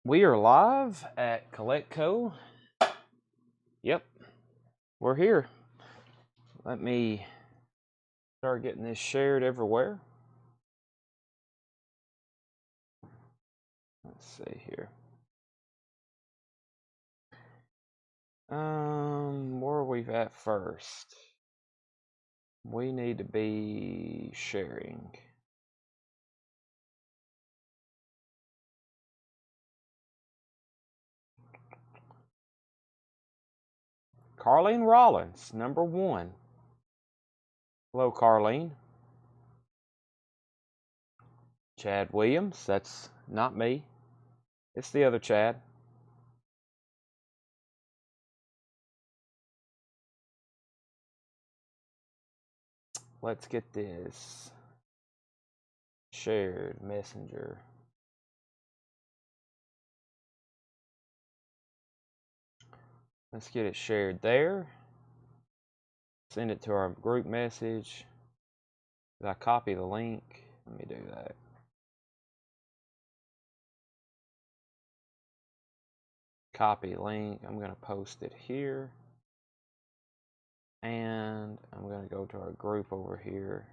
We are live at CollectCo. Yep, we're here. Let me start getting this shared everywhere. Let's see here. Where are we at first? We need to be sharing. Carlene Rollins, number 1. Hello, Carlene. Chad Williams, that's not me. It's the other Chad. Let's get this shared messenger. Let's get it shared there. Send it to our group message. Did I copy the link? Let me do that. Copy link. I'm going to post it here. And I'm going to go to our group over here.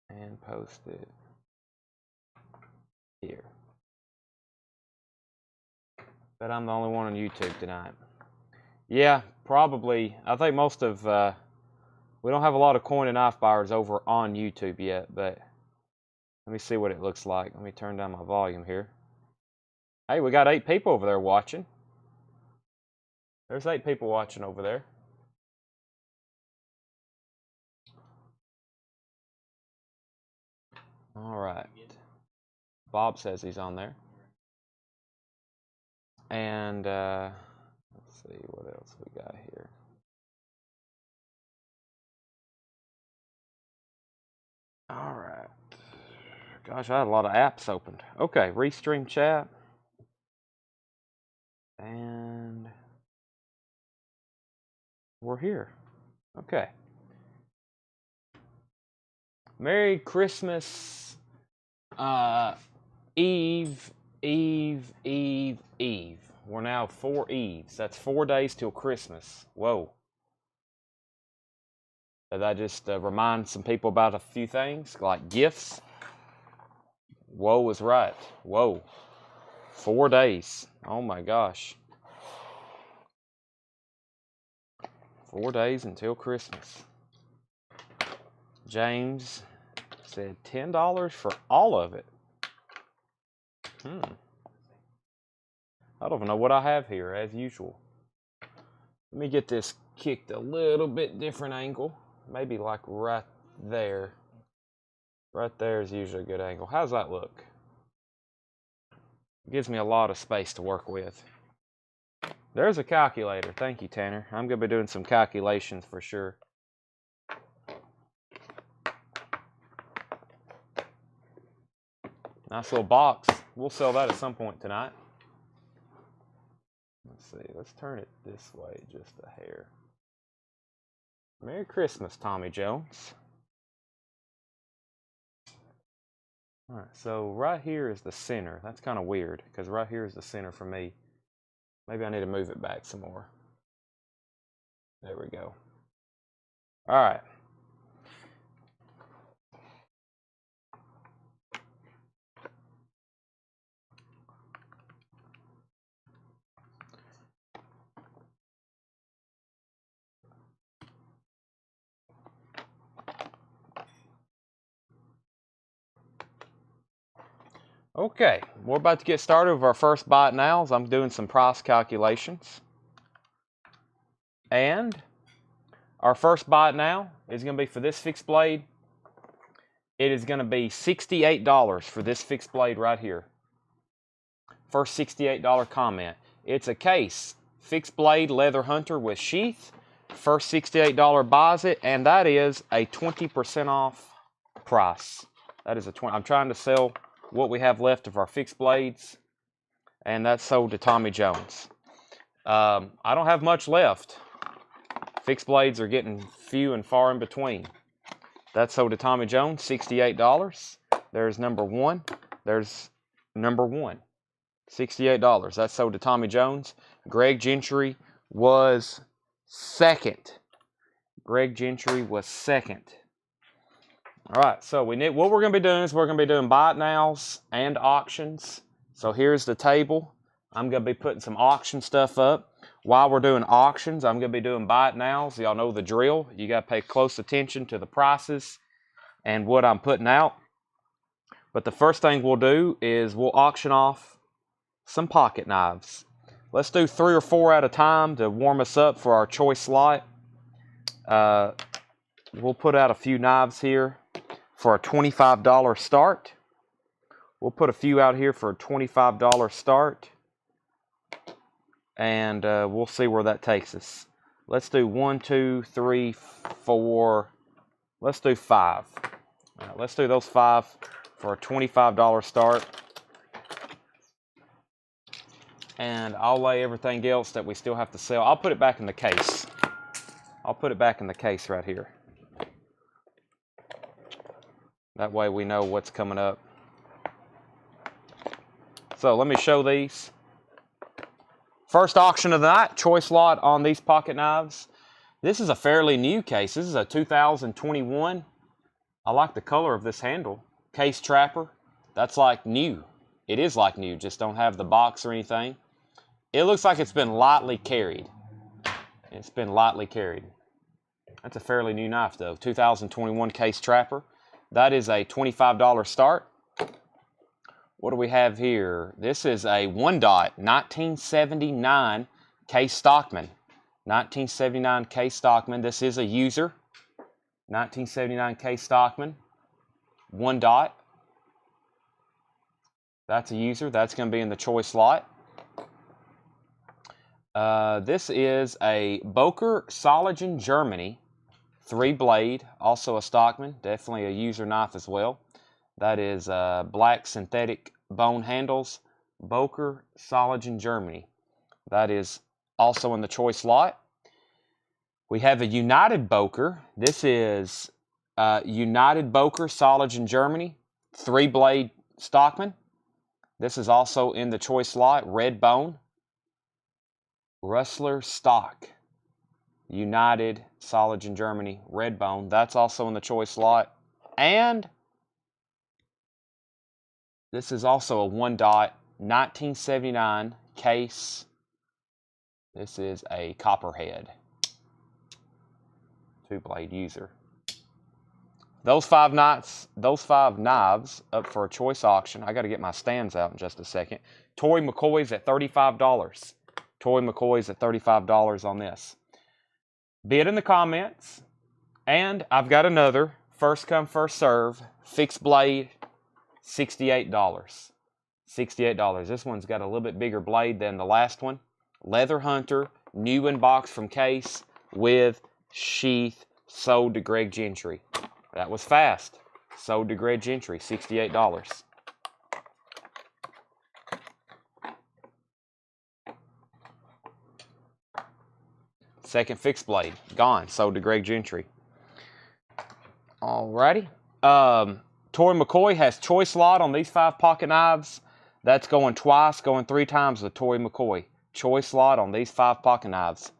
And post it here. But I'm the only one on YouTube tonight. Yeah, probably. I think most of, we don't have a lot of coin and knife buyers over on YouTube yet, but let me see what it looks like. Let me turn down my volume here. Hey, we got 8 people over there watching. There's 8 people watching over there. All right. Bob says he's on there. And let's see what else we got here. All right. Gosh, I had a lot of apps opened. Okay, restream chat. And we're here. Okay. Merry Christmas, Eve. We're now 4 Eves. That's 4 days till Christmas. Whoa. Did I just remind some people about a few things, like gifts? Whoa is right. Whoa. 4 days. Oh my gosh. 4 days until Christmas. James said $10 for all of it. I don't even know what I have here, as usual. Let me get this kicked a little bit different angle. Maybe like right there. Right there is usually a good angle. How's that look? It gives me a lot of space to work with. There's a calculator. Thank you, Tanner. I'm going to be doing some calculations for sure. Nice little box. We'll sell that at some point tonight. Let's see. Let's turn it this way just a hair. Merry Christmas, Tommy Jones. All right, so right here is the center. That's kind of weird because right here is the center for me. Maybe I need to move it back some more. There we go. All right. Okay, we're about to get started with our first buy it nows. I'm doing some price calculations. And our first buy it now is going to be for this fixed blade. It is going to be $68 for this fixed blade right here. First $68 comment. It's a case. Fixed blade leather hunter with sheath. First $68 buys it, and that is a 20% off price. That is a 20. I'm trying to sell what we have left of our fixed blades, and that's sold to Tommy Jones. I don't have much left. Fixed blades are getting few and far in between. That's sold to Tommy Jones, $68. There's number one. There's number one. $68. That's sold to Tommy Jones. Greg Gentry was second. Greg Gentry was second. All right, so what we're going to be doing is we're going to be doing buy it nows and auctions. So here's the table. I'm going to be putting some auction stuff up. While we're doing auctions, I'm going to be doing buy it nows. Y'all know the drill. You got to pay close attention to the prices and what I'm putting out. But the first thing we'll do is we'll auction off some pocket knives. Let's do 3 or 4 at a time to warm us up for our choice slot. We'll put out a few knives here for a $25 start. We'll put a few out here for a $25 start. And we'll see where that takes us. Let's do 1, 2, 3, 4. Let's do 5. All right, let's do those 5 for a $25 start. And I'll lay everything else that we still have to sell. I'll put it back in the case. I'll put it back in the case right here. That way we know what's coming up. So let me show these. First auction of the night, choice lot on these pocket knives. This is a fairly new case. This is a 2021. I like the color of this handle. Case Trapper. That's like new. It is like new, just don't have the box or anything. It looks like it's been lightly carried. It's been lightly carried. That's a fairly new knife though. 2021 Case Trapper. That is a $25 start. What do we have here? This is a 1-dot 1979 Case Stockman. 1979 Case Stockman. This is a user. 1979 Case Stockman. 1-dot. That's a user. That's going to be in the choice lot. This is a Boker Soligen Germany 3-blade, also a Stockman, definitely a user knife as well. That is black synthetic bone handles, Boker Soligen Germany. That is also in the choice lot. We have a United Boker. This is United Boker Soligen Germany 3-blade Stockman. This is also in the choice lot, red bone. Rustler Stock, United Soligen Germany, red bone. That's also in the choice lot. And this is also a 1-dot 1979 Case. This is a Copperhead 2-blade user. Those five knives up for a choice auction. I got to get my stands out in just a second. Tory McCoy's at $35. Tory McCoy's at $35 on this. Bid in the comments. And I've got another first come, first serve fixed blade, $68. $68. This one's got a little bit bigger blade than the last one. Leather Hunter, new in box from Case with sheath, sold to Greg Gentry. That was fast. Sold to Greg Gentry, $68. Second fixed blade, gone, sold to Greg Gentry. Alrighty. Tory McCoy has choice lot on these 5 pocket knives. That's going twice, going 3 times with Tory McCoy. Choice lot on these 5 pocket knives.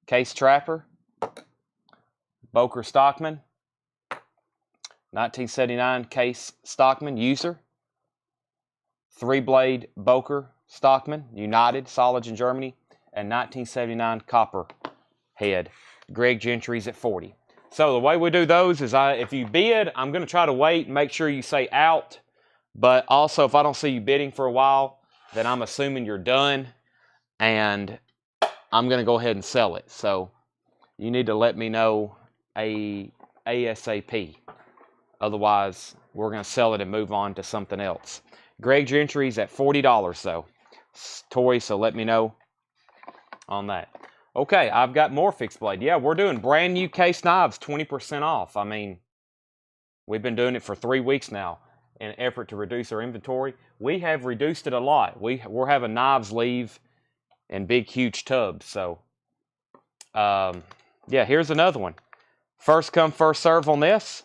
Case Trapper, Boker Stockman, 1979 Case Stockman, user. 3-blade Boker Stockman, United, Soligen Germany, and 1979 Copperhead. Greg Gentry's at 40. So the way we do those is if you bid, I'm going to try to wait and make sure you say out. But also, if I don't see you bidding for a while, then I'm assuming you're done. And I'm going to go ahead and sell it. So you need to let me know ASAP. Otherwise, we're going to sell it and move on to something else. Greg Gentry's at $40 though. Tory, so let me know on that. Okay, I've got more fixed blade. Yeah, we're doing brand new Case knives, 20% off. I mean, we've been doing it for 3 weeks now in an effort to reduce our inventory. We have reduced it a lot. We're having knives leave in big, huge tubs. So, yeah, here's another one. First come, first serve on this.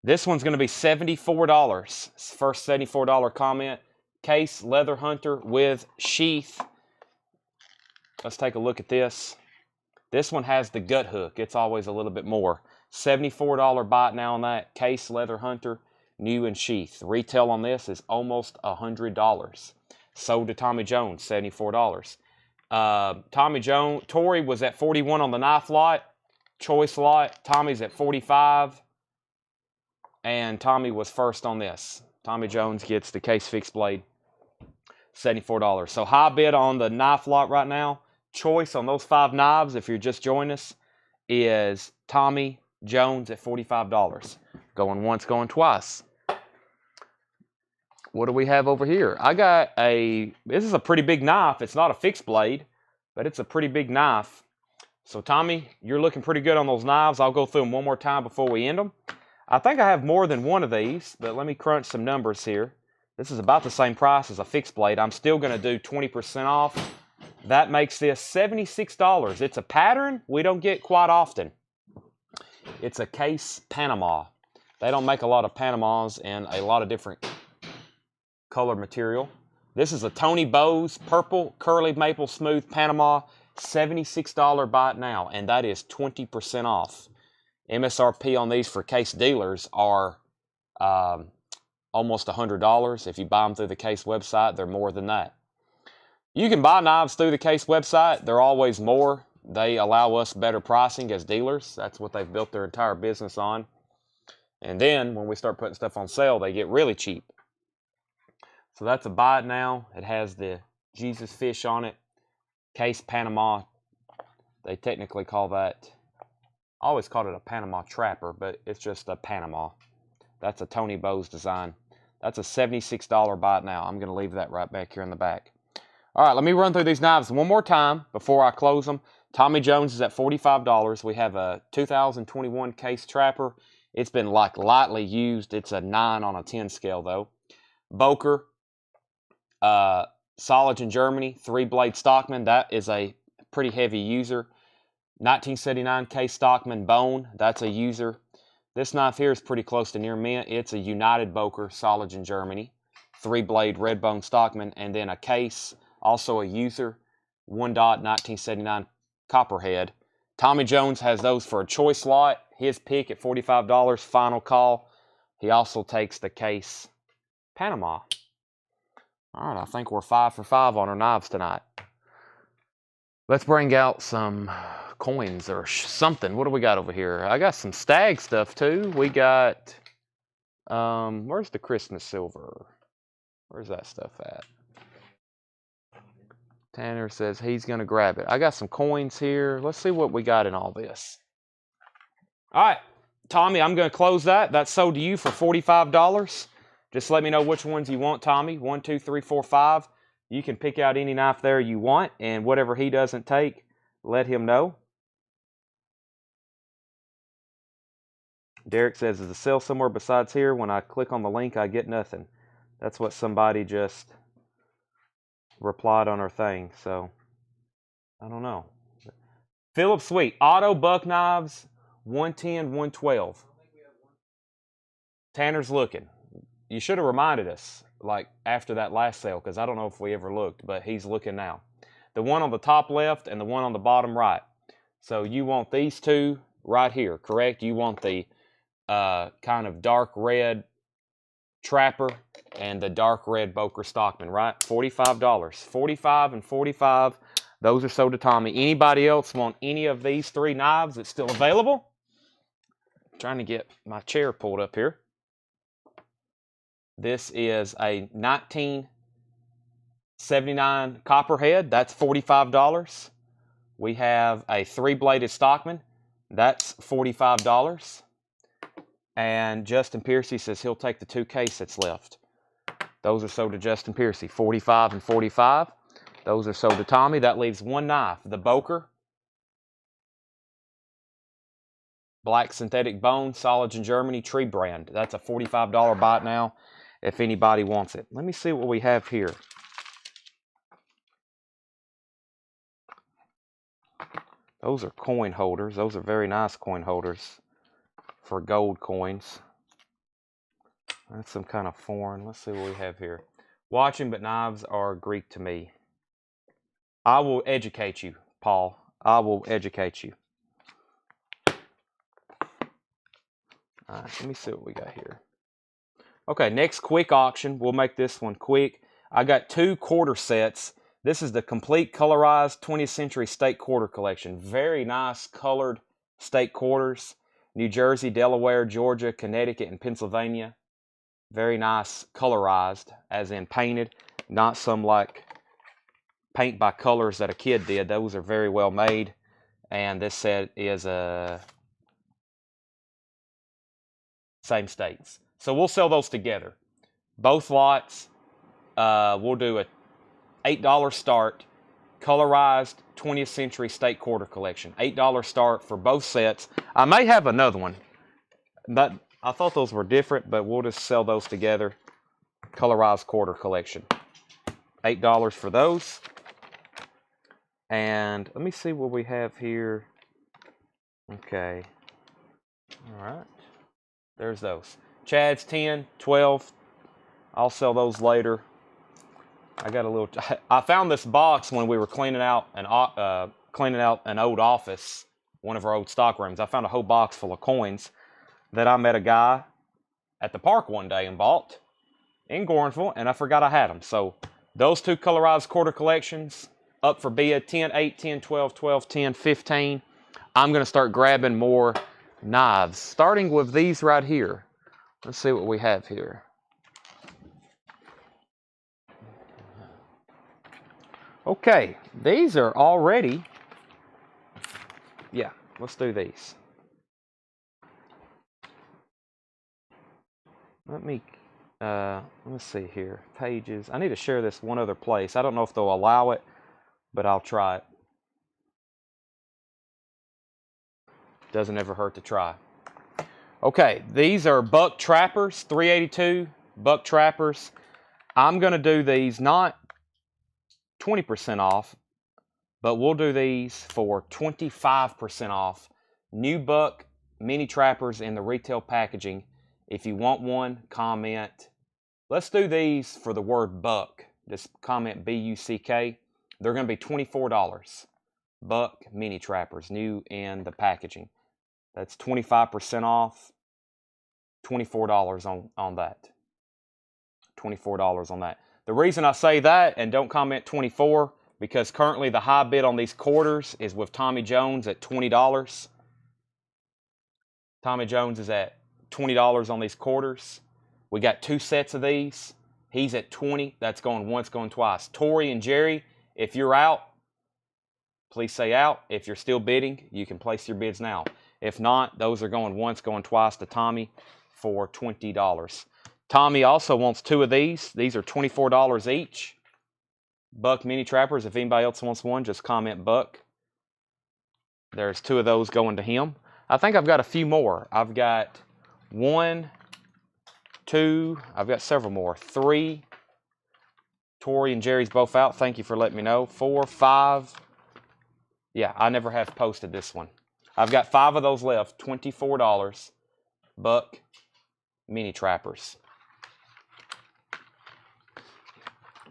This one's going to be $74. First $74 comment. Case Leather Hunter with sheath. Let's take a look at this. This one has the gut hook. It's always a little bit more. $74 bite now on that. Case Leather Hunter, new and sheath. Retail on this is almost $100. Sold to Tommy Jones, $74. Tory was at 41 on the knife lot, choice lot. Tommy's at 45. And Tommy was first on this. Tommy Jones gets the case fixed blade, $74. So high bid on the knife lot right now. Choice on those 5 knives, if you're just joining us, is Tommy Jones at $45. Going once, going twice. What do we have over here? This is a pretty big knife. It's not a fixed blade, but it's a pretty big knife. So Tommy, you're looking pretty good on those knives. I'll go through them one more time before we end them. I think I have more than one of these, but let me crunch some numbers here. This is about the same price as a fixed blade. I'm still going to do 20% off. That makes this $76. It's a pattern we don't get quite often. It's a case Panama. They don't make a lot of Panamas in a lot of different color material. This is a Tony Bowes purple curly maple smooth Panama, $76 buy it now, and that is 20% off. MSRP on these for case dealers are almost $100. If you buy them through the case website, they're more than that. You can buy knives through the case website. They're always more. They allow us better pricing as dealers. That's what they've built their entire business on. And then when we start putting stuff on sale, they get really cheap. So that's a buy it now. It has the Jesus fish on it. Case Panama. They technically call that, I always called it a Panama Trapper, but it's just a Panama. That's a Tony Bowes design. That's a $76 buy it now. I'm going to leave that right back here in the back. All right, let me run through these knives one more time before I close them. Tommy Jones is at $45. We have a 2021 Case Trapper. It's been like lightly used. It's a 9 on a 10 scale though. Boker, Solage in Germany, 3-blade Stockman. That is a pretty heavy user. 1979 Case Stockman Bone. That's a user. This knife here is pretty close to near mint. It's a United Boker, Solage in Germany. 3-blade red bone Stockman. And then a Case, also a user. 1-dot 1979 Copperhead. Tommy Jones has those for a choice lot. His pick at $45, final call. He also takes the Case Panama. All right, I think we're 5 for 5 on our knives tonight. Let's bring out some coins or something. What do we got over here? I got some stag stuff too. We got, where's the Christmas silver? Where's that stuff at? Tanner says he's going to grab it. I got some coins here. Let's see what we got in all this. All right, Tommy, I'm going to close that. That's sold to you for $45. Just let me know which ones you want, Tommy. 1, 2, 3, 4, 5. You can pick out any knife there you want, and whatever he doesn't take, let him know. Derek says, is the sale somewhere besides here? When I click on the link, I get nothing. That's what somebody just replied on our thing, so I don't know. Philip Sweet, Auto Buck Knives, 110, 112. Tanner's looking. You should have reminded us, like, after that last sale, because I don't know if we ever looked, but he's looking now. The one on the top left and the one on the bottom right. So you want these two right here, correct? You want the kind of dark red Trapper and the dark red Boker Stockman, right? $45. $45 and $45. Those are sold to Tommy. Anybody else want any of these 3 knives that's still available? I'm trying to get my chair pulled up here. This is a 1979 Copperhead. That's $45. We have a 3-bladed Stockman. That's $45. And Justin Piercy says he'll take the 2 case that's left. Those are sold to Justin Piercy. $45 and $45. Those are sold to Tommy. That leaves 1 knife. The Boker. Black synthetic bone. Solage in Germany. Tree brand. That's a $45 buy it now if anybody wants it. Let me see what we have here. Those are coin holders. Those are very nice coin holders for gold coins. That's some kind of foreign. Let's see what we have here. Watching, but knives are Greek to me. I will educate you, Paul. I will educate you. All right, let me see what we got here. Okay, next quick auction. We'll make this one quick. I got 2 quarter sets. This is the complete colorized 20th century state quarter collection. Very nice colored state quarters. New Jersey, Delaware, Georgia, Connecticut, and Pennsylvania. Very nice colorized, as in painted. Not some like paint by colors that a kid did. Those are very well made. And this set is same states. So we'll sell those together. Both lots, we'll do a $8 start, colorized 20th century state quarter collection. $8 start for both sets. I may have another one. But I thought those were different, but we'll just sell those together. Colorized quarter collection. $8 for those. And let me see what we have here. Okay. All right. There's those. Chad's 10, 12. I'll sell those later. I got a little. I found this box when we were cleaning out an old office, one of our old stock rooms. I found a whole box full of coins that I met a guy at the park one day and bought in Gornville, and I forgot I had them. So those 2 colorized quarter collections up for bid. 10, 8, 10, 12, 12, 10, 15. I'm going to start grabbing more knives, starting with these right here. Let's see what we have here. Okay, these are already, yeah, let's do these. Let me see here, pages. I need to share this one other place. I don't know if they'll allow it, but I'll try it. Doesn't ever hurt to try. Okay, these are buck trappers, 382 buck trappers. I'm going to do these not 20% off, but we'll do these for 25% off. New buck mini trappers in the retail packaging. If you want one, comment. Let's do these for the word buck. Just comment B-U-C-K. They're going to be $24. Buck mini trappers, new in the packaging. That's 25% off. $24 on that. $24 on that. The reason I say that and don't comment 24, because currently the high bid on these quarters is with Tommy Jones at $20. Tommy Jones is at $20 on these quarters. We got 2 sets of these. He's at 20. That's going once, going twice. Tori and Jerry, if you're out, please say out. If you're still bidding, you can place your bids now. If not, those are going once, going twice to Tommy for $20. Tommy also wants 2 of these. These are $24 each. Buck mini trappers. If anybody else wants one, just comment buck. There's 2 of those going to him. I think I've got a few more. I've got 1, 2. I've got several more. 3. Tori and Jerry's both out. Thank you for letting me know. 4, 5. Yeah, I never have posted this one. I've got 5 of those left. $24. Buck mini trappers.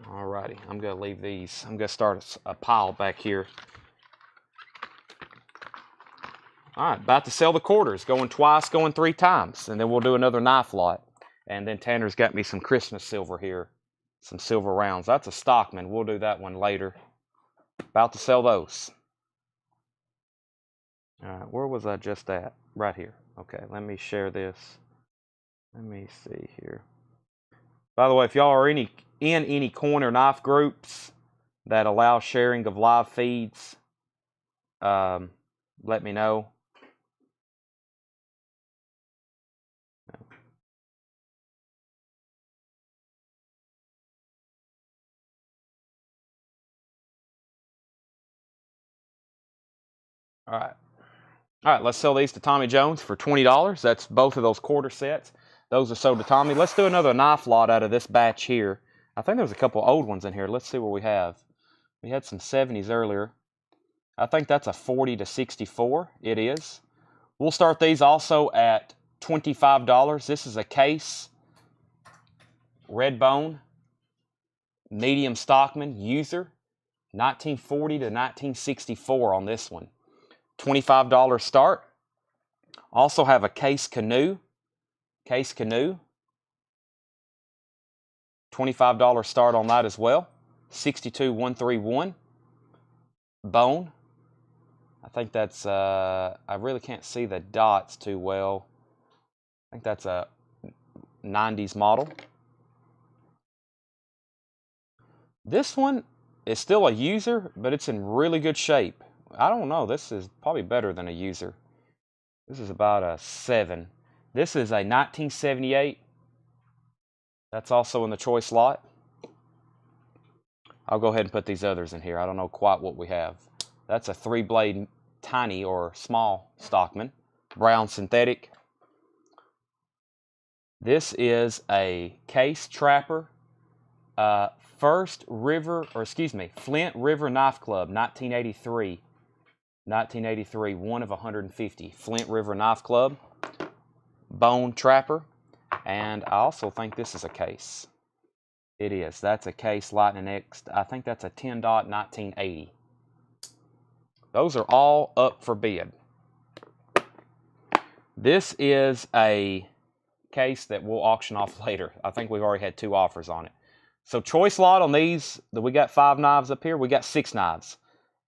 Alrighty, I'm going to leave these. I'm going to start a pile back here. Alright, about to sell the quarters. Going twice, going 3 times. And then we'll do another knife lot. And then Tanner's got me some Christmas silver here. Some silver rounds. That's a Stockman. We'll do that one later. About to sell those. Alright, where was I just at? Right here. Okay, let me share this. Let me see here. By the way, if y'all are in any coin or knife groups that allow sharing of live feeds, let me know. All right, let's sell these to Tommy Jones for $20. That's both of those quarter sets. Those are sold to Tommy. Let's do another knife lot out of this batch here. I think there's a couple old ones in here. Let's see what we have. We had some 70s earlier. I think that's a 40 to 64. It is. We'll start these also at $25. This is a case. red bone, medium Stockman, user, 1940 to 1964 on this one. $25 start. Also have a case canoe, $25 start on that as well. 62131 bone. I think that's I really can't see the dots too well. I think that's a 90s model. This one is still a user, but it's in really good shape. I don't know, this is probably better than a user. This is about a 7. This is a 1978. That's also in the choice lot. I'll go ahead and put these others in here. I don't know quite what we have. That's a 3-blade tiny or small Stockman, brown synthetic. This is a case trapper, Flint River Knife Club, 1983. 1983, one of 150. Flint River Knife Club, bone trapper, and I also think this is a case. It is. That's a case Lightning X. I think that's a 10 dot 1980. Those are all up for bid. This is a case that we'll auction off later. I think we've already had 2 offers on it. So choice lot on these, we got 5 knives up here. We got 6 knives.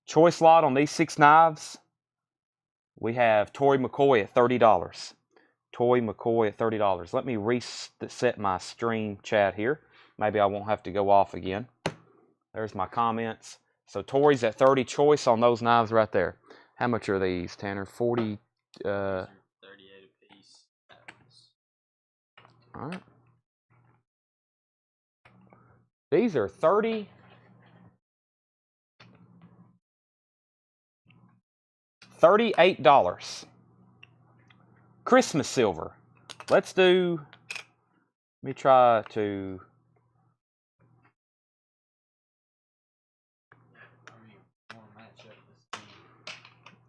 Choice lot on these 6 knives, we have Tory McCoy at $30. Tory McCoy at $30. Let me reset my stream chat here. Maybe I won't have to go off again. There's my comments. So Tory's at 30 choice on those knives right there. How much are these, Tanner? 40. 38 a piece. All right. These are $38. Christmas silver. Let me try to.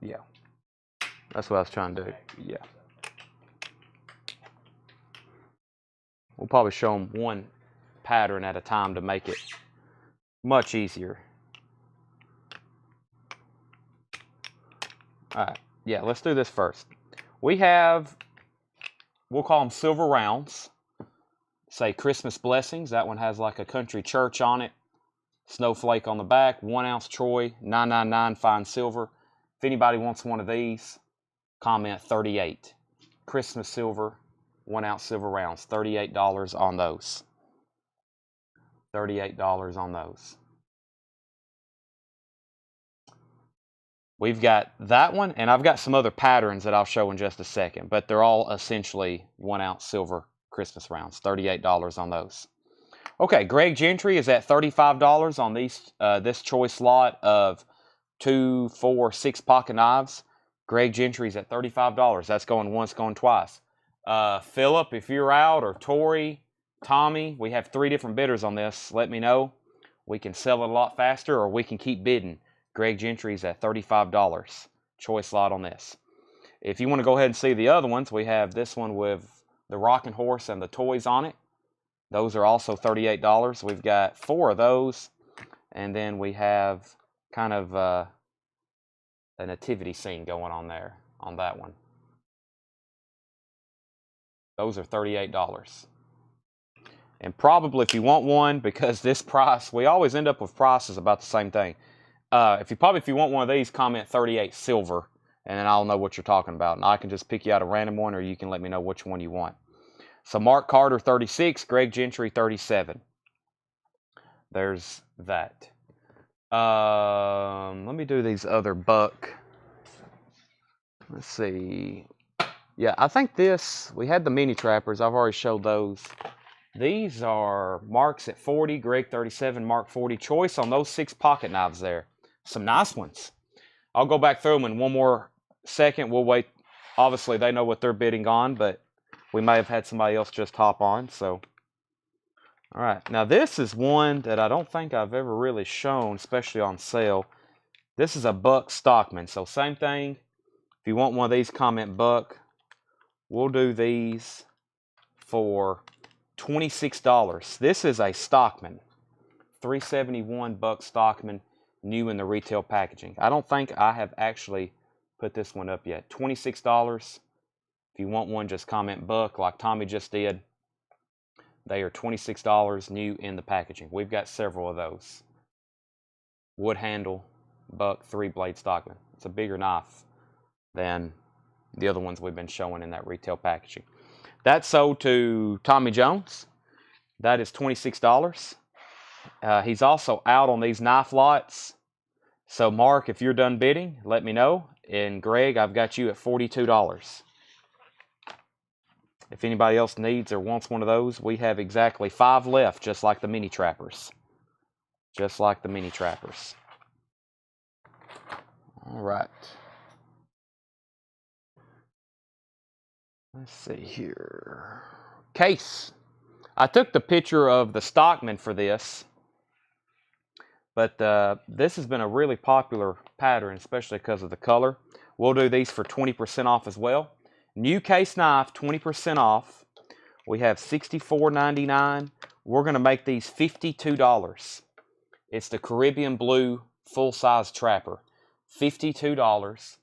Yeah. That's what I was trying to do. Yeah. We'll probably show them one pattern at a time to make it much easier. All right, yeah, let's do this first. We have, we'll call them silver rounds. Say Christmas blessings. That one has like a country church on it. Snowflake on the back. 1 ounce Troy, 999 fine silver. If anybody wants one of these, comment 38. Christmas silver, 1 ounce silver rounds. $38 on those. $38 on those. We've got that one, and I've got some other patterns that I'll show in just a second, but they're all essentially 1 ounce silver Christmas rounds. $38 on those. Okay, Greg Gentry is at $35 on these this choice lot of 2, 4, 6 pocket knives. Greg Gentry's at $35. That's going once, going twice. Philip, if you're out, or Tori, Tommy, we have 3 different bidders on this. Let me know. We can sell it a lot faster, or we can keep bidding. Greg Gentry's at $35. Choice lot on this. If you want to go ahead and see the other ones, we have this one with the rocking horse and the toys on it. Those are also $38. We've got 4 of those. And then we have kind of a nativity scene going on there on that one. Those are $38. And probably if you want one, because this price, we always end up with prices about the same thing. If you want one of these, comment 38 silver, and then I'll know what you're talking about. And I can just pick you out a random one, or you can let me know which one you want. So Mark Carter, 36. Greg Gentry, 37. There's that. Let me do these other buck. Let's see. Yeah, I think we had the mini trappers. I've already showed those. These are Mark's at 40, Greg 37, Mark 40. Choice on those 6 pocket knives there. Some nice ones. I'll go back through them in one more second. We'll wait. Obviously, they know what they're bidding on, but we may have had somebody else just hop on. So, all right. Now, this is one that I don't think I've ever really shown, especially on sale. This is a buck Stockman. So, same thing. If you want one of these, comment buck. We'll do these for $26. This is a Stockman. 371 buck Stockman, new in the retail packaging. I don't think I have actually put this one up yet. $26. If you want one, just comment buck like Tommy just did. They are $26 new in the packaging. We've got several of those. Wood handle, buck, 3-blade Stockman. It's a bigger knife than the other ones we've been showing in that retail packaging. That's sold to Tommy Jones. That is $26. He's also out on these knife lots. So Mark, if you're done bidding, let me know. And Greg, I've got you at $42. If anybody else needs or wants one of those, we have exactly 5 left, just like the mini trappers. Just like the mini trappers. All right. Let's see here. Case. I took the picture of the Stockman for this, but this has been a really popular pattern, especially because of the color. We'll do these for 20% off as well. New case knife, 20% off. We have $64.99. We're going to make these $52. It's the Caribbean Blue full-size trapper. $52.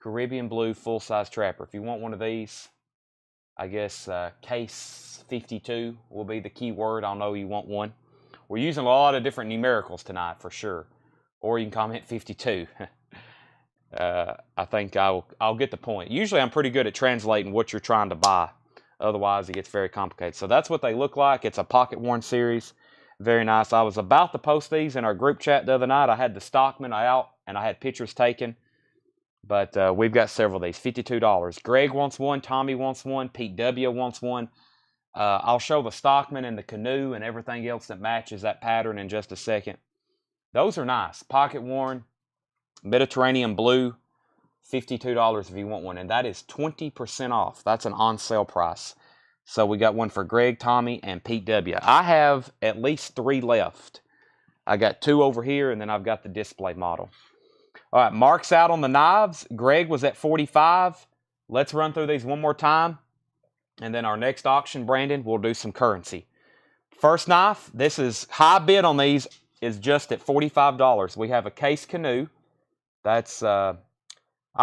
Caribbean Blue full-size trapper. If you want one of these, I guess case 52 will be the key word. I'll know you want one. We're using a lot of different numericals tonight for sure. Or you can comment 52. I think I'll get the point. Usually I'm pretty good at translating what you're trying to buy. Otherwise it gets very complicated. So that's what they look like. It's a pocket worn series. Very nice. I was about to post these in our group chat the other night. I had the Stockman out and I had pictures taken. But we've got several of these. $52. Greg wants one. Tommy wants one. Pete W. wants one. I'll show the Stockman and the canoe and everything else that matches that pattern in just a second. Those are nice. Pocket worn. Mediterranean blue. $52 if you want one. And that is 20% off. That's an on sale price. So we got one for Greg, Tommy, and Pete W. I have at least 3 left. I got 2 over here, and then I've got the display model. All right, Mark's out on the knives. Greg was at 45. Let's run through these one more time. And then our next auction, Brandon, we'll do some currency. First knife, this is high bid on these, is just at $45. We have a case canoe. That's, I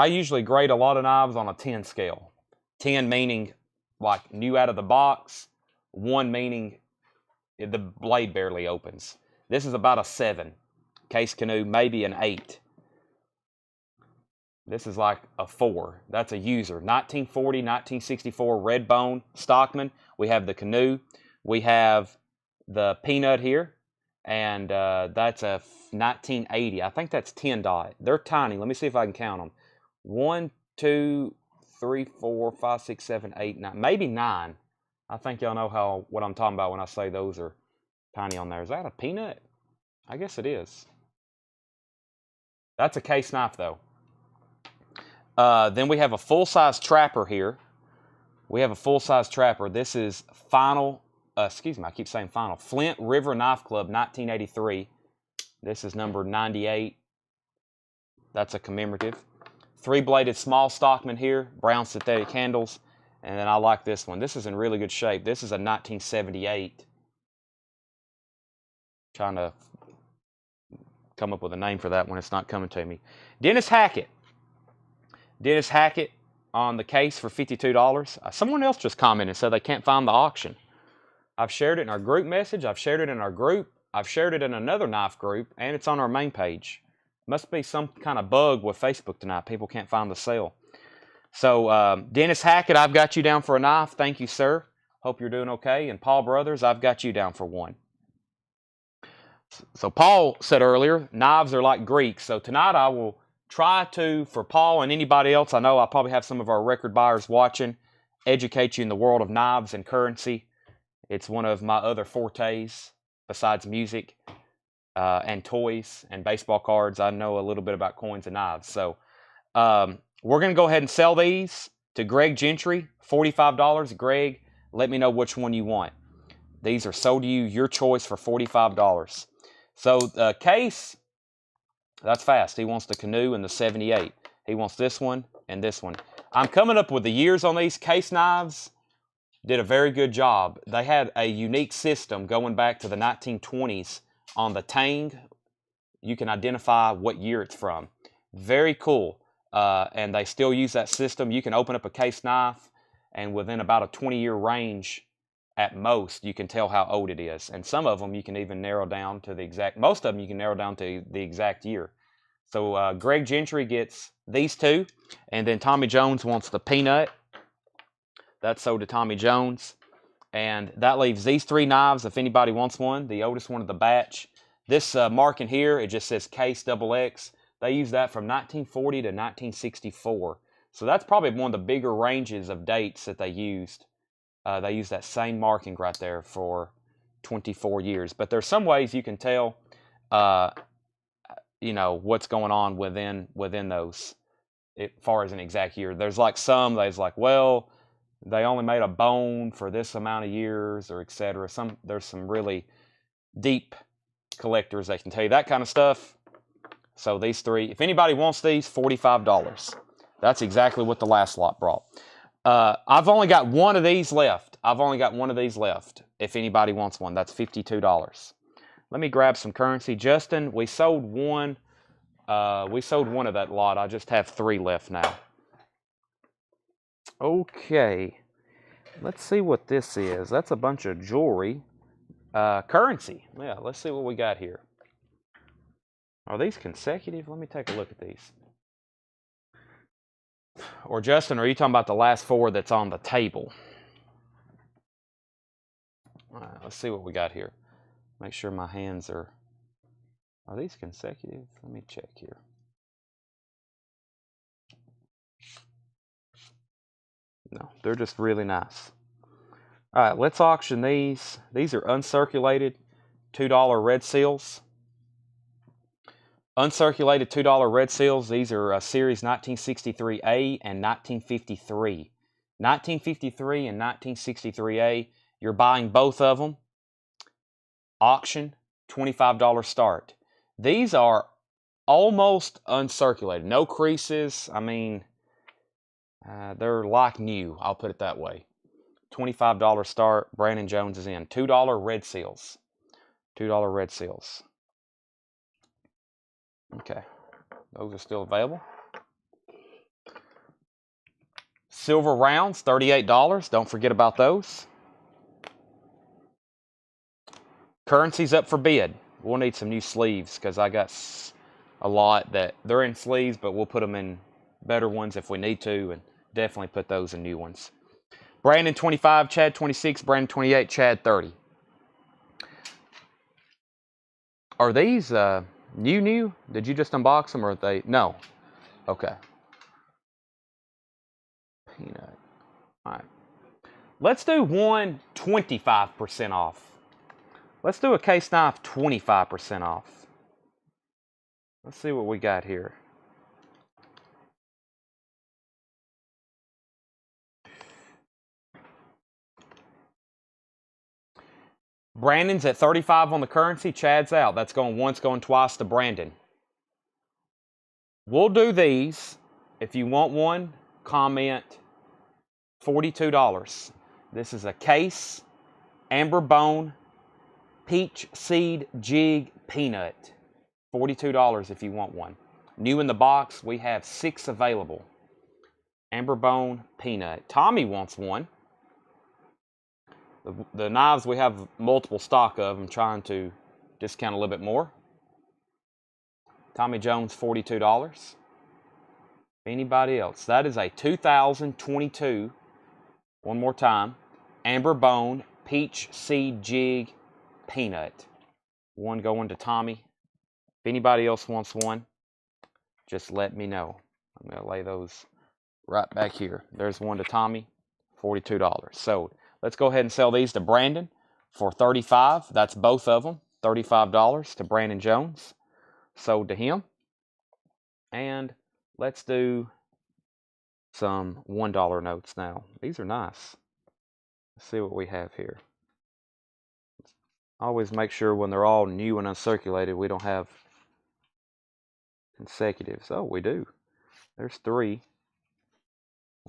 usually grade a lot of knives on a 10 scale. 10 meaning like new out of the box. 1 meaning the blade barely opens. This is about a 7. Case canoe, maybe an 8. This is like a 4. That's a user. 1940, 1964 red bone Stockman. We have the canoe. We have the peanut here. And that's a 1980. I think that's 10 dot. They're tiny. Let me see if I can count them. 1, 2, 3, 4, 5, 6, 7, 8, 9. Maybe 9. I think y'all know what I'm talking about when I say those are tiny on there. Is that a peanut? I guess it is. That's a case knife though. Then we have a full-size trapper here. We have a full-size trapper. This is final, excuse me, I keep saying final. Flint River Knife Club, 1983. This is number 98. That's a commemorative. 3-bladed small Stockman here, brown synthetic handles. And then I like this one. This is in really good shape. This is a 1978. Trying to come up with a name for that one. It's not coming to me. Dennis Hackett. Dennis Hackett on the case for $52. Someone else just commented and said they can't find the auction. I've shared it in our group message. I've shared it in our group. I've shared it in another knife group, and it's on our main page. Must be some kind of bug with Facebook tonight. People can't find the sale. So, Dennis Hackett, I've got you down for a knife. Thank you, sir. Hope you're doing okay. And Paul Brothers, I've got you down for one. So, Paul said earlier, knives are like Greeks. So, tonight I will try to, for Paul and anybody else, I know I probably have some of our record buyers watching, educate you in the world of knives and currency. It's one of my other fortes besides music and toys and baseball cards. I know a little bit about coins and knives. So we're going to go ahead and sell these to Greg Gentry, $45. Greg, let me know which one you want. These are sold to you, your choice, for $45. So Case, that's fast. He wants the canoe and the 78. He wants this one and this one. I'm coming up with the years on these Case knives. did a very good job. They had a unique system going back to the 1920s on the tang. You can identify what year it's from. Very cool. And they still use that system. You can open up a case knife, and within about a 20-year range at most, you can tell how old it is. And some of them you can even narrow down to the exact, most of them you can narrow down to the exact year. So Greg Gentry gets these two, and then Tommy Jones wants the peanut. That's sold to Tommy Jones. And that leaves these three knives if anybody wants one, the oldest one of the batch. This marking here, it just says Case XX. They use that from 1940 to 1964. So that's probably one of the bigger ranges of dates that they used. They used that same marking right there for 24 years. But there's some ways you can tell, you know, what's going on within those as far as an exact year. There's like some that's like, well, they only made a bone for this amount of years, or etc. There's some really deep collectors that can tell you that kind of stuff. So these three, if anybody wants these, $45. That's exactly what the last lot brought. I've only got one of these left. If anybody wants one, that's $52. Let me grab some currency. Justin, we sold one. We sold one of that lot. I just have 3 left now. Okay, let's see what this is. That's a bunch of jewelry. Currency. Yeah, let's see what we got here. Are these consecutive? Let me take a look at these. Or Justin, are you talking about the last 4 that's on the table? All right, let's see what we got here. Make sure my hands are these consecutive? Let me check here. No, they're just really nice. All right, let's auction these. These are uncirculated $2 red seals. Uncirculated $2 red seals. These are series 1963A and 1953. 1953 and 1963A. You're buying both of them. Auction, $25 start. These are almost uncirculated. No creases. I mean, they're like new. I'll put it that way. $25 start. Brandon Jones is in. $2 red seals. $2 red seals. Okay. Those are still available. Silver rounds, $38. Don't forget about those. Currency's up for bid. We'll need some new sleeves because I got a lot that they're in sleeves, but we'll put them in better ones if we need to, and definitely put those in new ones. Brandon 25, Chad 26, Brandon 28, Chad 30. Are these new? Did you just unbox them, or are they? No. Okay. Peanut. All right. Let's do one 25% off. Let's do a case knife 25% off. Let's see what we got here. Brandon's at 35 on the currency. Chad's out. That's going once, going twice to Brandon. We'll do these. If you want one, comment $42. This is a case, amber bone, peach seed jig peanut. $42 if you want one. New in the box, we have 6 available. Amber bone peanut. Tommy wants one. The knives we have multiple stock of. I'm trying to discount a little bit more. Tommy Jones, $42. Anybody else? That is a 2022. One more time. Amber bone, peach seed jig, peanut. One going to Tommy. If anybody else wants one, just let me know. I'm going to lay those right back here. There's one to Tommy, $42. Sold. Let's go ahead and sell these to Brandon for $35. That's both of them. $35 to Brandon Jones. Sold to him. And let's do some $1 notes now. These are nice. Let's see what we have here. Always make sure when they're all new and uncirculated, we don't have consecutives. Oh, we do. There's 3.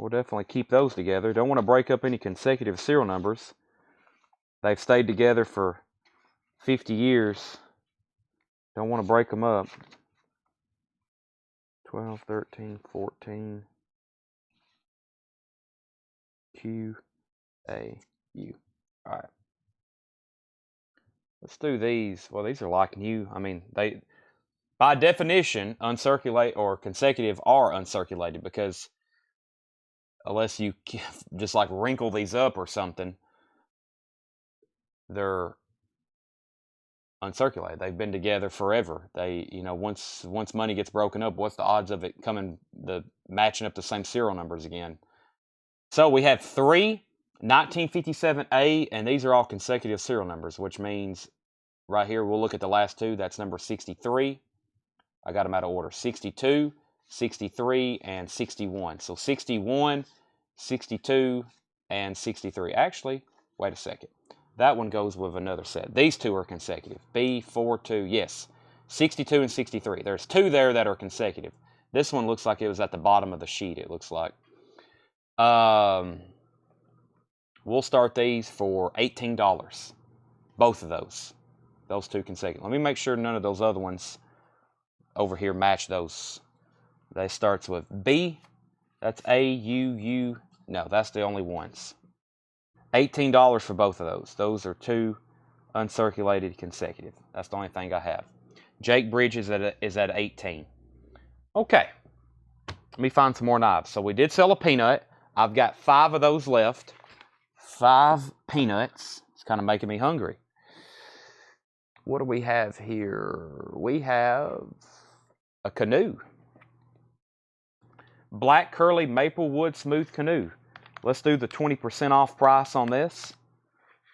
We'll definitely keep those together. Don't want to break up any consecutive serial numbers. They've stayed together for 50 years. Don't want to break them up. 12, 13, 14. Q, A, U. All right. Let's do these. Well, these are like new. I mean, they, by definition, uncirculate or consecutive are uncirculated because unless you just like wrinkle these up or something, they're uncirculated. They've been together forever. They, you know, once money gets broken up, what's the odds of it matching up the same serial numbers again? So we have 3 1957A, and these are all consecutive serial numbers, which means right here we'll look at the last two. That's number 63. I got them out of order. 62, 63, and 61. So 61, 62, and 63. Actually, wait a second. That one goes with another set. These two are consecutive. B, 4, 2, yes. 62 and 63. There's 2 there that are consecutive. This one looks like it was at the bottom of the sheet, it looks like. We'll start these for $18. Both of those. Those 2 consecutive. Let me make sure none of those other ones over here match those. They starts with B. That's A, U, U. No, that's the only ones. $18 for both of those. Those are 2 uncirculated consecutive. That's the only thing I have. Jake Bridges is at 18. Okay. Let me find some more knives. So we did sell a peanut. I've got 5 of those left. 5 peanuts. It's kind of making me hungry. What do we have here? We have a canoe. Black curly maple wood smooth canoe. Let's do the 20% off price on this.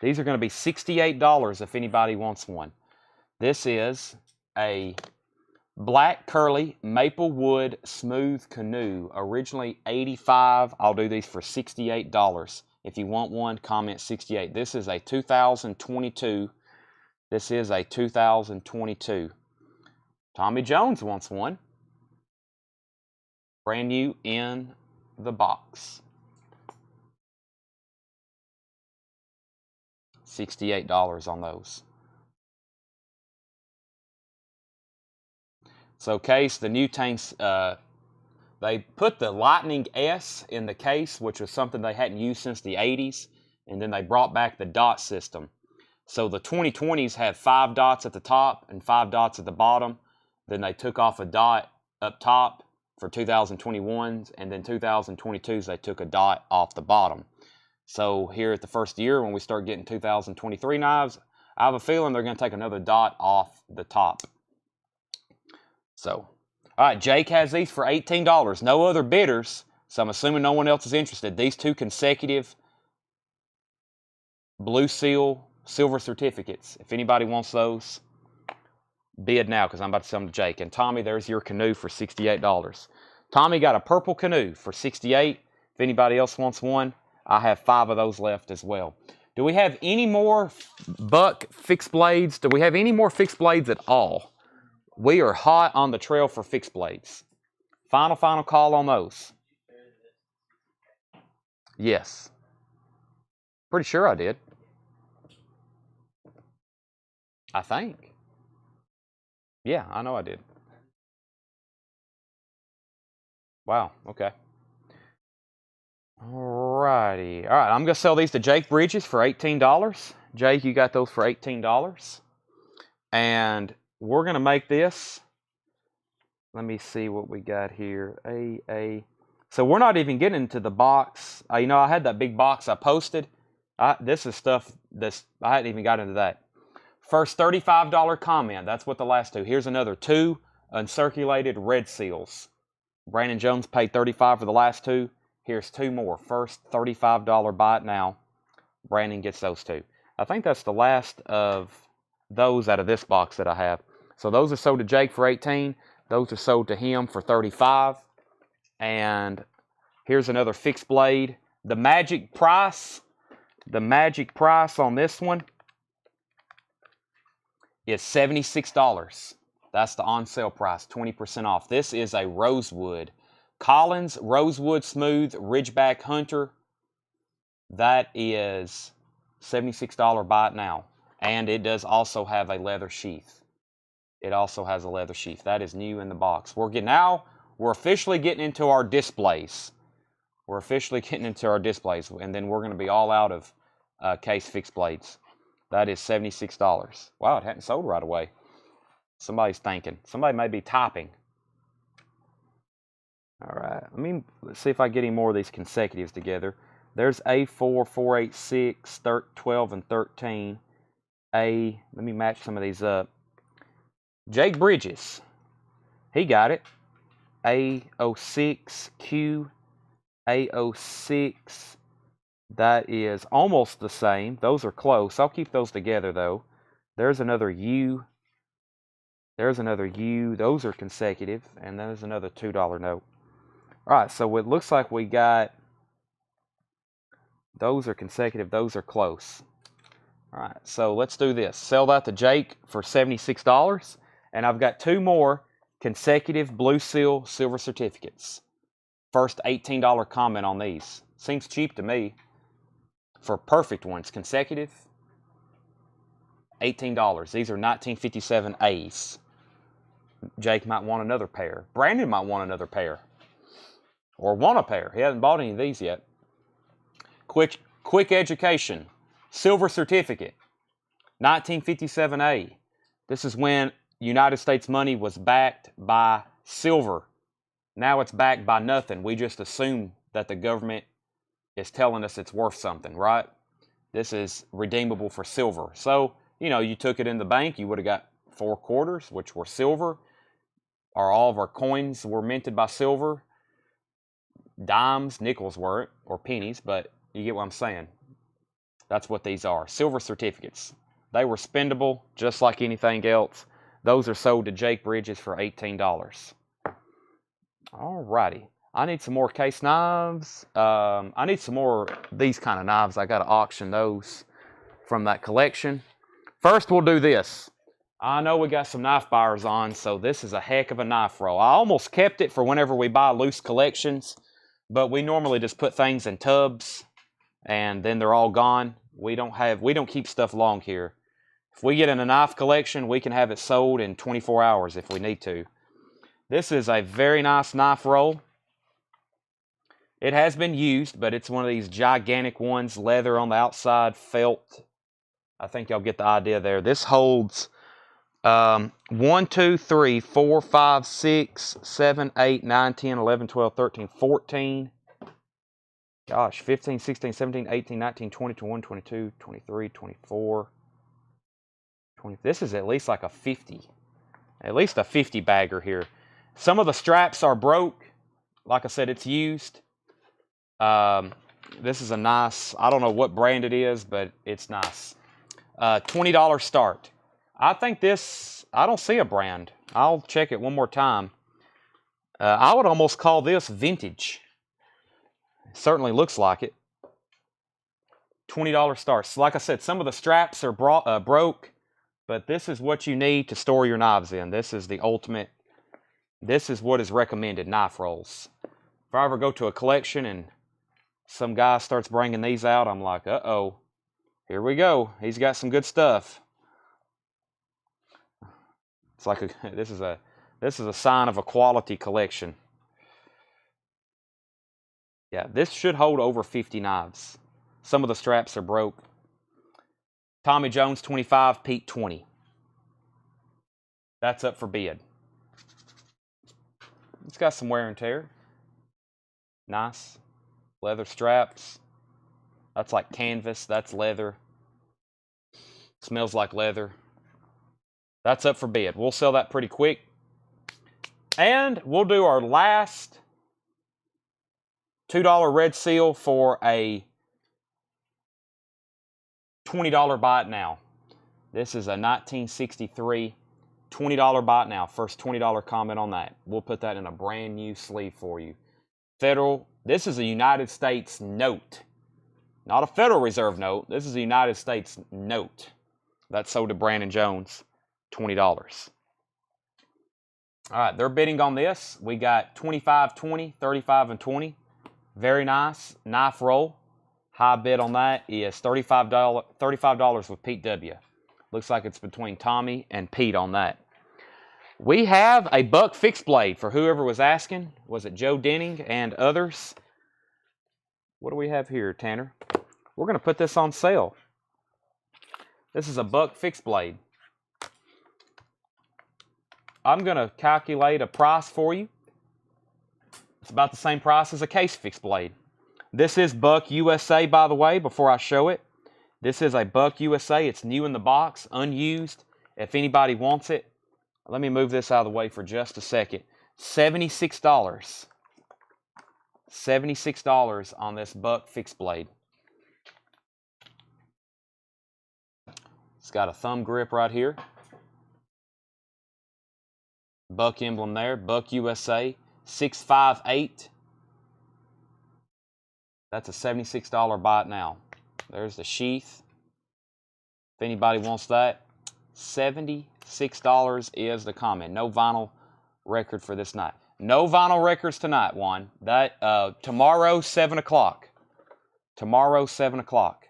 These are going to be $68 if anybody wants one. This is a black curly maple wood smooth canoe. Originally $85. I'll do these for $68. If you want one, comment 68. This is a 2022. This is a 2022. Tommy Jones wants one. Brand new in the box. $68 on those. So case, the new tanks, they put the Lightning S in the case, which was something they hadn't used since the 80s, and then they brought back the dot system. So the 2020s had 5 dots at the top and 5 dots at the bottom. Then they took off a dot up top for 2021s, and then 2022s they took a dot off the bottom. So here at the first year, when we start getting 2023 knives, I have a feeling they're going to take another dot off the top. So, all right, Jake has these for $18. No other bidders, so I'm assuming no one else is interested. These 2 consecutive Blue Seal silver certificates. If anybody wants those, bid now because I'm about to sell them to Jake. And Tommy, there's your canoe for $68. Tommy got a purple canoe for $68. If anybody else wants one, I have 5 of those left as well. Do we have any more buck fixed blades? Do we have any more fixed blades at all? We are hot on the trail for fixed blades. Final call on those. Yes. Pretty sure I did. I think. Yeah, I know I did. Wow, okay. Alrighty. All right, I'm going to sell these to Jake Bridges for $18. Jake, you got those for $18. And we're going to make this. Let me see what we got here. So we're not even getting into the box. You know, I had that big box I posted. This is stuff I hadn't even got into that. First $35 comment. That's what the last 2. Here's another 2 uncirculated red seals. Brandon Jones paid $35 for the last 2. Here's 2 more. First $35 buy it now. Brandon gets those 2. I think that's the last of those out of this box that I have. So those are sold to Jake for $18. Those are sold to him for $35. And here's another fixed blade. The magic price on this one is $76. That's the on sale price, 20% off. This is a rosewood Collins Rosewood Smooth Ridgeback Hunter. That is $76 buy it now. And it does also have a leather sheath. It also has a leather sheath. That is new in the box. We're officially getting into our displays. We're officially getting into our displays. And then we're going to be all out of case fixed blades. That is $76. Wow, it hadn't sold right away. Somebody's thinking. Somebody may be typing. All right. Let's see if I get any more of these consecutives together. There's A4, 486, 12, and 13. Let me match some of these up. Jake Bridges. He got it. A06, Q, A06. That is almost the same. Those are close. I'll keep those together, though. There's another U. There's another U. Those are consecutive. And there's another $2 note. All right, so it looks like we got... Those are consecutive. Those are close. All right, so let's do this. Sell that to Jake for $76. And I've got 2 more consecutive Blue Seal silver certificates. First $18 comment on these. Seems cheap to me. For perfect ones, consecutive, $18. These are 1957 A's. Jake might want another pair. Brandon might want another pair. Or want a pair. He hasn't bought any of these yet. Quick education. Silver certificate. 1957A. This is when United States money was backed by silver. Now it's backed by nothing. We just assume that the government is telling us it's worth something, right? This is redeemable for silver. So, you took it in the bank, you would have got 4 quarters, which were silver. Or all of our coins were minted by silver. Dimes, nickels weren't, or pennies, but you get what I'm saying. That's what these are. Silver certificates. They were spendable just like anything else. Those are sold to Jake Bridges for $18. All righty. I need some more case knives. I need some more these kind of knives. I got to auction those from that collection. First, we'll do this. I know we got some knife buyers on, so this is a heck of a knife roll. I almost kept it for whenever we buy loose collections, but we normally just put things in tubs, and then they're all gone. We don't keep stuff long here. If we get in a knife collection, we can have it sold in 24 hours if we need to. This is a very nice knife roll. It has been used, but it's one of these gigantic ones, leather on the outside, felt. I think y'all get the idea there. This holds 1, 2, 3, 4, 5, 6, 7, 8, 9, 10, 11, 12, 13, 14. Gosh, 15, 16, 17, 18, 19, 20, 21, 22, 23, 24, 20. This is at least like a 50. At least a 50 bagger here. Some of the straps are broke. Like I said, it's used. This is a nice, I don't know what brand it is, but it's nice. $20 start. I think this, I don't see a brand. I'll check it one more time. I would almost call this vintage. It certainly looks like it. $20 starts. Like I said, some of the straps are broke, but this is what you need to store your knives in. This is the ultimate. This is what is recommended, knife rolls. If I ever go to a collection and some guy starts bringing these out, I'm like, uh-oh, here we go. He's got some good stuff. It's like this is a sign of a quality collection. Yeah, this should hold over 50 knives. Some of the straps are broke. Tommy Jones 25, Pete 20. That's up for bid. It's got some wear and tear. Nice. Leather straps. That's like canvas. That's leather. Smells like leather. That's up for bid. We'll sell that pretty quick. And we'll do our last $2 red seal for a $20 buy it now. This is a 1963 $20 buy it now. First $20 comment on that. We'll put that in a brand new sleeve for you. Federal, this is a United States note. Not a Federal Reserve note. This is a United States note. That's sold to Brandon Jones. $20. All right, they're bidding on this. We got 25, 20, 35, and 20. Very nice. Knife roll. High bid on that is $35 with Pete W. Looks like it's between Tommy and Pete on that. We have a buck fixed blade for whoever was asking. Was it Joe Denning and others? What do we have here, Tanner? We're going to put this on sale. This is a buck fixed blade. I'm going to calculate a price for you. It's about the same price as a case fixed blade. This is Buck USA, by the way, before I show it. This is a Buck USA. It's new in the box, unused. If anybody wants it, let me move this out of the way for just a second. $76. $76 on this Buck fixed blade. It's got a thumb grip right here. Buck emblem there. Buck USA. 658. That's a $76 buy it now. There's the sheath. If anybody wants that, $76 is the comment. No vinyl record for this night. No vinyl records tonight, Juan. That tomorrow, 7 o'clock. Tomorrow, 7 o'clock.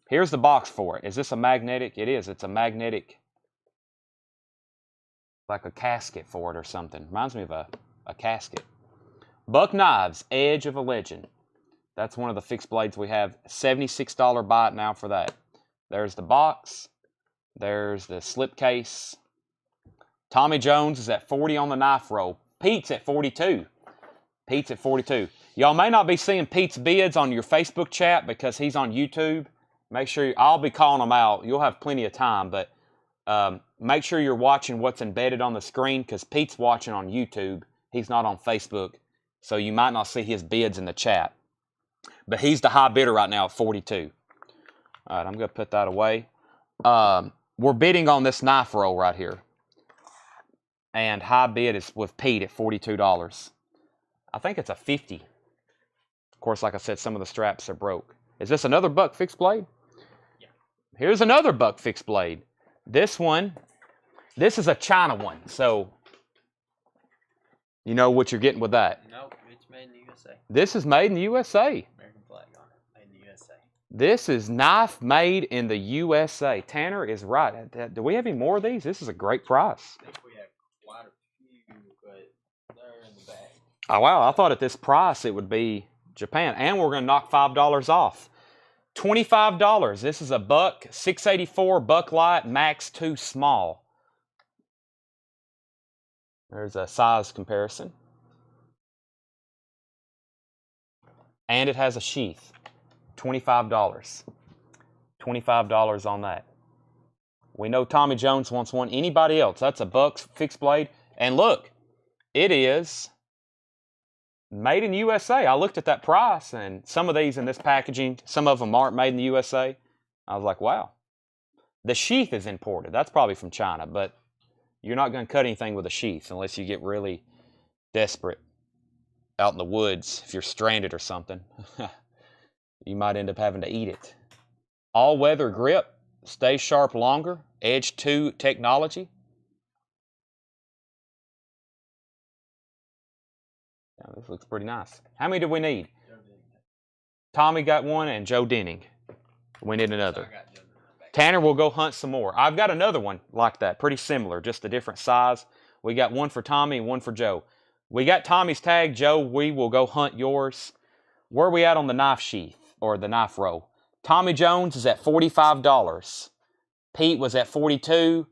Here's the box for it. Is this a magnetic? It is. It's a magnetic, like a casket for it or something. Reminds me of a casket. Buck Knives, Edge of a Legend. That's one of the fixed blades we have. $76 buy it now for that. There's the box. There's the slipcase. Tommy Jones is at 40 on the knife roll. Pete's at 42. Pete's at 42. Y'all may not be seeing Pete's bids on your Facebook chat because he's on YouTube. Make sure I'll be calling them out. You'll have plenty of time, but make sure you're watching what's embedded on the screen because Pete's watching on YouTube. He's not on Facebook, so you might not see his bids in the chat. But he's the high bidder right now at 42. All right, I'm going to put that away. We're bidding on this knife roll right here. And high bid is with Pete at $42. I think it's a 50. Of course, like I said, some of the straps are broke. Is this another Buck fixed blade? Yeah. Here's another Buck fixed blade. This one, this is a China one. So, you know what you're getting with that. Nope, it's made in the USA. This is made in the USA. American flag on it. Made in the USA. This is knife made in the USA. Tanner is right. Do we have any more of these? This is a great price. I think we have quite a few, but they're in the back. Oh, wow. I thought at this price it would be Japan. And we're going to knock $5 off. $25. This is a Buck 684 Buck Light Max 2 Small. There's a size comparison. And it has a sheath. $25. $25 on that. We know Tommy Jones wants one. Anybody else? That's a Buck fixed blade. And look, it is made in the USA. I looked at that price, and some of these in this packaging, some of them aren't made in the USA. I was like, wow. The sheath is imported. That's probably from China, but you're not going to cut anything with a sheath unless you get really desperate out in the woods. If you're stranded or something, you might end up having to eat it. All-weather grip, stays sharp longer, Edge 2 technology. Yeah, this looks pretty nice. How many do we need? Tommy got one and Joe Denning. We need another. Tanner will go hunt some more. I've got another one like that, pretty similar, just a different size. We got one for Tommy and one for Joe. We got Tommy's tag. Joe, we will go hunt yours. Where are we at on the knife sheath or the knife roll? Tommy Jones is at $45. Pete was at $42.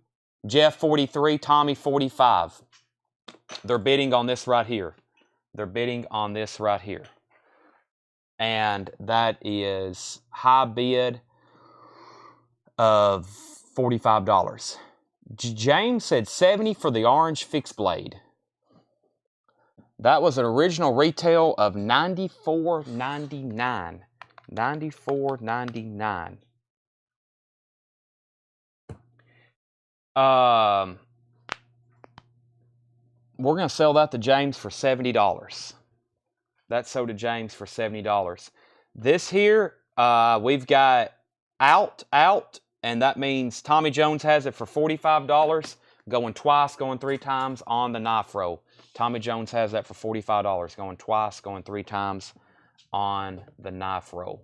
Jeff, $43. Tommy, $45. They're bidding on this right here. They're bidding on this right here. And that is high bid of $45. James said 70 for the orange fixed blade. That was an original retail of $94.99. $94.99. We're going to sell that to James for $70. That's sold to James for $70. This here, we've got out, and that means Tommy Jones has it for $45. going twice, going 3 times on the knife roll. Tommy Jones has that for $45, going twice, going 3 times on the knife roll.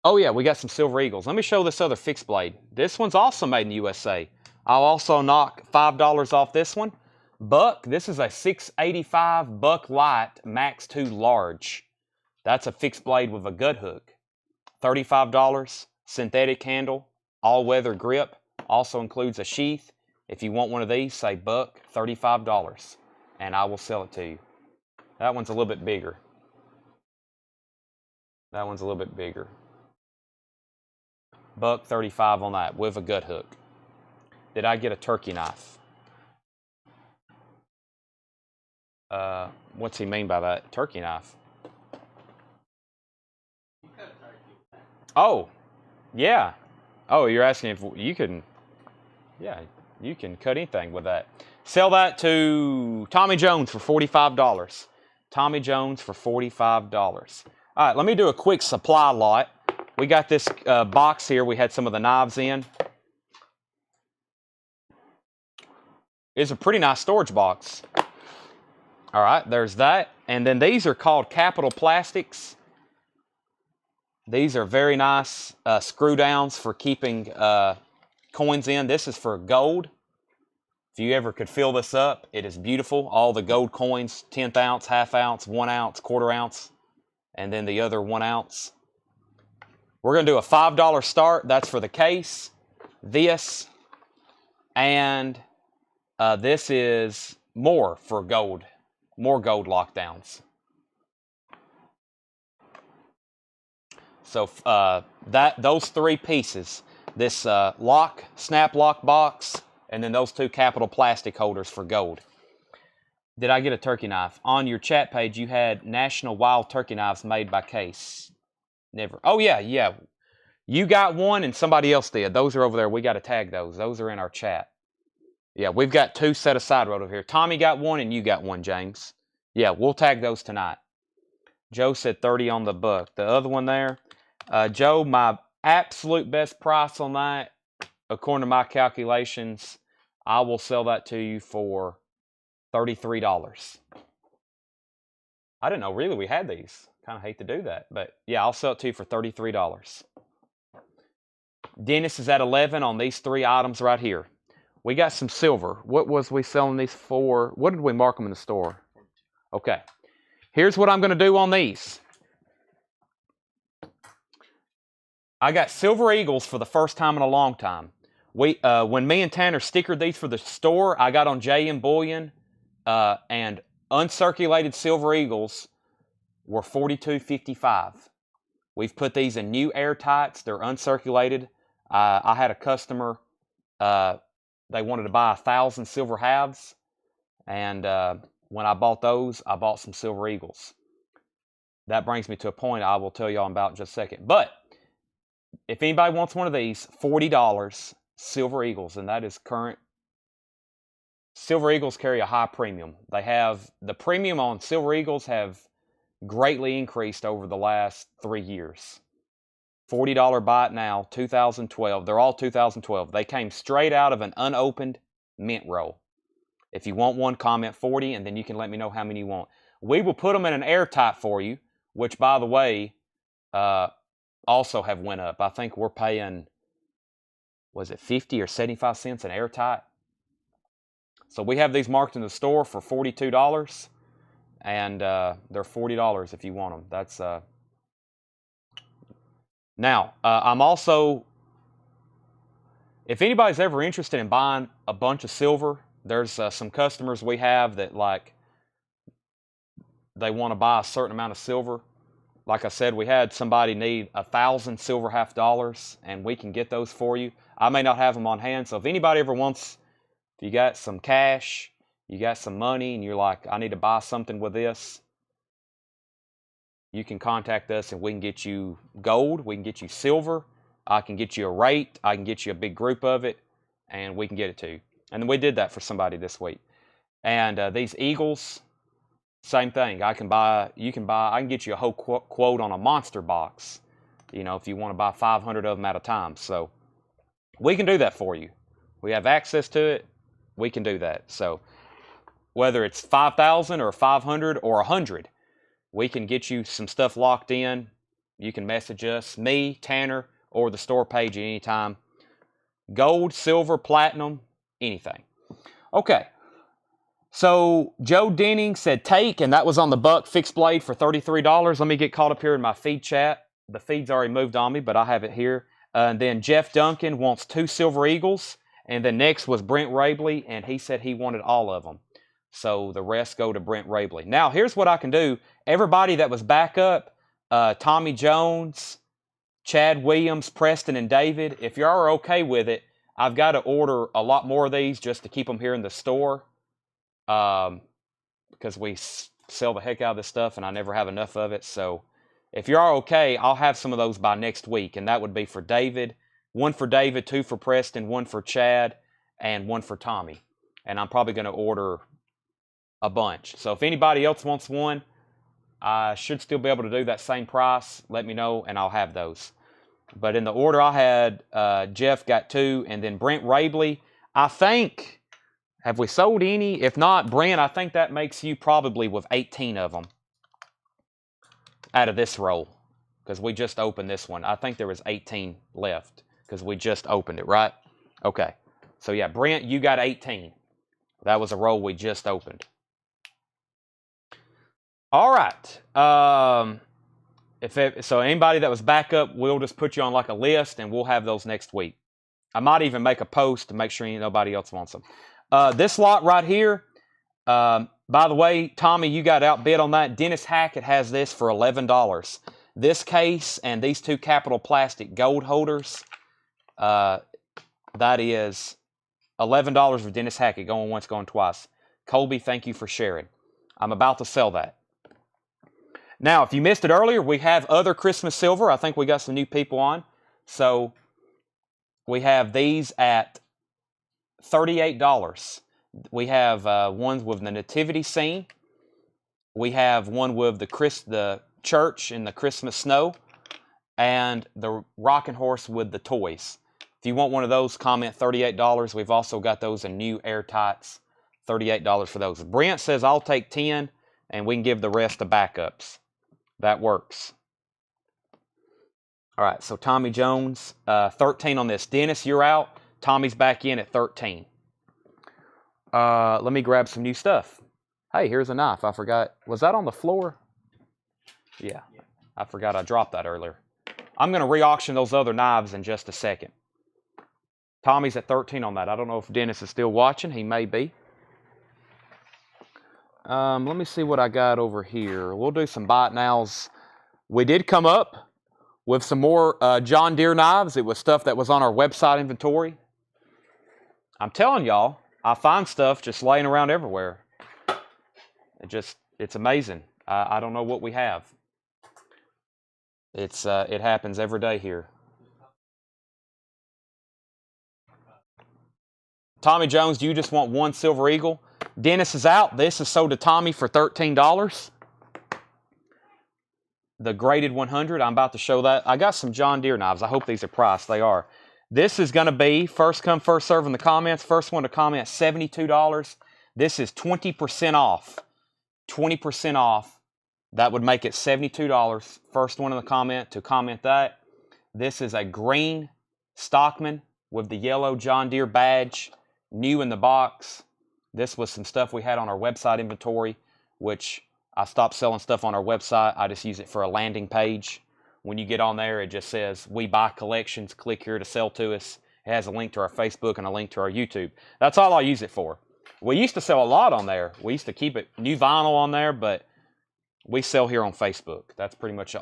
Oh yeah, we got some Silver Eagles. Let me show this other fixed blade. This one's also made in the USA. I'll also knock $5 off this one. Buck, this is a 685 Buck Light Max 2 Large. That's a fixed blade with a gut hook. $35, synthetic handle, all-weather grip. Also includes a sheath. If you want one of these, say Buck, $35, and I will sell it to you. That one's a little bit bigger. That one's a little bit bigger. Buck, $35 on that with a gut hook. Did I get a turkey knife? What's he mean by that? Turkey knife? Oh, yeah. Oh, you're asking if you can, yeah, you can cut anything with that. Sell that to Tommy Jones for $45. Tommy Jones for $45. All right, let me do a quick supply lot. We got this box here. We had some of the knives in. It's a pretty nice storage box. All right, there's that. And then these are called Capital Plastics. These are very nice screw downs for keeping coins in. This is for gold. If you ever could fill this up, it is beautiful. All the gold coins, 1/10 ounce, 1/2 ounce, 1 ounce, 1/4 ounce, and then the other 1 ounce. We're going to do a $5 start. That's for the case. This and this is more for gold. More gold lockdowns. So those 3 pieces, this snap lock box, and then those 2 Capital plastic holders for gold. Did I get a turkey knife? On your chat page, you had National Wild Turkey Knives made by Case. Never. Oh, yeah. You got one and somebody else did. Those are over there. We got to tag those. Those are in our chat. Yeah, we've got 2 set aside right over here. Tommy got one and you got one, James. Yeah, we'll tag those tonight. Joe said 30 on the Buck. The other one there, Joe, my absolute best price on that, according to my calculations, I will sell that to you for $33. I didn't know really we had these. Kind of hate to do that, but yeah, I'll sell it to you for $33. Dennis is at 11 on these 3 items right here. We got some silver. What was we selling these for? What did we mark them in the store? Okay. Here's what I'm going to do on these. I got Silver Eagles for the first time in a long time. When me and Tanner stickered these for the store, I got on JM Bullion, and uncirculated Silver Eagles were $42.55. We've put these in new airtights. They're uncirculated. I had a customer, they wanted to buy 1,000 silver halves, and when I bought those, I bought some Silver Eagles. That brings me to a point I will tell y'all about in just a second. But if anybody wants one of these, $40 Silver Eagles, and that is current. Silver Eagles carry a high premium. The premium on Silver Eagles have greatly increased over the last 3 years. $40 buy it now, 2012. They're all 2012. They came straight out of an unopened mint roll. If you want one, comment 40, and then you can let me know how many you want. We will put them in an airtight for you, which, by the way, also have went up. I think we're paying, was it 50 or 75 cents an airtight? So we have these marked in the store for $42, and they're $40 if you want them. That's now, I'm also, if anybody's ever interested in buying a bunch of silver, there's some customers we have that, like, they want to buy a certain amount of silver. Like I said, we had somebody need 1,000 silver half dollars, and we can get those for you. I may not have them on hand, so if anybody ever wants, if you got some cash, you got some money, and you're like, I need to buy something with this, you can contact us, and we can get you gold, we can get you silver, I can get you a rate, I can get you a big group of it, and we can get it to you. And we did that for somebody this week. And these Eagles, same thing. I can get you a whole quote on a monster box, you know, if you want to buy 500 of them at a time. So we can do that for you. We have access to it. We can do that. So whether it's 5,000 or 500 or 100, we can get you some stuff locked in. You can message us, me, Tanner, or the store page at any time. Gold, silver, platinum, anything. Okay. So Joe Denning said take, and that was on the Buck fixed blade for $33. Let me get caught up here in my feed chat. The feed's already moved on me, but I have it here. And then Jeff Duncan wants 2 Silver Eagles. And then next was Brent Rabley, and he said he wanted all of them. So the rest go to Brent Rabley. Now, here's what I can do. Everybody that was back up, Tommy Jones, Chad Williams, Preston, and David, if you are okay with it, I've got to order a lot more of these just to keep them here in the store. Because we sell the heck out of this stuff and I never have enough of it. So if you are okay, I'll have some of those by next week. And that would be for David. 1 for David, 2 for Preston, 1 for Chad, and 1 for Tommy. And I'm probably going to order a bunch. So if anybody else wants one, I should still be able to do that same price. Let me know and I'll have those. But in the order I had, Jeff got 2, and then Brent Rabley, I think... Have we sold any? If not, Brent, I think that makes you probably with 18 of them out of this roll, because we just opened this one. I think there was 18 left because we just opened it, right? Okay. So, yeah, Brent, you got 18. That was a roll we just opened. All right. So anybody that was back up, we'll just put you on like a list, and we'll have those next week. I might even make a post to make sure nobody else wants them. This lot right here, by the way, Tommy, you got outbid on that. Dennis Hackett has this for $11. This case and these 2 Capital Plastic gold holders, that is $11 for Dennis Hackett, going once, going twice. Colby, thank you for sharing. I'm about to sell that. Now, if you missed it earlier, we have other Christmas silver. I think we got some new people on. So we have these at $38. We have ones with the nativity scene. We have one with the church in the Christmas snow, and the rocking horse with the toys. If you want one of those, comment $38. We've also got those in new airtights, $38 for those. Brent says I'll take 10, and we can give the rest to backups. That works. All right, so Tommy Jones, 13 on this. Dennis, you're out. Tommy's back in at 13. Let me grab some new stuff. Hey, here's a knife. I forgot. Was that on the floor? Yeah. I forgot I dropped that earlier. I'm going to re-auction those other knives in just a second. Tommy's at 13 on that. I don't know if Dennis is still watching. He may be. Let me see what I got over here. We'll do some bite nows. We did come up with some more John Deere knives. It was stuff that was on our website inventory. I'm telling y'all, I find stuff just laying around everywhere. It's amazing. I don't know what we have. It happens every day here. Tommy Jones, do you just want 1 Silver Eagle? Dennis is out. This is sold to Tommy for $13. The graded 100. I'm about to show that. I got some John Deere knives. I hope these are priced. They are. This is going to be first come, first serve in the comments. First one to comment, $72. This is 20% off. 20% off. That would make it $72. First one in the comment to comment that. This is a green Stockman with the yellow John Deere badge, new in the box. This was some stuff we had on our website inventory, which I stopped selling stuff on our website. I just use it for a landing page. When you get on there, it just says, we buy collections, click here to sell to us. It has a link to our Facebook and a link to our YouTube. That's all I use it for. We used to sell a lot on there. We used to keep it new vinyl on there, but we sell here on Facebook. That's pretty much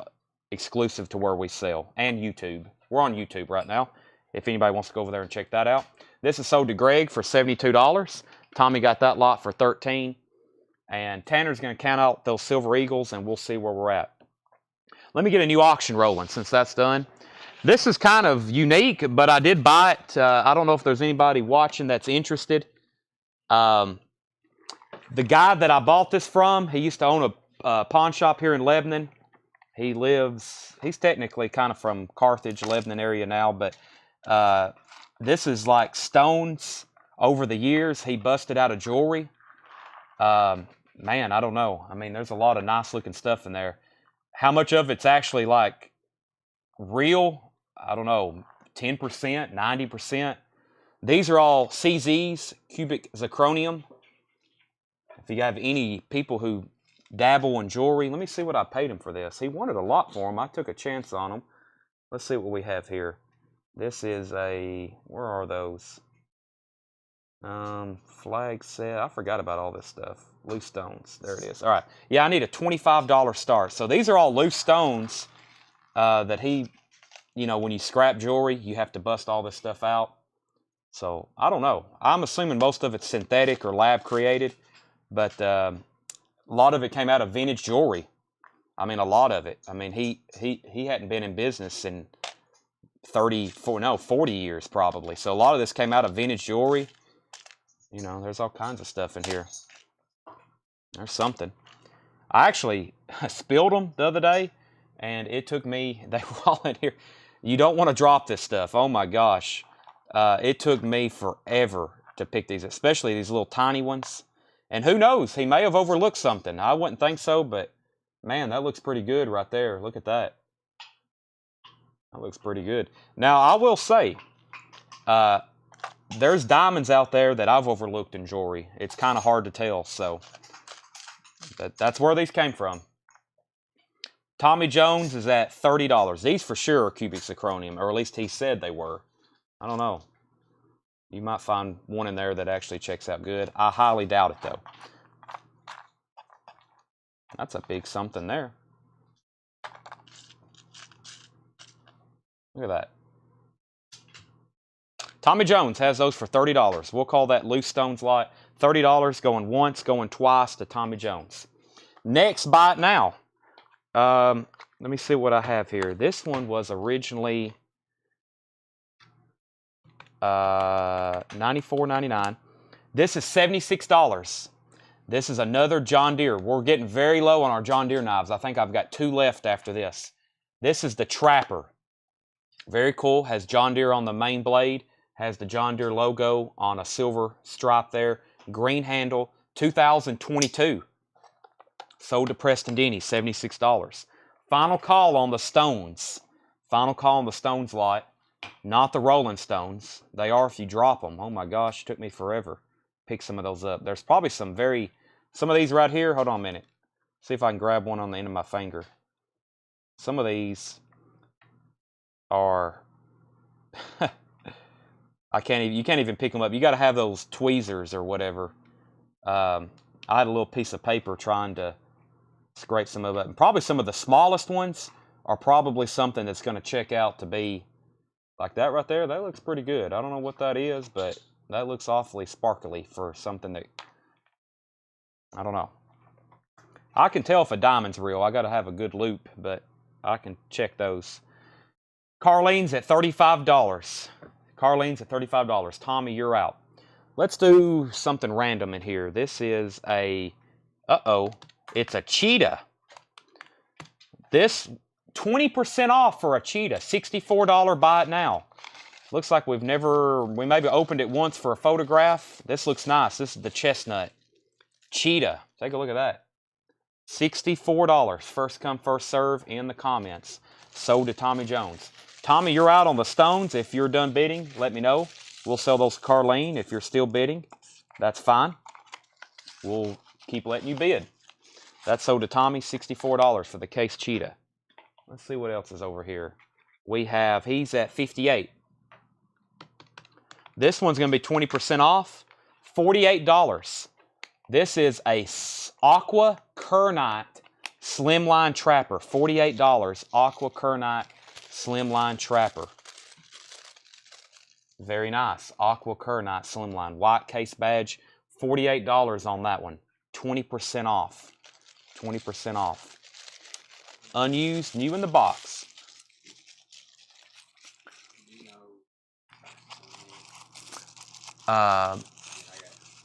exclusive to where we sell. And YouTube. We're on YouTube right now, if anybody wants to go over there and check that out. This is sold to Greg for $72. Tommy got that lot for $13. And Tanner's going to count out those Silver Eagles, and we'll see where we're at. Let me get a new auction rolling since that's done. This is kind of unique, but I did buy it. I don't know if there's anybody watching that's interested. The guy that I bought this from, he used to own a pawn shop here in Lebanon. He's technically kind of from Carthage, Lebanon area now, but This is like stones over the years he busted out of jewelry. Man, I don't know. I mean, there's a lot of nice looking stuff in there. How much of it's actually like real? I don't know. 10%, 90%. These are all CZs, cubic zirconium. If you have any people who dabble in jewelry, let me see what I paid him for this. He wanted a lot for him. I took a chance on him. Let's see what we have here. This is a, where are those? Flag set. I forgot about all this stuff. Loose stones. There it is. All right. Yeah, I need a $25 start. So these are all loose stones that he, you know, when you scrap jewelry, you have to bust all this stuff out. So I don't know. I'm assuming most of it's synthetic or lab created, but a lot of it came out of vintage jewelry. I mean, a lot of it. I mean, he hadn't been in business in 40 years probably. So a lot of this came out of vintage jewelry. You know, there's all kinds of stuff in here. There's something. I actually spilled them the other day, and it took me, they were all in here. You don't want to drop this stuff. Oh my gosh. It took me forever to pick these, especially these little tiny ones. And who knows, he may have overlooked something. I wouldn't think so, but man, that looks pretty good right there. Look at that. That looks pretty good. Now, I will say, there's diamonds out there that I've overlooked in jewelry. It's kind of hard to tell, so that's where these came from. Tommy Jones is at $30. These for sure are cubic zirconium, or at least he said they were. I don't know. You might find one in there that actually checks out good. I highly doubt it, though. That's a big something there. Look at that. Tommy Jones has those for $30. We'll call that loose stones lot. $30 going once, going twice to Tommy Jones. Next, buy it now. Let me see what I have here. This one was originally $94.99. This is $76. This is another John Deere. We're getting very low on our John Deere knives. I think I've got 2 left after this. This is the Trapper. Very cool. Has John Deere on the main blade. Has the John Deere logo on a silver stripe there. Green handle. 2022. Sold to Preston Denny. $76. Final call on the stones. Final call on the stones lot. Not the Rolling Stones. They are if you drop them. Oh my gosh, it took me forever to pick some of those up. There's probably some of these right here. Hold on a minute. See if I can grab one on the end of my finger. Some of these are, you can't even pick them up. You got to have those tweezers or whatever. I had a little piece of paper trying to scrape some of it. And probably some of the smallest ones are probably something that's going to check out to be like that right there. That looks pretty good. I don't know what that is, but that looks awfully sparkly for something that, I don't know. I can tell if a diamond's real. I got to have a good loop, but I can check those. Carlene's at $35. Carlene's at $35. Tommy, you're out. Let's do something random in here. This is a, it's a cheetah. This 20% off for a cheetah. $64 buy it now. Looks like we maybe opened it once for a photograph. This looks nice. This is the chestnut. Cheetah. Take a look at that. $64. First come, first serve in the comments. Sold to Tommy Jones. Tommy, you're out on the stones. If you're done bidding, let me know. We'll sell those to Carlene. If you're still bidding, that's fine. We'll keep letting you bid. That's sold to Tommy, $64 for the case cheetah. Let's see what else is over here. He's at $58. This one's going to be 20% off, $48. This is a Aqua Kernite Slimline Trapper, $48. Aqua Kernite Slimline Trapper. Very nice. Aqua Kernite Slimline. White case badge, $48 on that one. 20% off. 20% off. Unused, new in the box.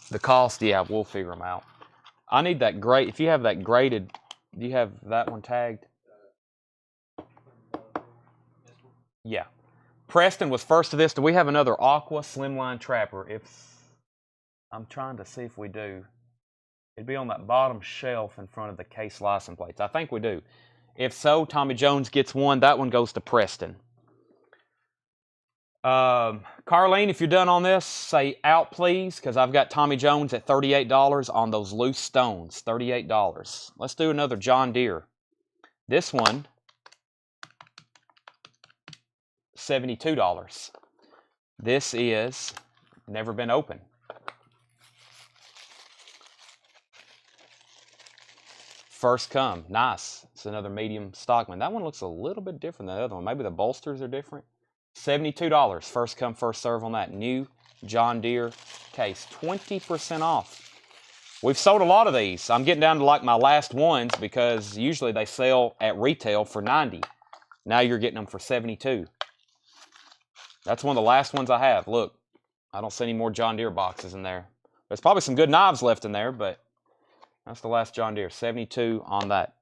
The cost, yeah, we'll figure them out. I need that grade. If you have that graded, do you have that one tagged? Yeah. Preston was first to this. Do we have another Aqua Slimline Trapper? I'm trying to see if we do. It'd be on that bottom shelf in front of the case license plates. I think we do. If so, Tommy Jones gets one. That one goes to Preston. Carlene, if you're done on this, say out, please, because I've got Tommy Jones at $38 on those loose stones. $38. Let's do another John Deere. This one, $72. This is never been opened. First come. Nice. It's another medium Stockman. That one looks a little bit different than the other one. Maybe the bolsters are different. $72. First come, first serve on that new John Deere case. 20% off. We've sold a lot of these. I'm getting down to like my last ones because usually they sell at retail for $90. Now you're getting them for $72. That's one of the last ones I have. Look, I don't see any more John Deere boxes in there. There's probably some good knives left in there, but that's the last John Deere. $72 on that.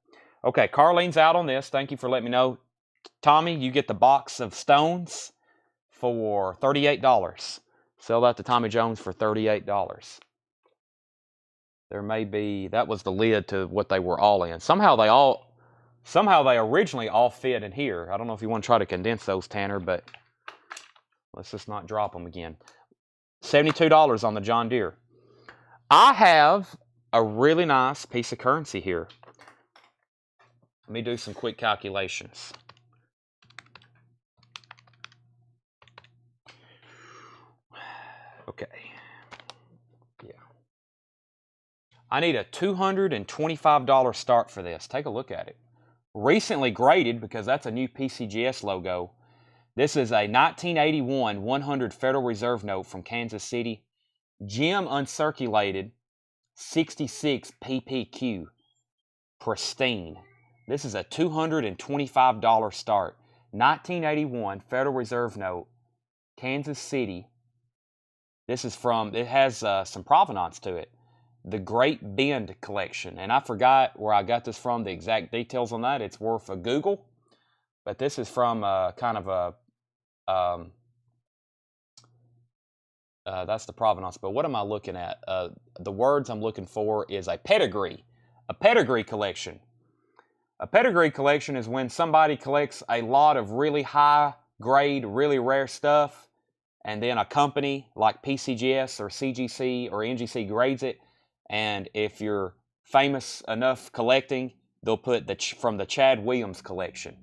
Okay, Carlene's out on this. Thank you for letting me know. Tommy, you get the box of stones for $38. Sell that to Tommy Jones for $38. There may be, that was the lid to what they were all in. Somehow they originally all fit in here. I don't know if you want to try to condense those, Tanner, but let's just not drop them again. $72 on the John Deere. I have a really nice piece of currency here. Let me do some quick calculations. Okay. Yeah. I need a $225 start for this. Take a look at it. Recently graded, because that's a new PCGS logo. This is a 1981 100 Federal Reserve note from Kansas City. Gem uncirculated, 66 PPQ. Pristine. This is a $225 start. 1981 Federal Reserve note, Kansas City. This is from, it has some provenance to it. The Great Bend collection. And I forgot where I got this from, the exact details on that. It's worth a Google. But this is from kind of a, that's the provenance. But what am I looking at? The words I'm looking for is a pedigree. A pedigree collection. A pedigree collection is when somebody collects a lot of really high grade, really rare stuff, and then a company like PCGS or CGC or NGC grades it, and if you're famous enough collecting, they'll put from the Chad Williams collection,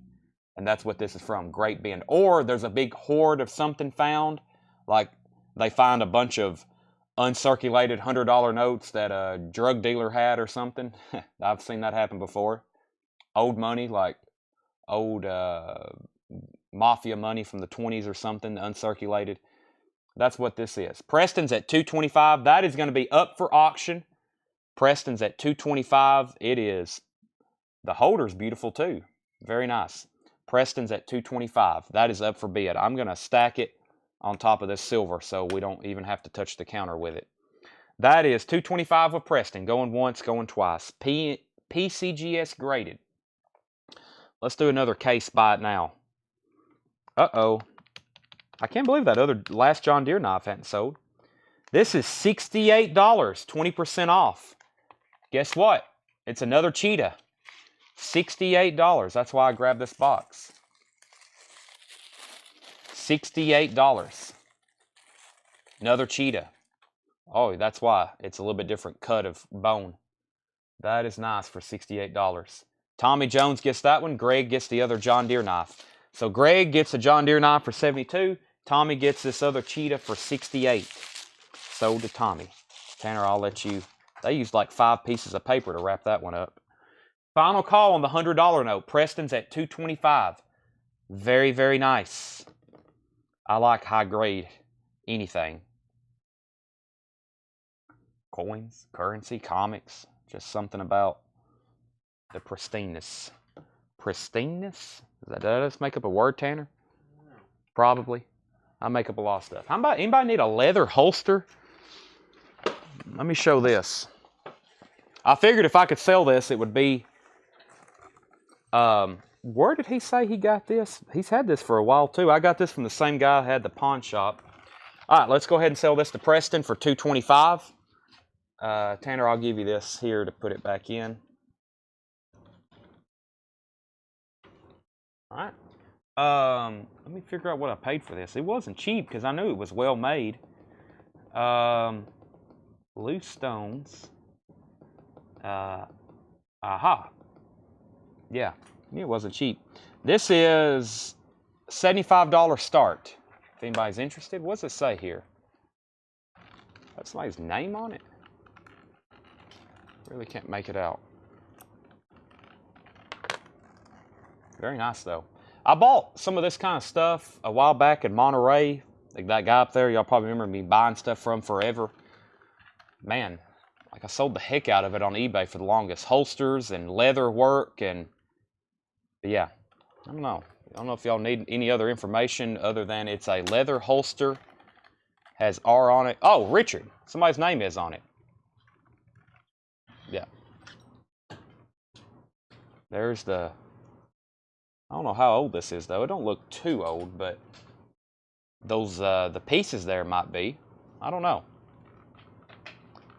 and that's what this is from, Great Bend. Or there's a big hoard of something found, like they find a bunch of uncirculated $100 notes that a drug dealer had or something. I've seen that happen before. Old money, like old mafia money from the 20s or something, uncirculated. That's what this is. Preston's at $225. That is going to be up for auction. Preston's at $225. It is. The holder's beautiful too. Very nice. Preston's at $225. That is up for bid. I'm going to stack it on top of this silver so we don't even have to touch the counter with it. That is $225 with Preston. Going once, going twice. PCGS graded. Let's do another case buy it now. Uh-oh. I can't believe that other last John Deere knife hadn't sold. This is $68, 20% off. Guess what? It's another cheetah. $68. That's why I grabbed this box. $68. Another cheetah. Oh, that's why. It's a little bit different cut of bone. That is nice for $68. Tommy Jones gets that one. Greg gets the other John Deere knife. So Greg gets a John Deere knife for $72. Tommy gets this other cheetah for $68. Sold to Tommy. Tanner, I'll let you. They used like 5 pieces of paper to wrap that one up. Final call on the $100 note. Preston's at $225. Very, very nice. I like high grade anything. Coins, currency, comics. Just something about the pristineness. Pristineness? Did I just make up a word, Tanner? Probably. I make up a lot of stuff. How about anybody need a leather holster? Let me show this. I figured if I could sell this, it would be where did he say he got this? He's had this for a while too. I got this from the same guy who had the pawn shop. All right, let's go ahead and sell this to Preston for $225. Tanner, I'll give you this here to put it back in. All right. Let me figure out what I paid for this. It wasn't cheap because I knew it was well made. Loose stones. Aha. Yeah, it wasn't cheap. This is $75 start. If anybody's interested, what does it say here? That's somebody's name on it? Really can't make it out. Very nice though. I bought some of this kind of stuff a while back in Monterey. Like that guy up there, y'all probably remember me buying stuff from forever. Man, like I sold the heck out of it on eBay for the longest. Holsters and leather work and yeah, I don't know. I don't know if y'all need any other information other than it's a leather holster. Has R on it. Oh, Richard. Somebody's name is on it. Yeah. There's the... I don't know how old this is, though. It don't look too old, but those the pieces there might be. I don't know.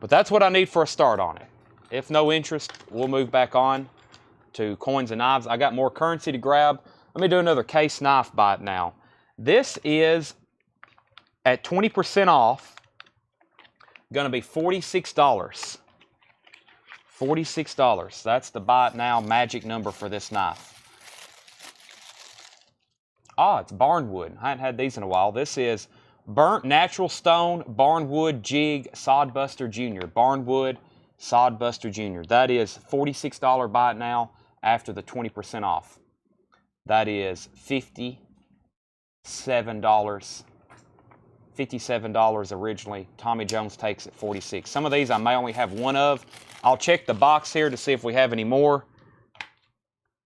But that's what I need for a start on it. If no interest, we'll move back on to coins and knives. I got more currency to grab. Let me do another case knife bite now. This is at 20% off, going to be $46. $46. That's the buy it now magic number for this knife. Ah, it's barnwood. I haven't had these in a while. This is burnt natural stone barnwood jig sodbuster junior. Barnwood sodbuster junior. That is $46 buy it now after the 20% off. That is $57. $57 originally. Tommy Jones takes it $46. Some of these I may only have one of. I'll check the box here to see if we have any more.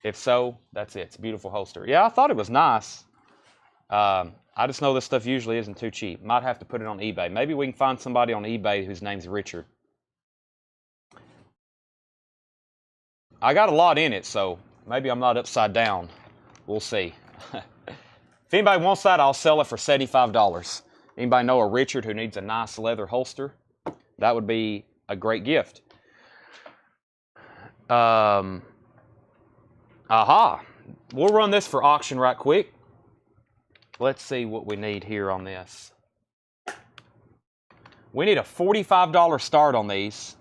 If so, that's it. It's a beautiful holster. Yeah, I thought it was nice. I just know this stuff usually isn't too cheap. Might have to put it on eBay. Maybe we can find somebody on eBay whose name's Richard. I got a lot in it, so maybe I'm not upside down. We'll see. If anybody wants that, I'll sell it for $75. Anybody know a Richard who needs a nice leather holster? That would be a great gift. Aha. We'll run this for auction right quick. Let's see what we need here on this. We need a $45 start on these.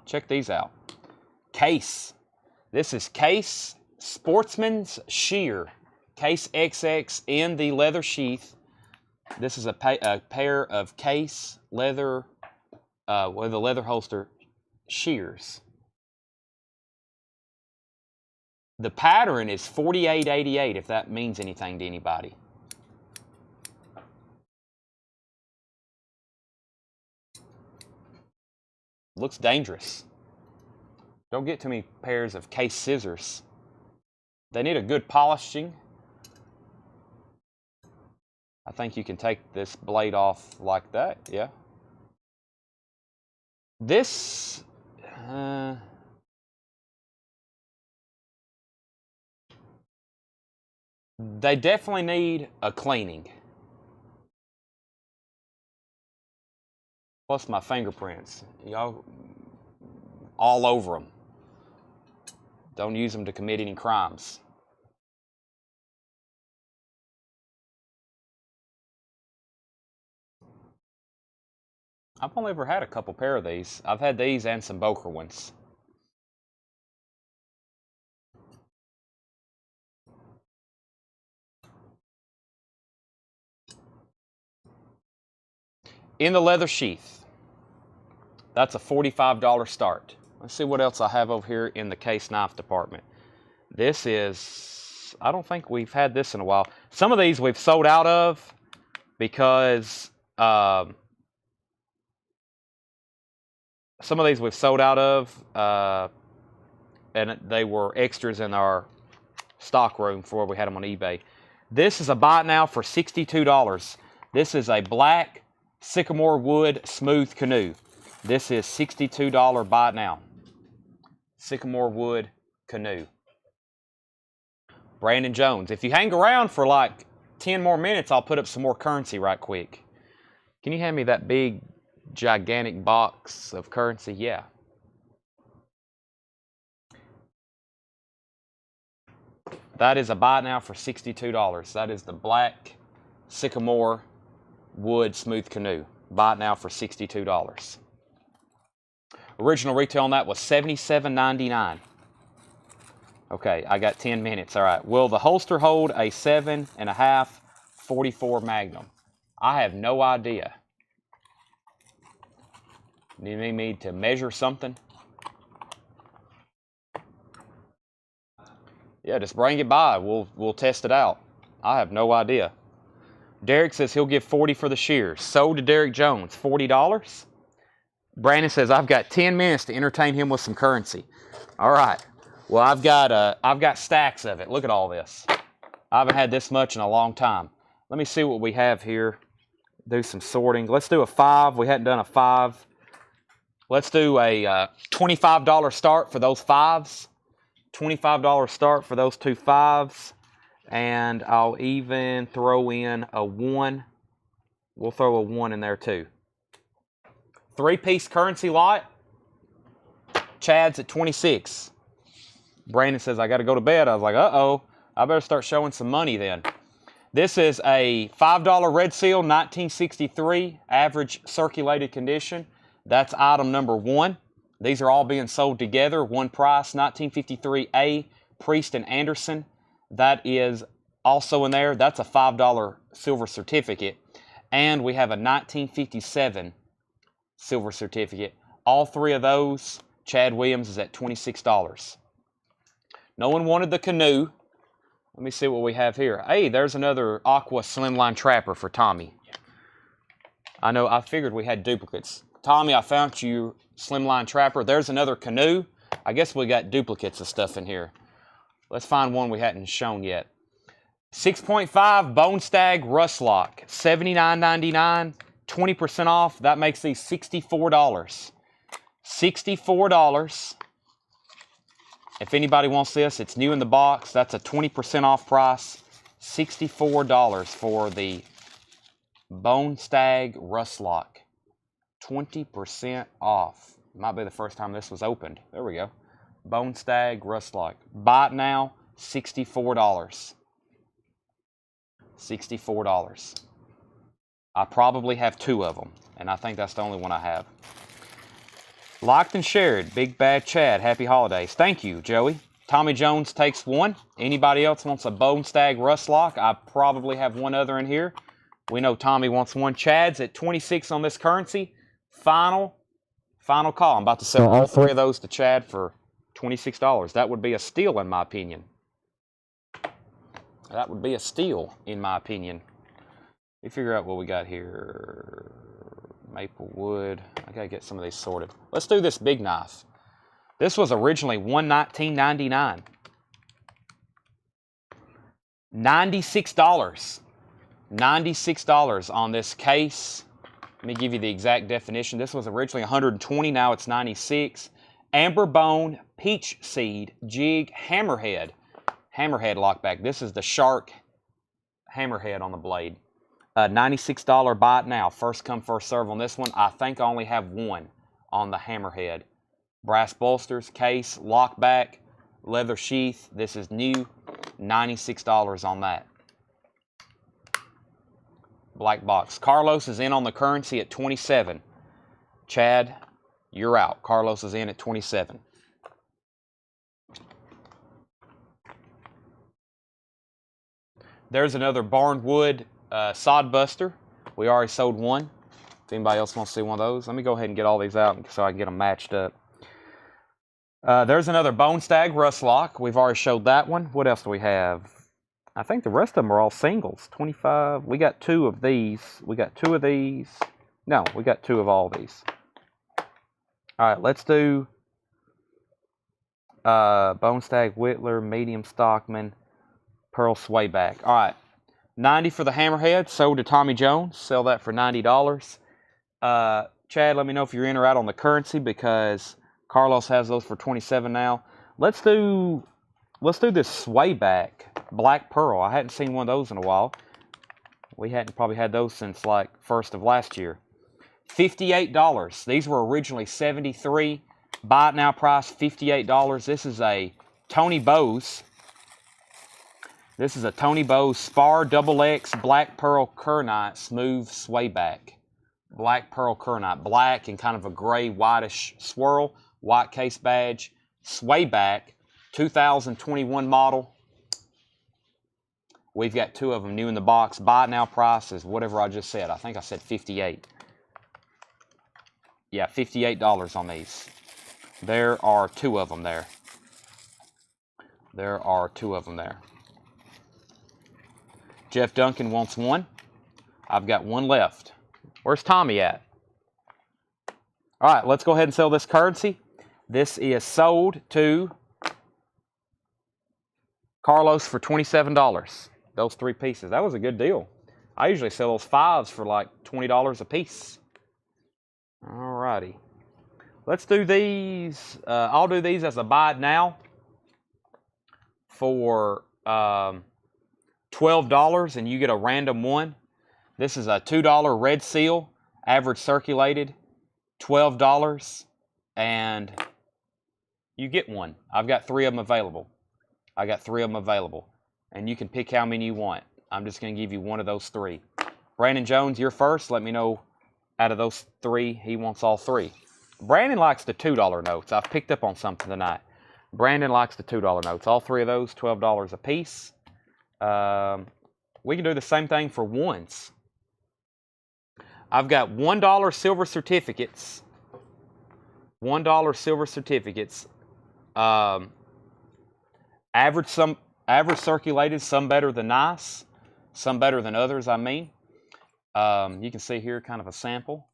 Check these out. Case. This is Case Sportsman's Sheer. Case XX in the leather sheath. This is a pair of Case leather, with a leather holster shears. The pattern is 4888, if that means anything to anybody. Looks dangerous. Don't get too many pairs of Case scissors. They need a good polishing. I think you can take this blade off like that, yeah. This, they definitely need a cleaning. Plus my fingerprints, y'all, all over them. Don't use them to commit any crimes. I've only ever had a couple pair of these. I've had these and some Boker ones. In the leather sheath. That's a $45 start. Let's see what else I have over here in the case knife department. This is, I don't think we've had this in a while. Some of these we've sold out of because and they were extras in our stock room before we had them on eBay. This is a buy it now for $62. This is a black sycamore wood smooth canoe. This is $62 buy it now. Sycamore wood canoe. Brandon Jones. If you hang around for like 10 more minutes, I'll put up some more currency right quick. Can you hand me that big, gigantic box of currency? Yeah. That is a buy now for $62. That is the black sycamore wood smooth canoe. Buy it now for $62. Original retail on that was $77.99. Okay, I got 10 minutes. All right. Will the holster hold a 7.5 44 Magnum? I have no idea. Do you need me to measure something? Yeah, just bring it by. We'll test it out. I have no idea. Derek says he'll give $40 for the shears. Sold to Derek Jones, $40. Brandon says I've got 10 minutes to entertain him with some currency. All right. Well, I've got stacks of it. Look at all this. I haven't had this much in a long time. Let me see what we have here. Do some sorting. Let's do a 5. We hadn't done a 5. Let's do a $25 start for those 5s. $25 start for those 2 5s. And I'll even throw in a 1. We'll throw a 1 in there too. 3-piece currency lot. Chad's at 26. Brandon says I got to go to bed. I was like, uh-oh. I better start showing some money then. This is a $5 Red Seal, 1963, average circulated condition. That's item number 1. These are all being sold together. One price, 1953A, Priest and Anderson. That is also in there. That's a $5 silver certificate. And we have a 1957 silver certificate. All 3 of those, Chad Williams is at $26. No one wanted the canoe. Let me see what we have here. Hey, there's another Aqua Slimline Trapper for Tommy. I figured we had duplicates. Tommy, I found you Slimline Trapper. There's another canoe. I guess we got duplicates of stuff in here. Let's find one we hadn't shown yet. 6.5 Bone Stag Rust Lock, $79.99, 20% off. That makes these $64. $64. If anybody wants this, it's new in the box. That's a 20% off price. $64 for the Bone Stag Rust Lock. 20% off. Might be the first time this was opened. There we go. Bone Stag Rust Lock. Buy it now, $64. $64. I probably have 2 of them, and I think that's the only one I have. Locked and shared. Big Bad Chad. Happy holidays. Thank you, Joey. Tommy Jones takes 1. Anybody else wants a Bone Stag Rust Lock? I probably have 1 other in here. We know Tommy wants 1. Chad's at 26 on this currency. Final call. I'm about to sell all 3 of those to Chad for $26. That would be a steal in my opinion. That would be a steal in my opinion. Let me figure out what we got here. Maple wood. I gotta get some of these sorted. Let's do this big knife. This was originally $119.99. $96. $96 on this case. Let me give you the exact definition. This was originally $120, now it's $96. Amber Bone Peach Seed Jig Hammerhead. Hammerhead lockback. This is the shark hammerhead on the blade. $96 buy it now. First come, first serve on this one. I think I only have 1 on the hammerhead. Brass bolsters, case, lockback, leather sheath. This is new. $96 on that. Black box. Carlos is in on the currency at 27. Chad, you're out. Carlos is in at 27. There's another Barnwood sod buster. We already sold 1. If anybody else wants to see one of those, let me go ahead and get all these out so I can get them matched up. There's another Bone Stag Rust Lock. We've already showed that one. What else do we have? I think the rest of them are all singles. 25. We got 2 of these. We got 2 of these. No, we got 2 of all these. All right, let's do Bone Stag Whittler, Medium Stockman, Pearl Swayback. All right, 90 for the hammerhead. Sold to Tommy Jones. Sell that for $90. Chad, let me know if you're in or out on the currency because Carlos has those for 27 now. Let's do this Swayback. Black Pearl. I hadn't seen one of those in a while. We hadn't probably had those since like first of last year. $58. These were originally $73. Buy it now price $58. This is a Tony Bose. This is a Tony Bose Spar Double X Black Pearl Kernite Smooth Swayback. Black Pearl Kernite. Black and kind of a gray whitish swirl. White case badge. Swayback. 2021 model. We've got 2 of them new in the box. Buy it now price is whatever I just said. I think I said 58. Yeah, $58 on these. There are 2 of them there. There are 2 of them there. Jeff Duncan wants one. I've got one left. Where's Tommy at? All right, let's go ahead and sell this currency. This is sold to Carlos for $27. Those 3 pieces. That was a good deal. I usually sell those 5s for like $20 a piece. All righty. Let's do these. I'll do these as a buy it now for $12, and you get a random one. This is a $2 red seal, average circulated, $12, and you get one. I've got 3 of them available. I got 3 of them available, and you can pick how many you want. I'm just going to give you one of those 3. Brandon Jones, you're first. Let me know out of those 3, he wants all 3. Brandon likes the $2 notes. I've picked up on something tonight. Brandon likes the $2 notes. All 3 of those, $12 a piece. We can do the same thing for ones. I've got $1 silver certificates. $1 silver certificates. Average circulated, some better than nice, some better than others, I mean. You can see here kind of a sample.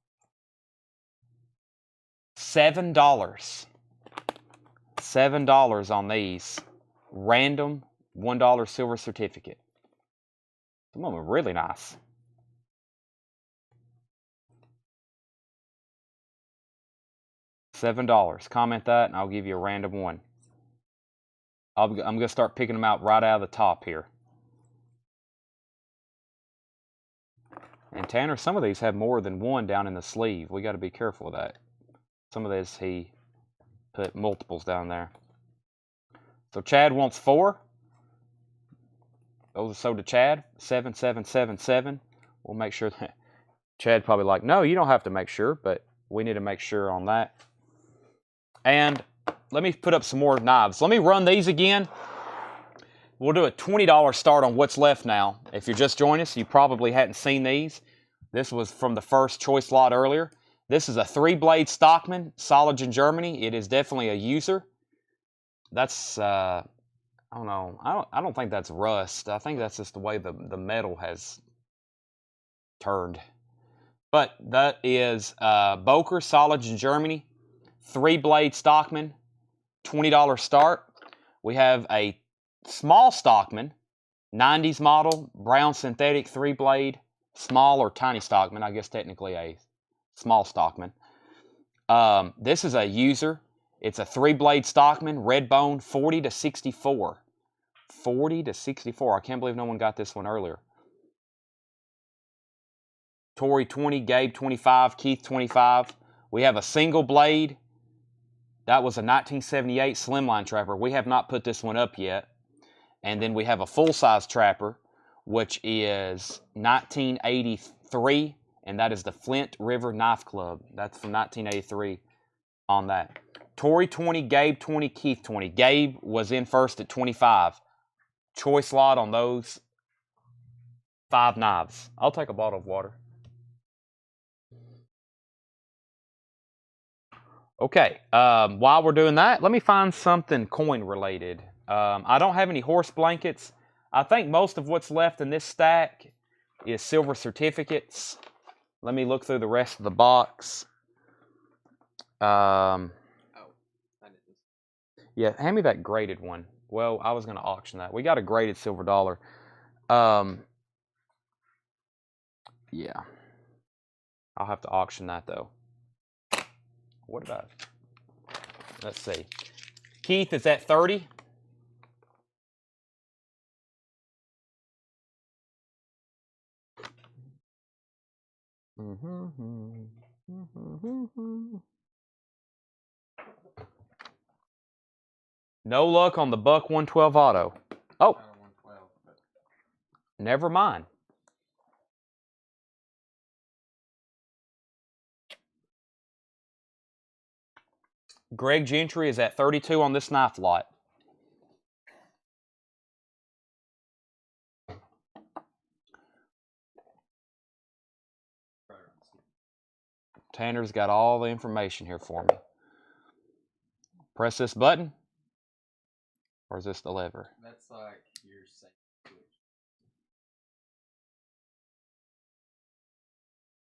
$7. $7 on these. Random $1 silver certificate. Some of them are really nice. $7. Comment that and I'll give you a random one. I'm going to start picking them out right out of the top here. And Tanner, some of these have more than one down in the sleeve. We got to be careful of that. Some of this he put multiples down there. So Chad wants 4. Those are sold to Chad. 7777. We'll make sure that Chad probably like, no, you don't have to make sure, but we need to make sure on that. And let me put up some more knives. Let me run these again. We'll do a $20 start on what's left now. If you're just joining us, you probably hadn't seen these. This was from the first choice lot earlier. This is a 3-blade Stockman, Solage in Germany. It is definitely a user. That's, I don't know. I don't think that's rust. I think that's just the way the metal has turned. But that is Boker, Solage in Germany, 3-blade Stockman, $20 start. We have a small Stockman, 90s model, brown synthetic 3-blade, small or tiny Stockman. I guess technically a small Stockman. This is a user. It's a 3-blade Stockman, red bone, 40 to 64. 40 to 64. I can't believe no one got this one earlier. Tori 20, Gabe 25, Keith 25. We have a single blade. That was a 1978 Slimline Trapper. We have not put this one up yet. And then we have a full-size Trapper, which is 1983, and that is the Flint River Knife Club. That's from 1983 on that. Tori 20, Gabe 20, Keith 20. Gabe was in first at 25. Choice lot on those 5 knives. I'll take a bottle of water. Okay, while we're doing that, let me find something coin related. I don't have any horse blankets. I think most of what's left in this stack is silver certificates. Let me look through the rest of the box. Yeah, hand me that graded one. Well, I was going to auction that. We got a graded silver dollar. Yeah. I'll have to auction that, though. What about, let's see. Keith is at 30. No luck on the Buck 112 auto. Oh, Not a 112, but never mind. Greg Gentry is at 32 on this knife lot. right around 60. Tanner's got all the information here for me. Press this button. Or is this the lever? That's like your safe switch.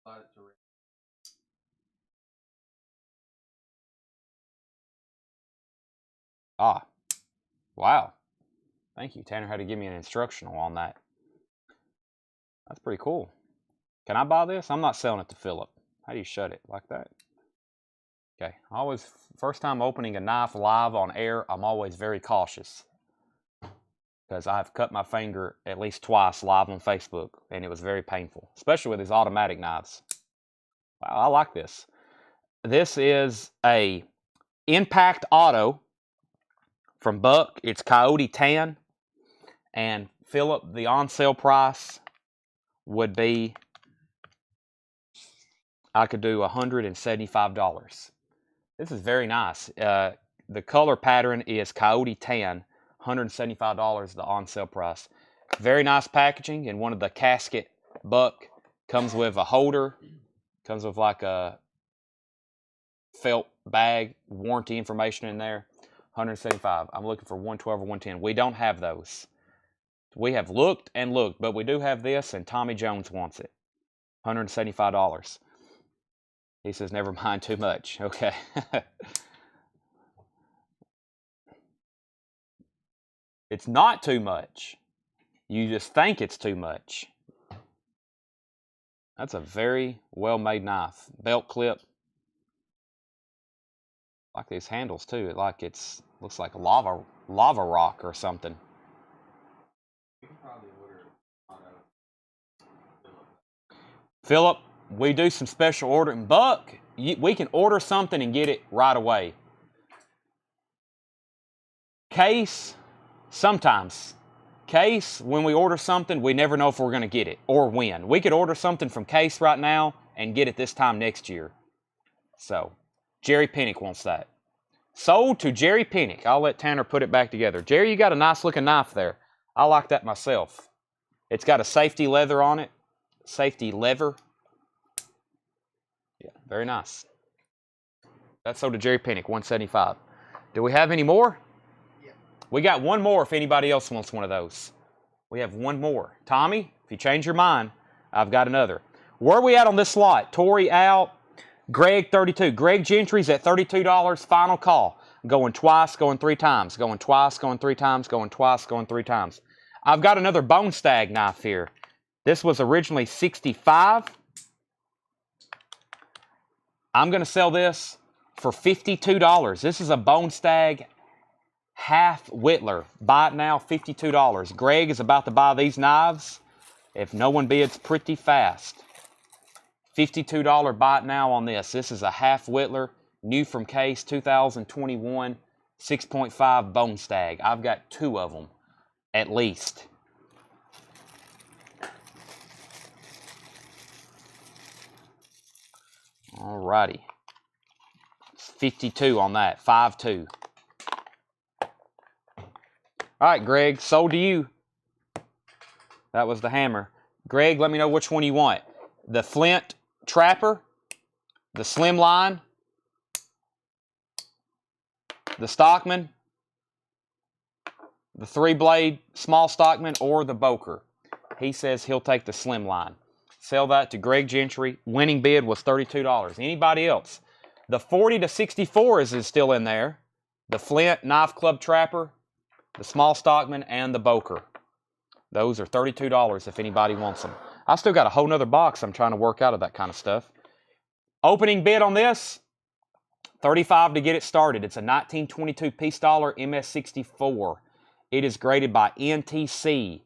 Slide it to red. Ah, wow. Thank you. Tanner had to give me an instructional on that. That's pretty cool. Can I buy this? I'm not selling it to Philip. How do you shut it? Like that? Okay. First time opening a knife live on air, I'm always very cautious. Because I've cut my finger at least twice live on Facebook, and it was very painful, especially with these automatic knives. Wow, I like this. This is a Impact Auto from Buck. It's Coyote Tan. And Philip, the on-sale price would be, I could do $175. This is very nice. The color pattern is Coyote Tan, $175 the on-sale price. Very nice packaging, and one of the casket Buck comes with a holder, comes with like a felt bag, warranty information in there. $175. I'm looking for 112 or 110. We don't have those. We have looked and looked, but we do have this, and Tommy Jones wants it. $175. He says, never mind too much. Okay. It's not too much. You just think it's too much. That's a very well-made knife. Belt clip. I like these handles too. Looks like lava rock or something. We can probably order auto. Philip, we do some special ordering. Buck, we can order something and get it right away. Case, sometimes. Case, when we order something, we never know if we're going to get it or when. We could order something from Case right now and get it this time next year. So, Jerry Pinnock wants that. Sold to Jerry Pinnock. I'll let Tanner put it back together. Jerry, you got a nice looking knife there. I like that myself. It's got a safety leather on it. Safety lever. Yeah, very nice. That's sold to Jerry Pinnock, $175. Do we have any more? Yeah. We got one more if anybody else wants one of those. We have one more. Tommy, if you change your mind, I've got another. Where are we at on this slot? Tori out. Greg, 32. Greg Gentry's at $32. Final call. Going twice, going three times. Going twice, going three times. Going twice, going three times. I've got another Bone Stag knife here. This was originally $65. I'm going to sell this for $52. This is a Bone Stag half Whittler. Buy it now, $52. Greg is about to buy these knives if no one bids pretty fast. $52 buy it now on this. This is a half Whittler, new from Case, 2021, 6.5 Bone Stag. I've got two of them, at least. Alrighty. 52 on that, 5-2. All right, Greg, sold to you. That was the hammer. Greg, let me know which one you want. The Flint Trapper, the Slimline, the Stockman, the 3-blade small Stockman, or the Boker. He says he'll take the Slimline. Sell that to Greg Gentry. Winning bid was $32. Anybody else? The 40 to 64 is still in there. The Flint Knife Club Trapper, the small Stockman, and the Boker. Those are $32 if anybody wants them. I still got a whole nother box I'm trying to work out of that kind of stuff. Opening bid on this, $35 to get it started. It's a 1922 Peace Dollar MS64. It is graded by NTC,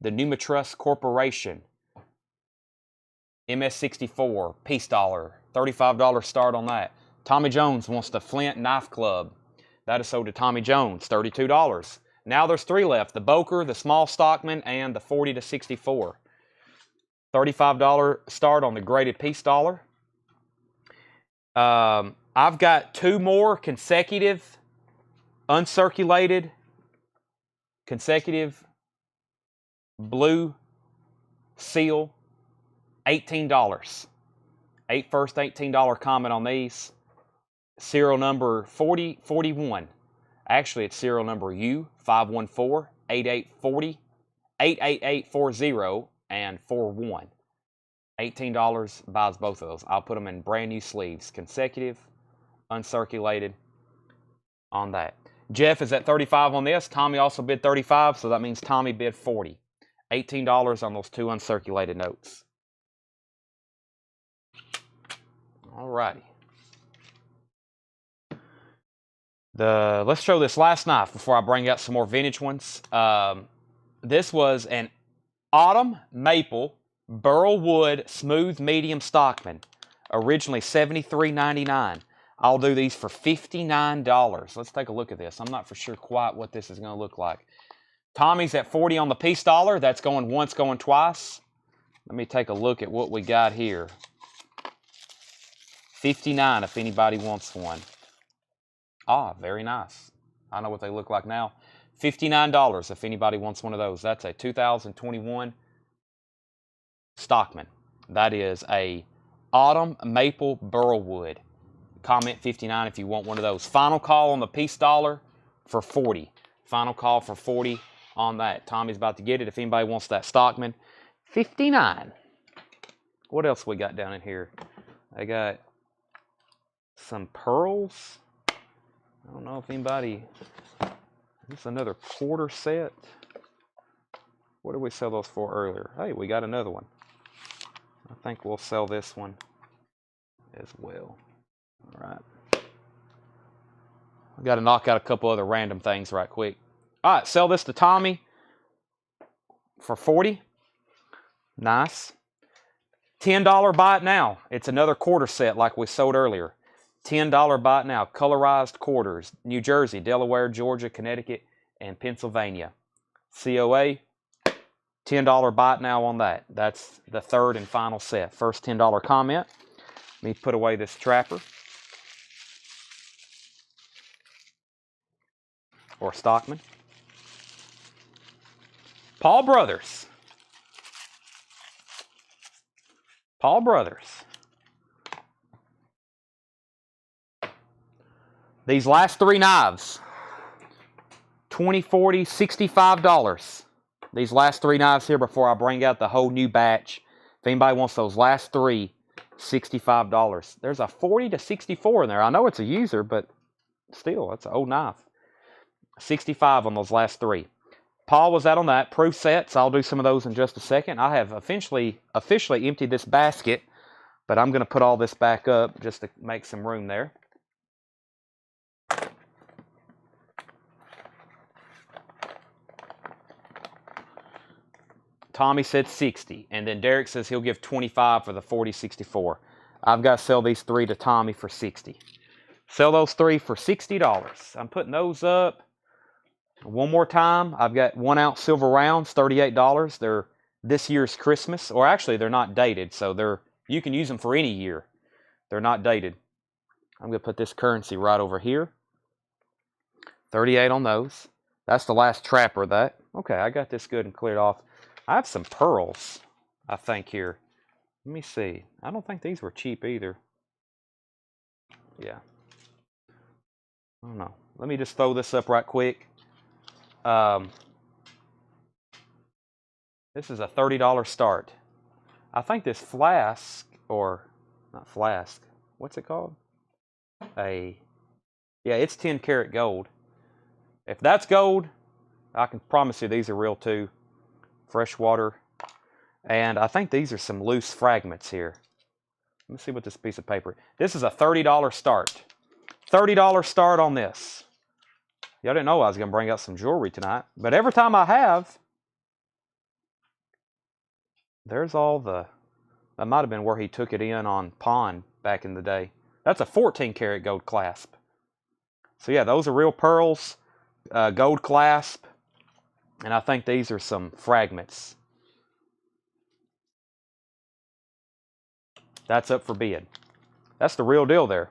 the Numitrust Corporation. MS64, piece dollar, $35 start on that. Tommy Jones wants the Flint Knife Club. That is sold to Tommy Jones, $32. Now there's 3 left, the Boker, the Small Stockman, and the 40 to 64. $35 start on the graded piece dollar. I've got 2 more consecutive, uncirculated, consecutive blue seal, $18. First $18 comment on these. Serial number 4041. Actually, it's serial number U514-8840, 88840, and 41. $18 buys both of those. I'll put them in brand new sleeves. Consecutive, uncirculated on that. Jeff is at 35 on this. Tommy also bid 35, so that means Tommy bid 40. $18 on those 2 uncirculated notes. All righty. Let's show this last knife before I bring out some more vintage ones. This was an Autumn Maple Burl Wood Smooth Medium Stockman. Originally $73.99. I'll do these for $59. Let's take a look at this. I'm not for sure quite what this is going to look like. Tommy's at 40 on the piece dollar. That's going once, going twice. Let me take a look at what we got here. 59 if anybody wants one. Ah, very nice. I know what they look like now. $59 if anybody wants one of those. That's a 2021 Stockman. That is a Autumn Maple Burlwood. Comment 59 if you want one of those. Final call on the piece dollar for 40. Final call for 40 on that. Tommy's about to get it if anybody wants that Stockman. 59. What else we got down in here? I got some pearls. I don't know if anybody... This is another quarter set. What did we sell those for earlier? Hey, we got another one. I think we'll sell this one as well. All right. I've got to knock out a couple other random things right quick. All right, sell this to Tommy for 40. Nice. $10 buy it now. It's another quarter set like we sold earlier. $10 buy it now. Colorized quarters. New Jersey, Delaware, Georgia, Connecticut, and Pennsylvania. COA, $10 buy it now on that. That's the third and final set. First $10 comment. Let me put away this trapper. Or Stockman. Paul Brothers. Paul Brothers. These last 3 knives, $20, $40, $65. These last 3 knives here before I bring out the whole new batch. If anybody wants those last 3, $65. There's a 40 to 64 in there. I know it's a user, but still, that's an old knife. 65 on those last 3. Paul was out on that. Proof sets. I'll do some of those in just a second. I have officially emptied this basket, but I'm going to put all this back up just to make some room there. Tommy said 60, and then Derek says he'll give 25 for the 4064. I've got to sell these 3 to Tommy for 60. Sell those 3 for $60. I'm putting those up. One more time, I've got 1 ounce silver rounds, $38. They're this year's Christmas, or actually they're not dated, so you can use them for any year. They're not dated. I'm going to put this currency right over here. 38 on those. That's the last trapper of that. Okay, I got this good and cleared off. I have some pearls, I think, here. Let me see. I don't think these were cheap either. Yeah. I don't know. Let me just throw this up right quick. This is a $30 start. I think this flask, or not flask, what's it called? Yeah, it's 10 karat gold. If that's gold, I can promise you these are real too. Fresh water. And I think these are some loose fragments here. Let me see what this piece of paper. This is a $30 start. $30 start on this. Y'all didn't know I was going to bring out some jewelry tonight. But every time I have, there's all the... That might have been where he took it in on pawn back in the day. That's a 14-karat gold clasp. So yeah, those are real pearls, gold clasp, and I think these are some fragments. That's up for bid. That's the real deal there.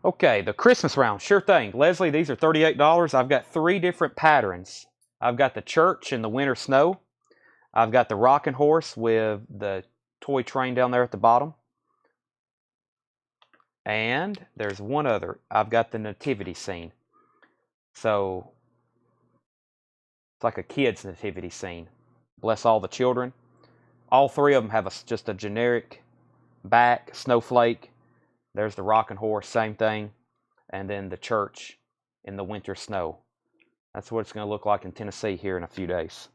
Okay, the Christmas round, sure thing. Leslie, these are $38. I've got 3 different patterns. I've got the church in the winter snow. I've got the rocking horse with the toy train down there at the bottom. And there's one other. I've got the nativity scene. So it's like a kid's nativity scene. Bless all the children. All 3 of them have just a generic back, snowflake. There's the rocking horse, same thing. And then the church in the winter snow. That's what it's going to look like in Tennessee here in a few days.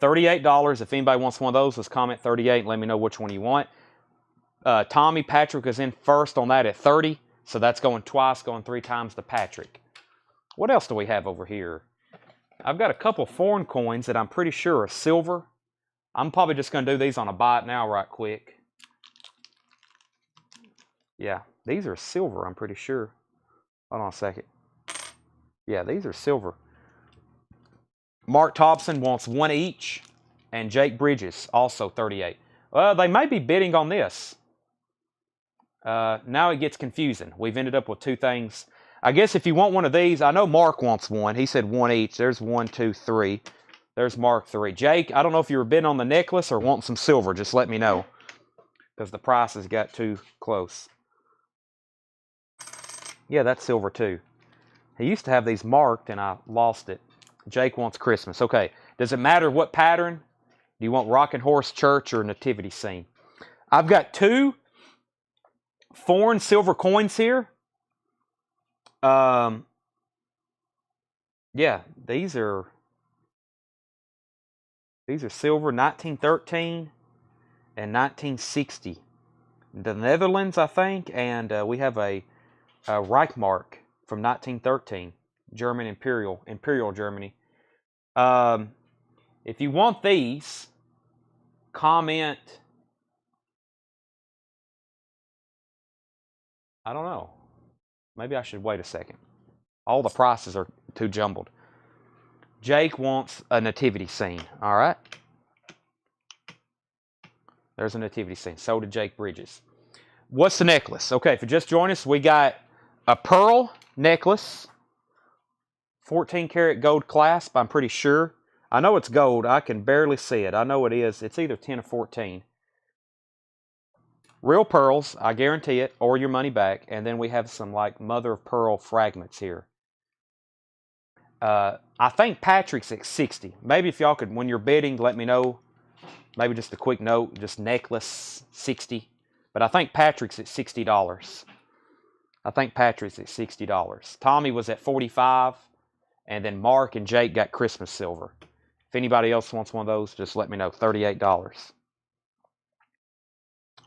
$38. If anybody wants one of those, let's comment 38 and let me know which one you want. Tommy Patrick is in first on that at 30. So that's going twice, going 3 times to Patrick. What else do we have over here? I've got a couple foreign coins that I'm pretty sure are silver. I'm probably just going to do these on a buy it now right quick. Yeah, these are silver, I'm pretty sure. Hold on a second. Yeah, these are silver. Mark Thompson wants 1 each. And Jake Bridges, also 38. Well, they may be bidding on this. Now it gets confusing. We've ended up with 2 things. I guess if you want one of these, I know Mark wants one. He said 1 each. There's 1, 2, 3. There's Mark 3. Jake, I don't know if you were bidding on the necklace or wanting some silver. Just let me know. Because the prices got too close. Yeah, that's silver too. He used to have these marked and I lost it. Jake wants Christmas. Okay. Does it matter what pattern? Do you want Rocking Horse Church or Nativity Scene? I've got 2 foreign silver coins here. Yeah, these are silver, 1913 and 1960. The Netherlands, I think, and we have a Reichmark from 1913, German Imperial Germany. If you want these, comment. I don't know. Maybe I should wait a second. All the prices are too jumbled. Jake wants a nativity scene. All right. There's a nativity scene. So did Jake Bridges. What's the necklace? Okay, if you just joined us, we got a pearl necklace. 14-karat gold clasp, I'm pretty sure. I know it's gold. I can barely see it. I know it is. It's either 10 or 14. Real pearls, I guarantee it, or your money back. And then we have some like mother of pearl fragments here. I think Patrick's at 60. Maybe if y'all could, when you're bidding, let me know. Maybe just a quick note, just necklace, 60. But I think Patrick's at $60. I think Patrick's at $60. Tommy was at 45. And then Mark and Jake got Christmas silver. If anybody else wants one of those, just let me know. $38.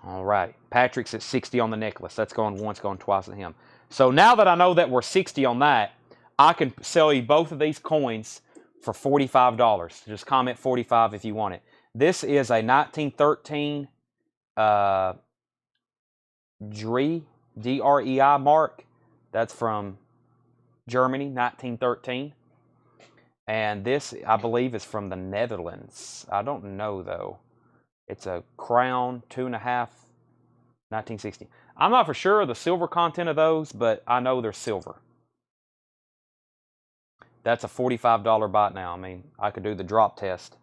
All right. Patrick's at 60 on the necklace. That's going once, going twice at him. So now that I know that we're 60 on that, I can sell you both of these coins for $45. Just comment 45 if you want it. This is a 1913 Drei, D-R-E-I mark. That's from Germany, 1913. And this, I believe, is from the Netherlands. I don't know, though. It's a crown, 2.5, 1960. I'm not for sure of the silver content of those, but I know they're silver. That's a $45 buy now. I mean, I could do the drop test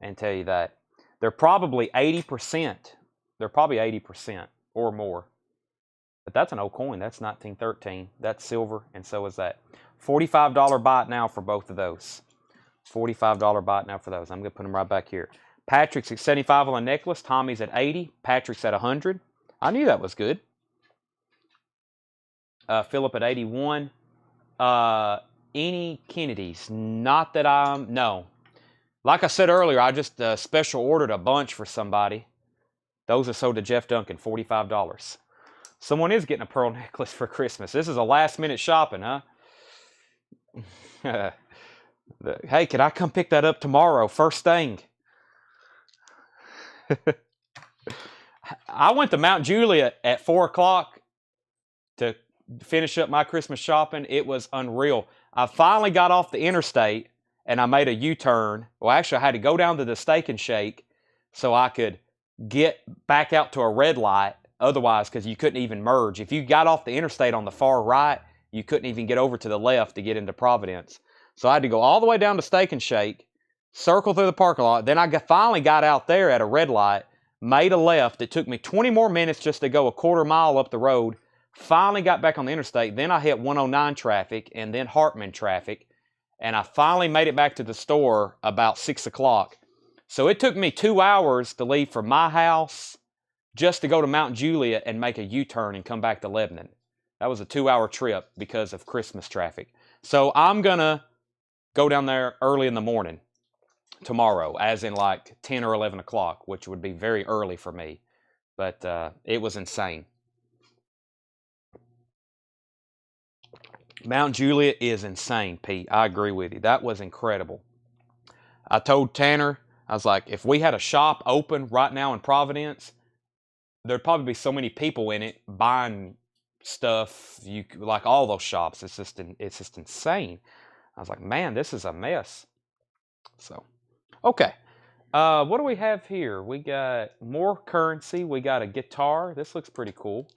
and tell you that. They're probably 80%. They're probably 80% or more. But that's an old coin. That's 1913. That's silver, and so is that. $45 buy it now for both of those. $45 buy it now for those. I'm going to put them right back here. Patrick's at 75 on the necklace. Tommy's at 80. Patrick's at 100. I knew that was good. Philip at 81. Any Kennedys? Not that I'm... No. Like I said earlier, I just special ordered a bunch for somebody. Those are sold to Jeff Duncan, $45. Someone is getting a pearl necklace for Christmas. This is a last-minute shopping, huh? Hey, could I come pick that up tomorrow? First thing. I went to Mount Juliet at 4 o'clock to finish up my Christmas shopping. It was unreal. I finally got off the interstate and I made a U-turn. Well, actually, I had to go down to the Steak and Shake so I could get back out to a red light. Otherwise, because you couldn't even merge. If you got off the interstate on the far right, you couldn't even get over to the left to get into Providence. So I had to go all the way down to Steak and Shake, circle through the parking lot. Then I finally got out there at a red light, made a left. It took me 20 more minutes just to go a quarter mile up the road. Finally got back on the interstate. Then I hit 109 traffic and then Hartman traffic. And I finally made it back to the store about 6 o'clock. So it took me 2 hours to leave from my house just to go to Mount Juliet and make a U-turn and come back to Lebanon. That was a 2-hour trip because of Christmas traffic. So I'm going to go down there early in the morning tomorrow, as in like 10 or 11 o'clock, which would be very early for me. But it was insane. Mount Juliet is insane, Pete. I agree with you. That was incredible. I told Tanner, I was like, if we had a shop open right now in Providence, there'd probably be so many people in it buying stuff. Like all those shops. It's just insane. I was like, man, this is a mess. So, okay. What do we have here? We got more currency. We got a guitar. This looks pretty cool.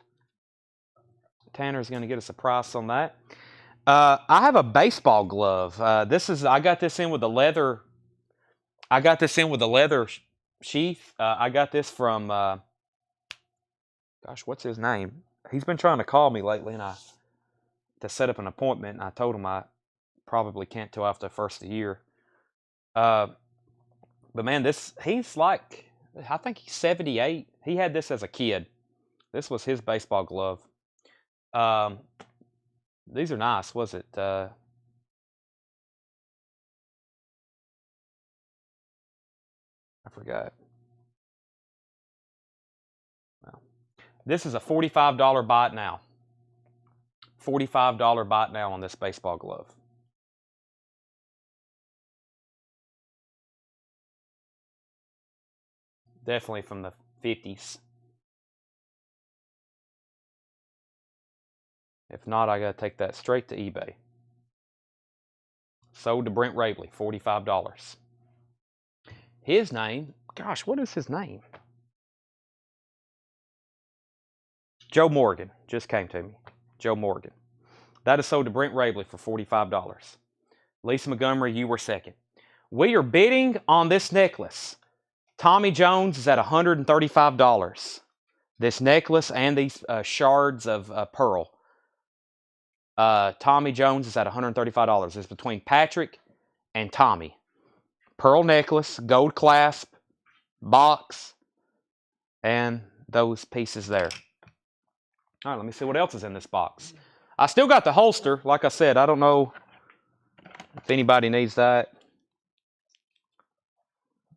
Tanner's going to get us a price on that. I have a baseball glove. I got this in with the leather. I got this in with the leather sheath. I got this from, gosh, what's his name? He's been trying to call me lately, and to set up an appointment. And I told him I probably can't till after the first of the year. But man, he's like, I think he's 78. He had this as a kid. This was his baseball glove. These are nice. Was it? I forgot. Well, this is a $45 buy it now. $45 buy it now on this baseball glove. Definitely from the 50s. If not, I got to take that straight to eBay. Sold to Brent Rabley, $45. His name, gosh, what is his name? Joe Morgan just came to me. Joe Morgan. That is sold to Brent Rabley for $45. Lisa Montgomery, you were second. We are bidding on this necklace. Tommy Jones is at $135. This necklace and these shards of pearl. Tommy Jones is at $135. It's between Patrick and Tommy. Pearl necklace, gold clasp, box, and those pieces there. All right, let me see what else is in this box. I still got the holster. Like I said, I don't know if anybody needs that.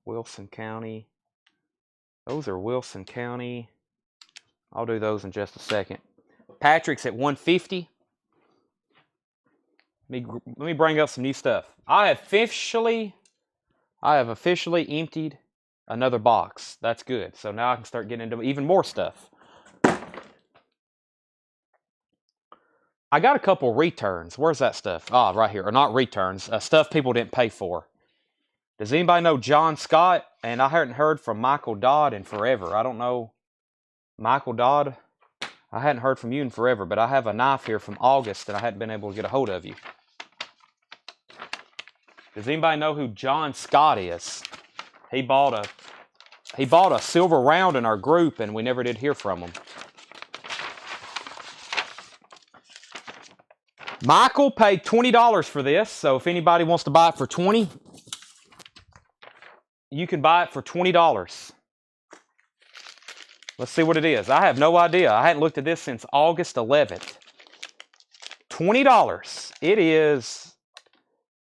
Wilson County. Those are Wilson County. I'll do those in just a second. Patrick's at $150. Let me bring up some new stuff. I have officially emptied another box. That's good. So now I can start getting into even more stuff. I got a couple returns. Where's that stuff? Ah, right here. Or not returns. Stuff people didn't pay for. Does anybody know John Scott? And I hadn't heard from Michael Dodd in forever. I don't know. Michael Dodd? I hadn't heard from you in forever, but I have a knife here from August that I hadn't been able to get a hold of you. Does anybody know who John Scott is? He bought a silver round in our group, and we never did hear from him. Michael paid $20 for this, so if anybody wants to buy it for $20, you can buy it for $20. Let's see what it is. I have no idea. I hadn't looked at this since August 11th. $20.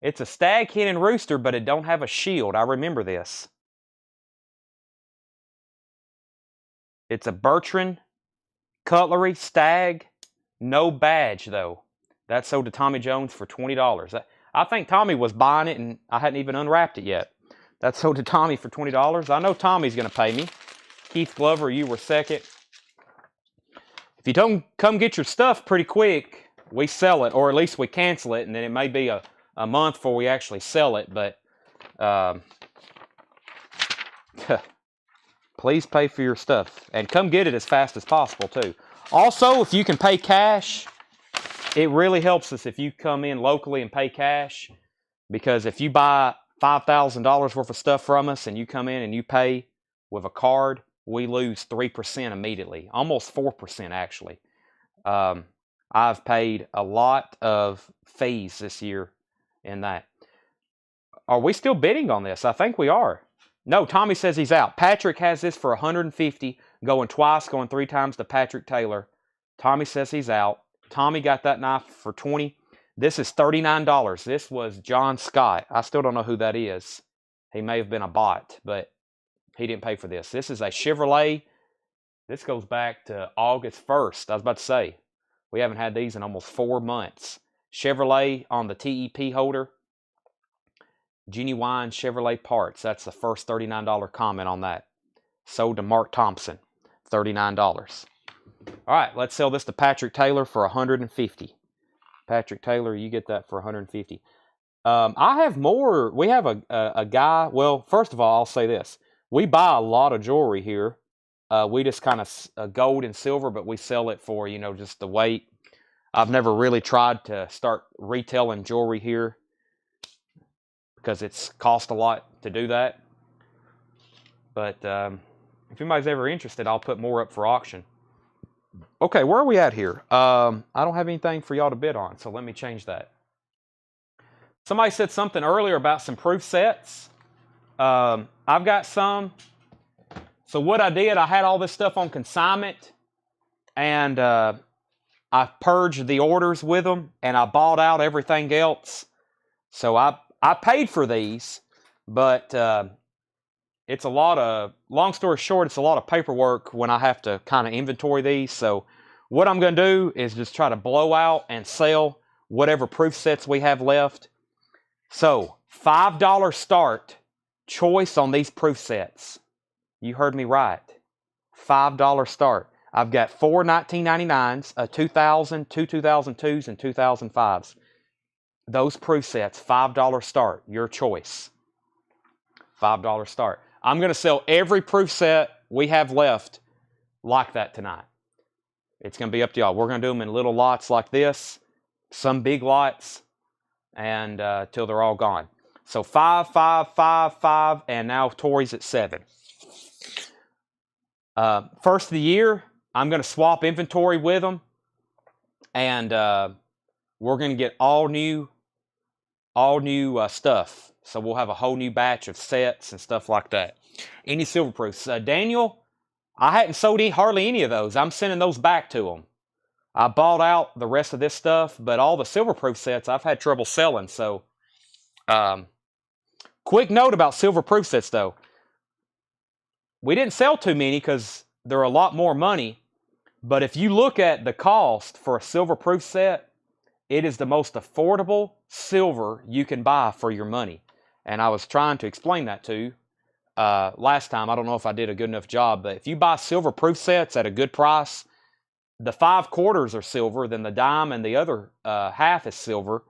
It's a stag, hen, and rooster, but it don't have a shield. I remember this. It's a Bertrand cutlery stag, no badge though. That's sold to Tommy Jones for $20. I think Tommy was buying it and I hadn't even unwrapped it yet. That's sold to Tommy for $20. I know Tommy's going to pay me. Keith Glover, you were second. If you don't come get your stuff pretty quick, we sell it, or at least we cancel it, and then it may be a month before we actually sell it, but please pay for your stuff. And come get it as fast as possible, too. Also, if you can pay cash, it really helps us if you come in locally and pay cash, because if you buy $5,000 worth of stuff from us and you come in and you pay with a card, we lose 3% immediately, almost 4% actually. I've paid a lot of fees this year in that. Are we still bidding on this? I think we are. No, Tommy says he's out. Patrick has this for $150, going twice, going 3 times to Patrick Taylor. Tommy says he's out. Tommy got that knife for $20. This is $39. This was John Scott. I still don't know who that is. He may have been a bot, but he didn't pay for this. This is a Chevrolet. This goes back to August 1st. I was about to say, we haven't had these in almost 4 months. Chevrolet on the TEP holder. Genuine Chevrolet parts. That's the first $39 comment on that. Sold to Mark Thompson, $39. All right, let's sell this to Patrick Taylor for $150. Patrick Taylor, you get that for $150. I have more. We have a guy. Well, first of all, I'll say this. We buy a lot of jewelry here. We just kind of gold and silver, but we sell it for, just the weight. I've never really tried to start retailing jewelry here because it's cost a lot to do that. But if anybody's ever interested, I'll put more up for auction. Okay, where are we at here? I don't have anything for y'all to bid on, so let me change that. Somebody said something earlier about some proof sets. I've got some. So what I did, I had all this stuff on consignment, and I purged the orders with them, and I bought out everything else. So I paid for these, but it's a lot of, long story short, it's a lot of paperwork when I have to kind of inventory these. So what I'm going to do is just try to blow out and sell whatever proof sets we have left. So $5 start choice on these proof sets. You heard me right. $5 start. I've got 4 1999s, a 2000, 2 2002s, and 2005s. Those proof sets, $5 start. Your choice. $5 start. I'm going to sell every proof set we have left like that tonight. It's going to be up to y'all. We're going to do them in little lots like this, some big lots, and till they're all gone. So 5, 5, 5, 5, and now Tori's at 7. First of the year, I'm going to swap inventory with them, and we're going to get all new stuff. So we'll have a whole new batch of sets and stuff like that. Any silver proofs? Daniel, I hadn't sold hardly any of those. I'm sending those back to them. I bought out the rest of this stuff, but all the silver proof sets I've had trouble selling. So, quick note about silver proof sets though. We didn't sell too many because they're a lot more money. But if you look at the cost for a silver proof set, it is the most affordable silver you can buy for your money. And I was trying to explain that to you last time. I don't know if I did a good enough job, but if you buy silver proof sets at a good price, the 5 quarters are silver, then the dime and the other half is silver.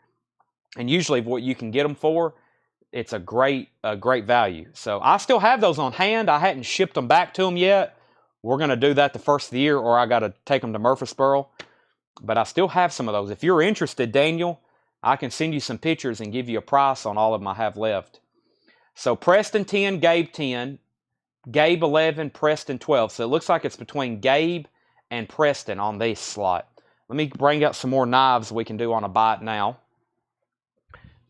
And usually what you can get them for, it's a great value. So I still have those on hand. I hadn't shipped them back to them yet. We're going to do that the first of the year, or I got to take them to Murfreesboro. But I still have some of those. If you're interested, Daniel, I can send you some pictures and give you a price on all of them I have left. So Preston 10, Gabe 10, Gabe 11, Preston 12. So it looks like it's between Gabe and Preston on this slot. Let me bring out some more knives we can do on a bite now.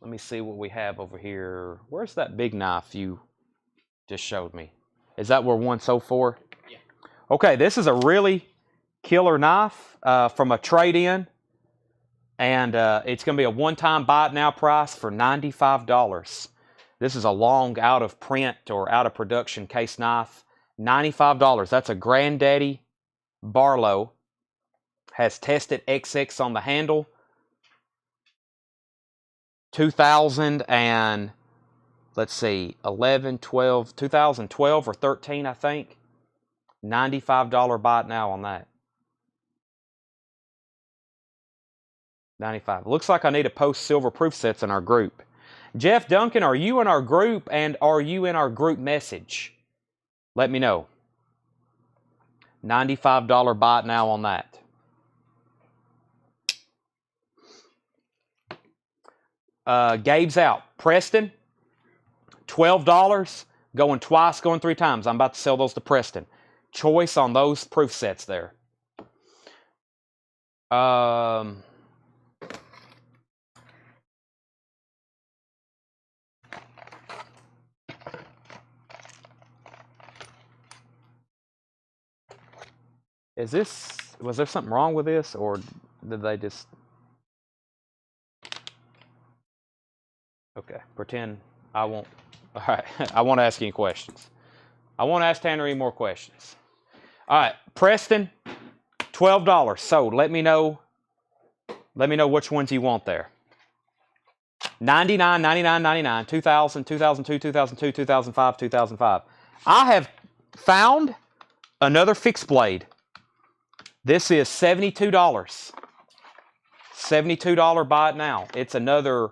Let me see what we have over here. Where's that big knife you just showed me? Is that where one sold for? Yeah. Okay, this is a really killer knife from a trade-in. And it's going to be a one-time buy it now price for $95. This is a long out of print or out of production case knife. $95. That's a Granddaddy Barlow. Has tested XX on the handle. 2000 and let's see, 11, 12, 2012 or 13, I think. $95 buy it now on that. 95. Looks like I need to post silver proof sets in our group. Jeff Duncan, are you in our group, and are you in our group message? Let me know. $95 buy it now on that. Gabe's out. Preston, $12. Going twice, going 3 times. I'm about to sell those to Preston. Choice on those proof sets there. Was there something wrong with this, or did they just... Okay, pretend I won't. All right, I won't ask any questions. I won't ask Tanner any more questions. All right, Preston, $12 sold. Let me know which ones you want there. 99, 99, 99, 2000, 2002, 2002, 2005, 2005. I have found another fixed blade. This is $72. $72 buy it now. It's another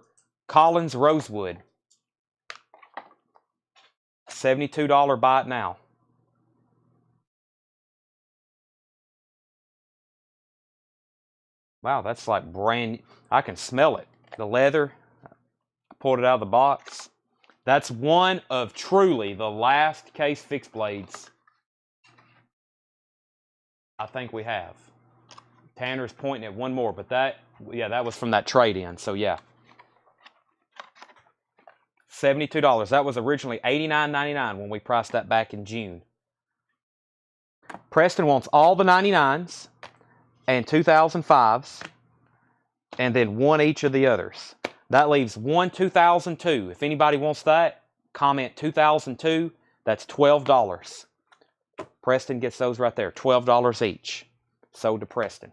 Collins Rosewood. $72 buy it now. Wow, that's like brand. I can smell it. The leather. I pulled it out of the box. That's one of truly the last case fixed blades I think we have. Tanner's pointing at one more, but that was from that trade-in. So yeah. $72. That was originally $89.99 when we priced that back in June. Preston wants all the 99s and 2005s, and then one each of the others. That leaves one 2002. If anybody wants that, comment 2002. That's $12. Preston gets those right there. $12 each. Sold to Preston.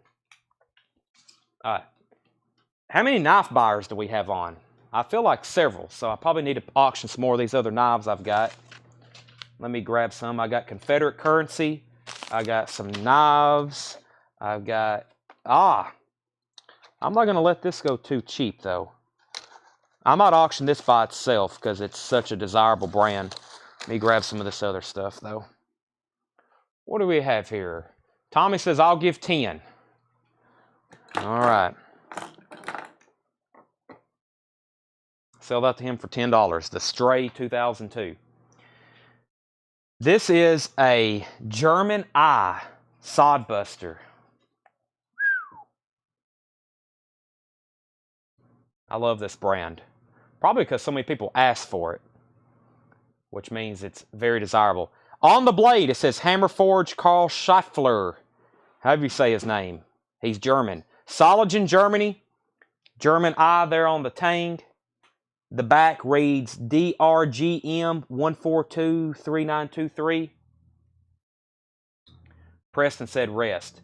All right. How many knife buyers do we have on? I feel like several, so I probably need to auction some more of these other knives I've got. Let me grab some. I got Confederate currency. I got some knives. I've got... I'm not going to let this go too cheap, though. I might auction this by itself because it's such a desirable brand. Let me grab some of this other stuff, though. What do we have here? Tommy says, I'll give 10. All right. Sell that to him for $10. The Stray 2002. This is a German eye sod buster. I love this brand. Probably because so many people ask for it, which means it's very desirable. On the blade, it says Hammerforge Karl Schaeffler. However you say his name. He's German. Soligen, Germany. German eye there on the tang. The back reads DRGM 1423923. Preston said rest.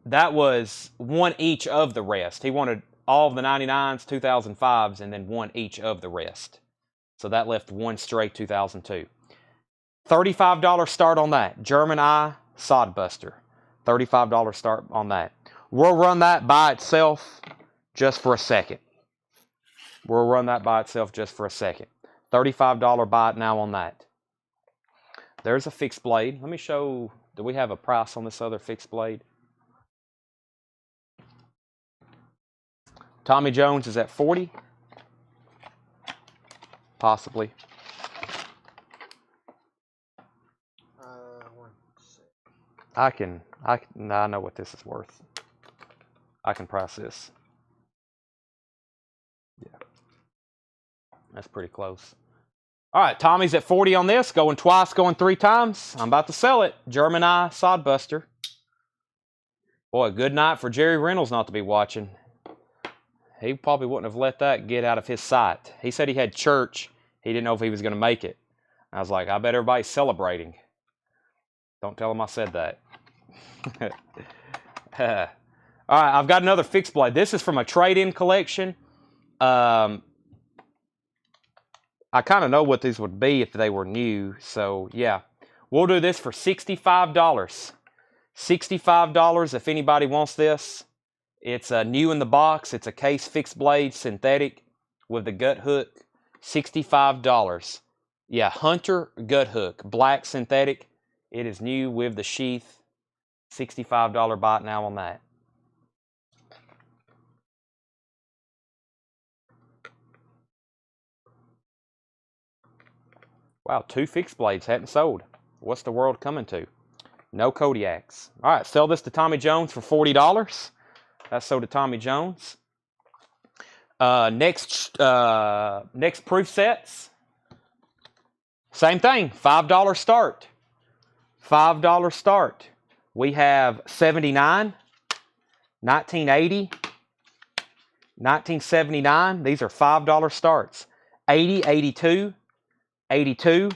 That was one each of the rest. He wanted all of the 99s, 2005s, and then one each of the rest. So that left one straight 2002. $35 start on that. German eye sod buster. $35 start on that. We'll run that by itself just for a second. We'll run that by itself just for a second. $35 buy it now on that. There's a fixed blade. Let me show, do we have a price on this other fixed blade? Tommy Jones is at 40. Possibly. I know what this is worth. I can price this. Yeah. That's pretty close. All right, Tommy's at 40 on this. Going twice, going 3 times. I'm about to sell it. German eye sod buster. Boy, good night for Jerry Reynolds not to be watching. He probably wouldn't have let that get out of his sight. He said he had church. He didn't know if he was going to make it. I was like, I bet everybody's celebrating. Don't tell him I said that. All right, I've got another fixed blade. This is from a trade-in collection. I kind of know what these would be if they were new. So, yeah. We'll do this for $65. $65 if anybody wants this. It's new in the box. It's a case fixed blade synthetic with the gut hook. $65. Yeah, Hunter gut hook. Black synthetic. It is new with the sheath. $65 bot now on that. Wow, 2 fixed blades hadn't sold. What's the world coming to? No Kodiaks. All right, sell this to Tommy Jones for $40. That's sold to Tommy Jones. Next proof sets. Same thing, $5 start. $5 start. We have 79, 1980, 1979. These are $5 starts. 80, 82, 82,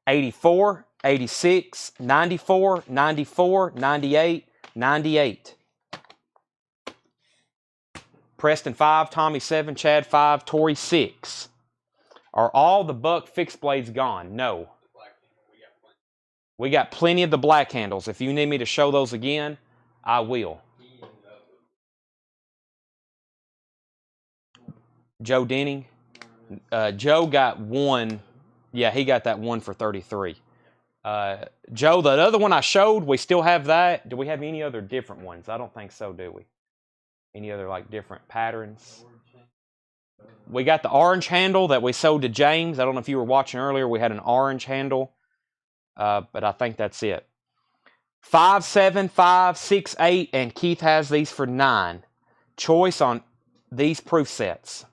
84, 86, 94, 94, 98, 98. Preston 5, Tommy 7, Chad 5, Tori 6. Are all the buck fixed blades gone? No. We got plenty of the black handles. If you need me to show those again, I will. Joe Denning. Joe got one. Yeah, he got that one for 33. Joe, the other one I showed, we still have that. Do we have any other different ones? I don't think so, do we? Any other like different patterns? We got the orange handle that we sold to James. I don't know if you were watching earlier. We had an orange handle, but I think that's it. 5, 7, 5, 6, 8, and Keith has these for 9. Choice on these proof sets.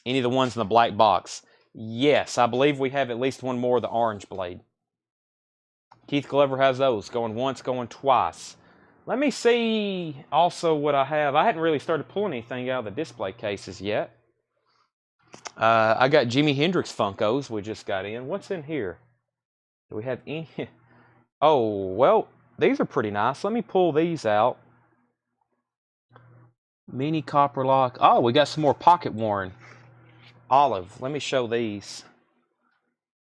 Any of the ones in the black box? Yes, I believe we have at least one more of the orange blade. Keith Glover has those. Going once, going twice. Let me see also what I have. I hadn't really started pulling anything out of the display cases yet. I got Jimi Hendrix Funkos we just got in. What's in here? Do we have any? Oh, well, these are pretty nice. Let me pull these out. Mini copper lock. Oh, we got some more pocket worn. Olive. Let me show these.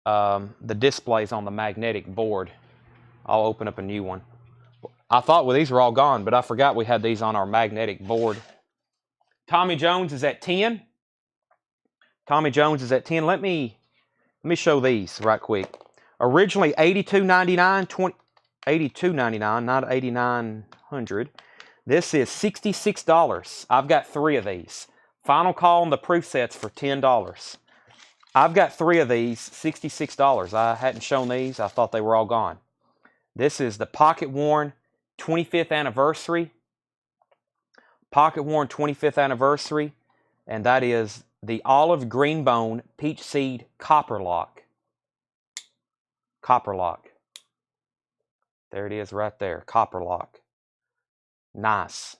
The displays on the magnetic board. I'll open up a new one. I thought well, these were all gone, but I forgot we had these on our magnetic board. Tommy Jones is at 10. Tommy Jones is at 10. Let me show these right quick. Originally $82.99, $82.99, not $8,900. This is $66. I've got 3 of these. Final call on the proof sets for $10. I've got 3 of these, $66. I hadn't shown these. I thought they were all gone. This is the pocket worn 25th anniversary. Pocket worn 25th anniversary. And that is the olive green bone peach seed copper lock. Copper lock. There it is right there. Copper lock. Nice.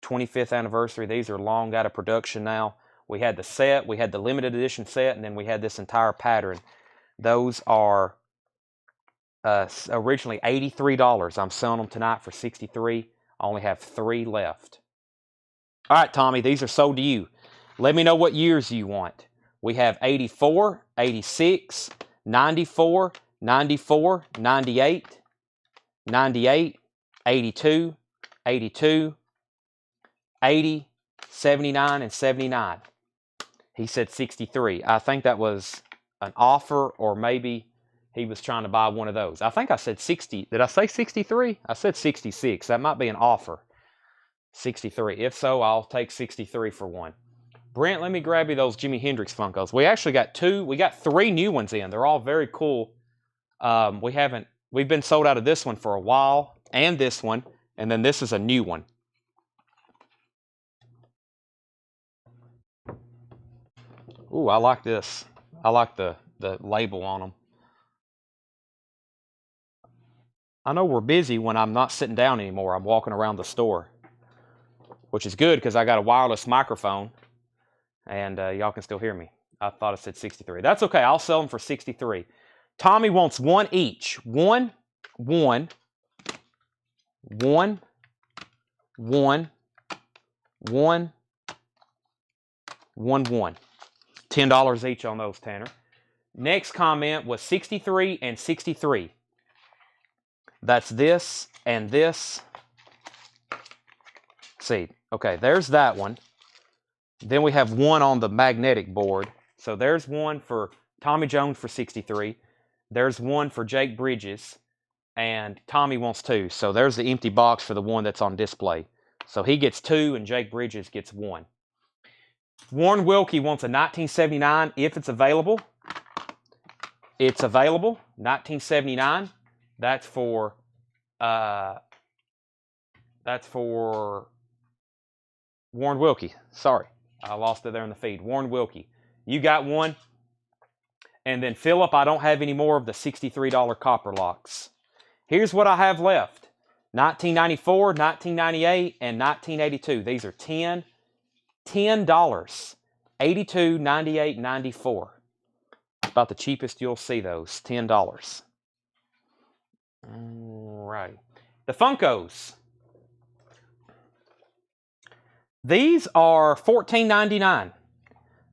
25th anniversary. These are long out of production now. We had the set. We had the limited edition set. And then we had this entire pattern. Those are originally $83. I'm selling them tonight for $63. I only have 3 left. All right, Tommy, these are sold to you. Let me know what years you want. We have 84, 86, 94, 94, 98, 98, 82, 82, 80, 79, and 79. He said 63. I think that was an offer, or maybe he was trying to buy one of those. I think I said 60. Did I say 63? I said 66. That might be an offer. 63. If so, I'll take 63 for one. Brent, let me grab you those Jimi Hendrix Funkos. We actually got 2. We got 3 new ones in. They're all very cool. We've been sold out of this one for a while, and this one, and then this is a new one. Ooh, I like this. I like the label on them. I know we're busy when I'm not sitting down anymore. I'm walking around the store, which is good because I got a wireless microphone, and y'all can still hear me. I thought I said 63. That's okay. I'll sell them for 63. Tommy wants 1 each. 1, 1, 1, 1, 1, 1, 1. $10 each on those, Tanner. Next comment was 63 and 63. That's this and this. See, okay, there's that one. Then we have one on the magnetic board. So there's one for Tommy Jones for 63. There's one for Jake Bridges. And Tommy wants 2. So there's the empty box for the one that's on display. So he gets 2 and Jake Bridges gets 1. Warren Wilkie wants a 1979 if it's available. It's available. 1979. That's for Warren Wilkie. Sorry, I lost it there in the feed. Warren Wilkie. You got one. And then Philip, I don't have any more of the $63 copper locks. Here's what I have left. 1994, 1998, and 1982. These are $10. $82, 98, 94. About the cheapest you'll see those. $10. Alright. The Funkos. These are $14.99.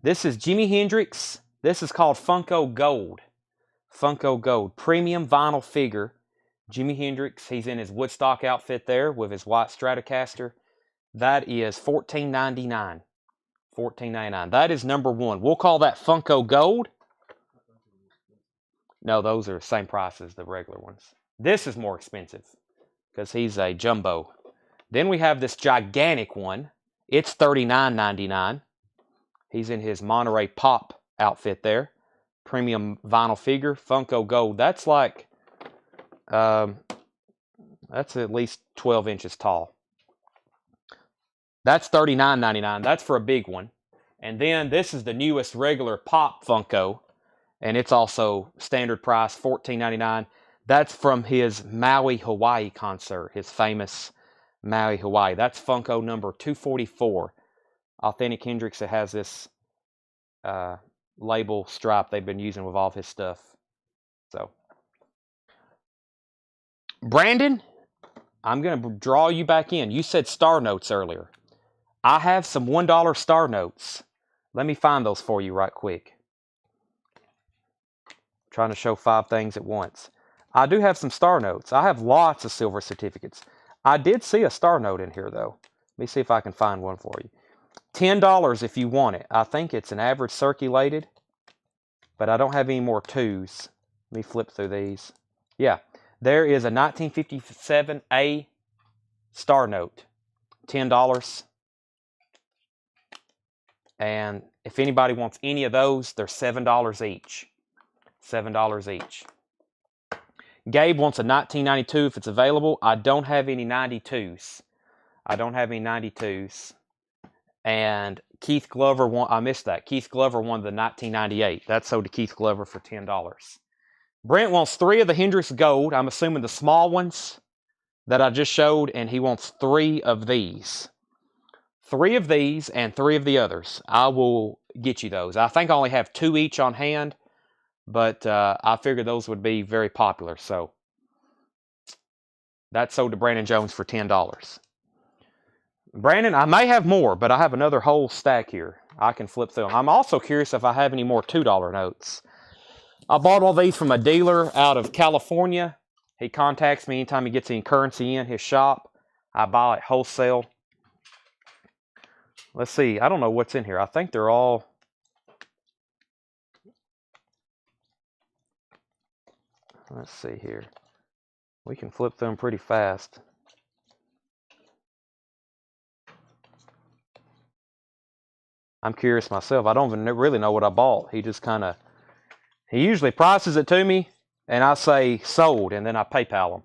This is Jimi Hendrix. This is called Funko Gold. Funko Gold. Premium vinyl figure. Jimi Hendrix. He's in his Woodstock outfit there with his white Stratocaster. That is $14.99. $14.99. That is number 1. We'll call that Funko Gold. No, those are the same price as the regular ones. This is more expensive because he's a jumbo. Then we have this gigantic one. It's $39.99. He's in his Monterey Pop outfit there. Premium vinyl figure. Funko Gold. That's like, that's at least 12 inches tall. That's $39.99. That's for a big one. And then this is the newest regular Pop Funko. And it's also standard price, $14.99. That's from his Maui, Hawaii concert. His famous Maui, Hawaii. That's Funko number 244. Authentic Hendrix. It has this label stripe they've been using with all of his stuff. So, Brandon, I'm going to draw you back in. You said star notes earlier. I have some $1 star notes. Let me find those for you right quick. Trying to show 5 things at once. I do have some star notes. I have lots of silver certificates. I did see a star note in here, though. Let me see if I can find one for you. $10 if you want it. I think it's an average circulated, but I don't have any more 2s. Let me flip through these. Yeah, there is a 1957A star note. $10. And if anybody wants any of those, they're $7 each. $7 each. Gabe wants a 1992 if it's available. I don't have any 92s. I don't have any 92s. And Keith Glover I missed that. Keith Glover won the 1998. That's sold to Keith Glover for $10. Brent wants 3 of the Hendrix Gold. I'm assuming the small ones that I just showed, and he wants 3 of these. 3 of these and 3 of the others. I will get you those. I think I only have 2 each on hand. But I figured those would be very popular. So that's sold to Brandon Jones for $10. Brandon, I may have more, but I have another whole stack here. I can flip through them. I'm also curious if I have any more $2 notes. I bought all these from a dealer out of California. He contacts me anytime he gets any currency in his shop. I buy it wholesale. Let's see. I don't know what's in here. I think they're all... Let's see here. We can flip them pretty fast. I'm curious myself. I don't even really know what I bought. He just kind of... He usually prices it to me, and I say sold, and then I PayPal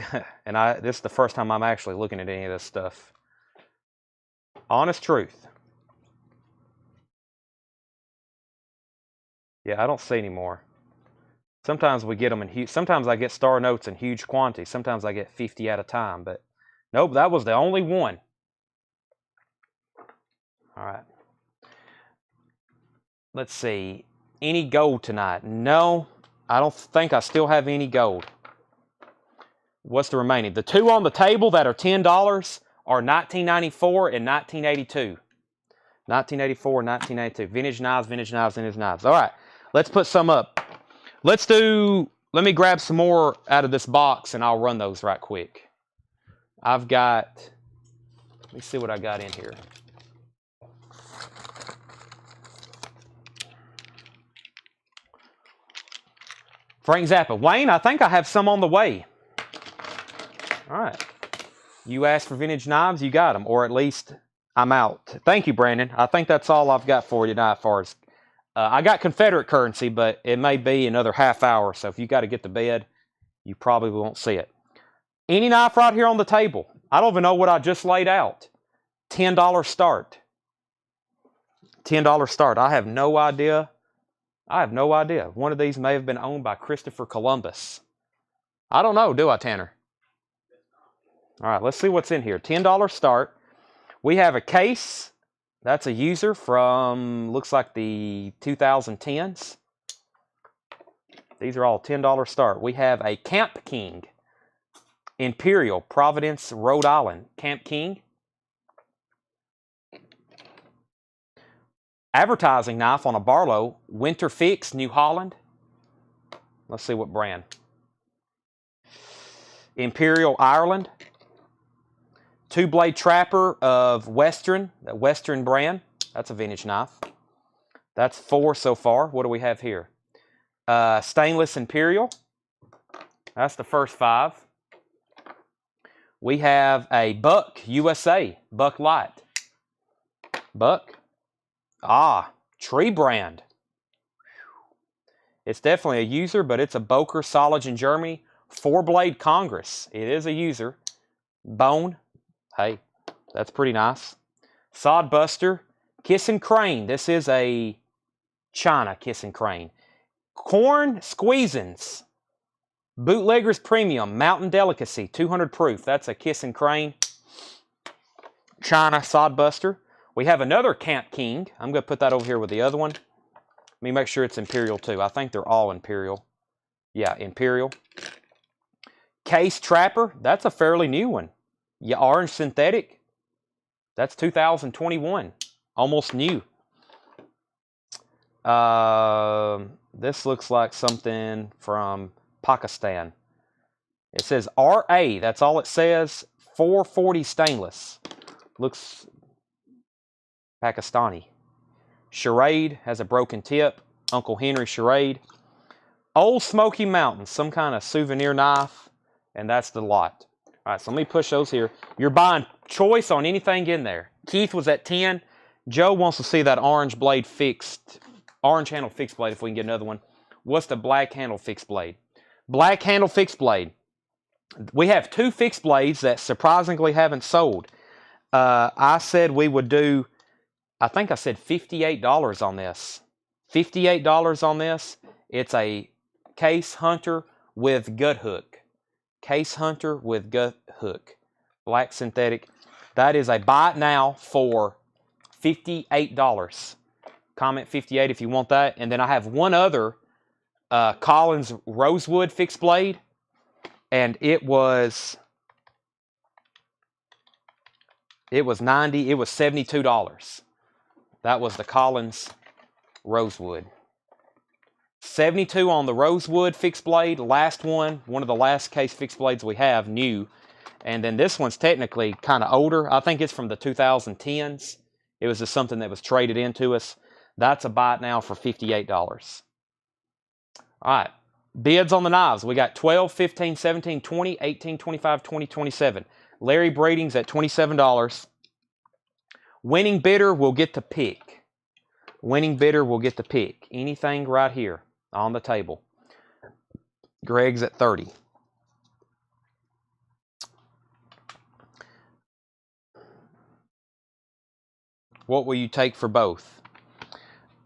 him. And this is the first time I'm actually looking at any of this stuff. Honest truth. Yeah, I don't see any more. Sometimes we get them in huge. Sometimes I get star notes in huge quantities. Sometimes I get 50 at a time. But nope, that was the only one. All right. Let's see. Any gold tonight? No, I don't think I still have any gold. What's the remaining? The 2 on the table that are $10 are 1994 and 1982. 1984, 1982. Vintage knives, vintage knives, vintage knives. All right, let's put some up. Let me grab some more out of this box and I'll run those right quick. Let me see what I got in here. Frank Zappa. Wayne, I think I have some on the way. All right. You asked for vintage knives, you got them, or at least I'm out. Thank you, Brandon. I think that's all I've got for you tonight as far as... I got Confederate currency, but it may be another half hour, so if you got to get to bed, you probably won't see it. Any knife right here on the table. I don't even know what I just laid out. $10 start. $10 start. I have no idea. One of these may have been owned by Christopher Columbus. I don't know, do I, Tanner? All right, let's see what's in here. $10 start. We have a case. That's a user from, looks like the 2010s. These are all $10 start. We have a Camp King. Imperial, Providence, Rhode Island. Camp King. Advertising knife on a Barlow. Winter Fix, New Holland. Let's see what brand. Imperial, Ireland. Two-blade trapper of Western, the Western brand. That's a vintage knife. That's 4 so far. What do we have here? Stainless Imperial. That's the first 5. We have a Buck USA, Buck Light. Buck. Tree brand. It's definitely a user, but it's a Boker Solage in Germany. 4-blade Congress. It is a user. Bone. Hey, that's pretty nice. Sodbuster. Kissin' Crane. This is a China Kissin' Crane. Corn Squeezins. Bootleggers Premium. Mountain Delicacy. 200 proof. That's a Kissin' Crane. China Sodbuster. We have another Camp King. I'm going to put that over here with the other one. Let me make sure it's Imperial too. I think they're all Imperial. Yeah, Imperial. Case Trapper. That's a fairly new one. Yeah, Orange Synthetic. That's 2021. Almost new. This looks like something from Pakistan. It says RA. That's all it says. 440 stainless. Looks Pakistani. Charade has a broken tip. Uncle Henry Charade. Old Smoky Mountain. Some kind of souvenir knife. And that's the lot. All right, so let me push those here. You're buying choice on anything in there. Keith was at 10. Joe wants to see that orange blade fixed. Orange handle fixed blade if we can get another one. What's the black handle fixed blade? Black handle fixed blade. We have 2 fixed blades that surprisingly haven't sold. I said we would do, I think I said $58 on this. $58 on this. It's a Case Hunter with gut hook. Case Hunter with gut hook. Black synthetic. That is a buy it now for $58. Comment 58 if you want that. And then I have one other Collins Rosewood fixed blade. And it was $72. That was the Collins Rosewood. 72 on the Rosewood fixed blade, last one of the last Case fixed blades we have, new. And then this one's technically kind of older. I think it's from the 2010s. It was just something that was traded into us. That's a buy it now for $58. All right, bids on the knives. We got 12, 15, 17, 20, 18, 25, 20, 27. Larry Breeding's at $27. Winning bidder will get to pick. Winning bidder will get to pick anything right here on the table. Greg's at 30. What will you take for both?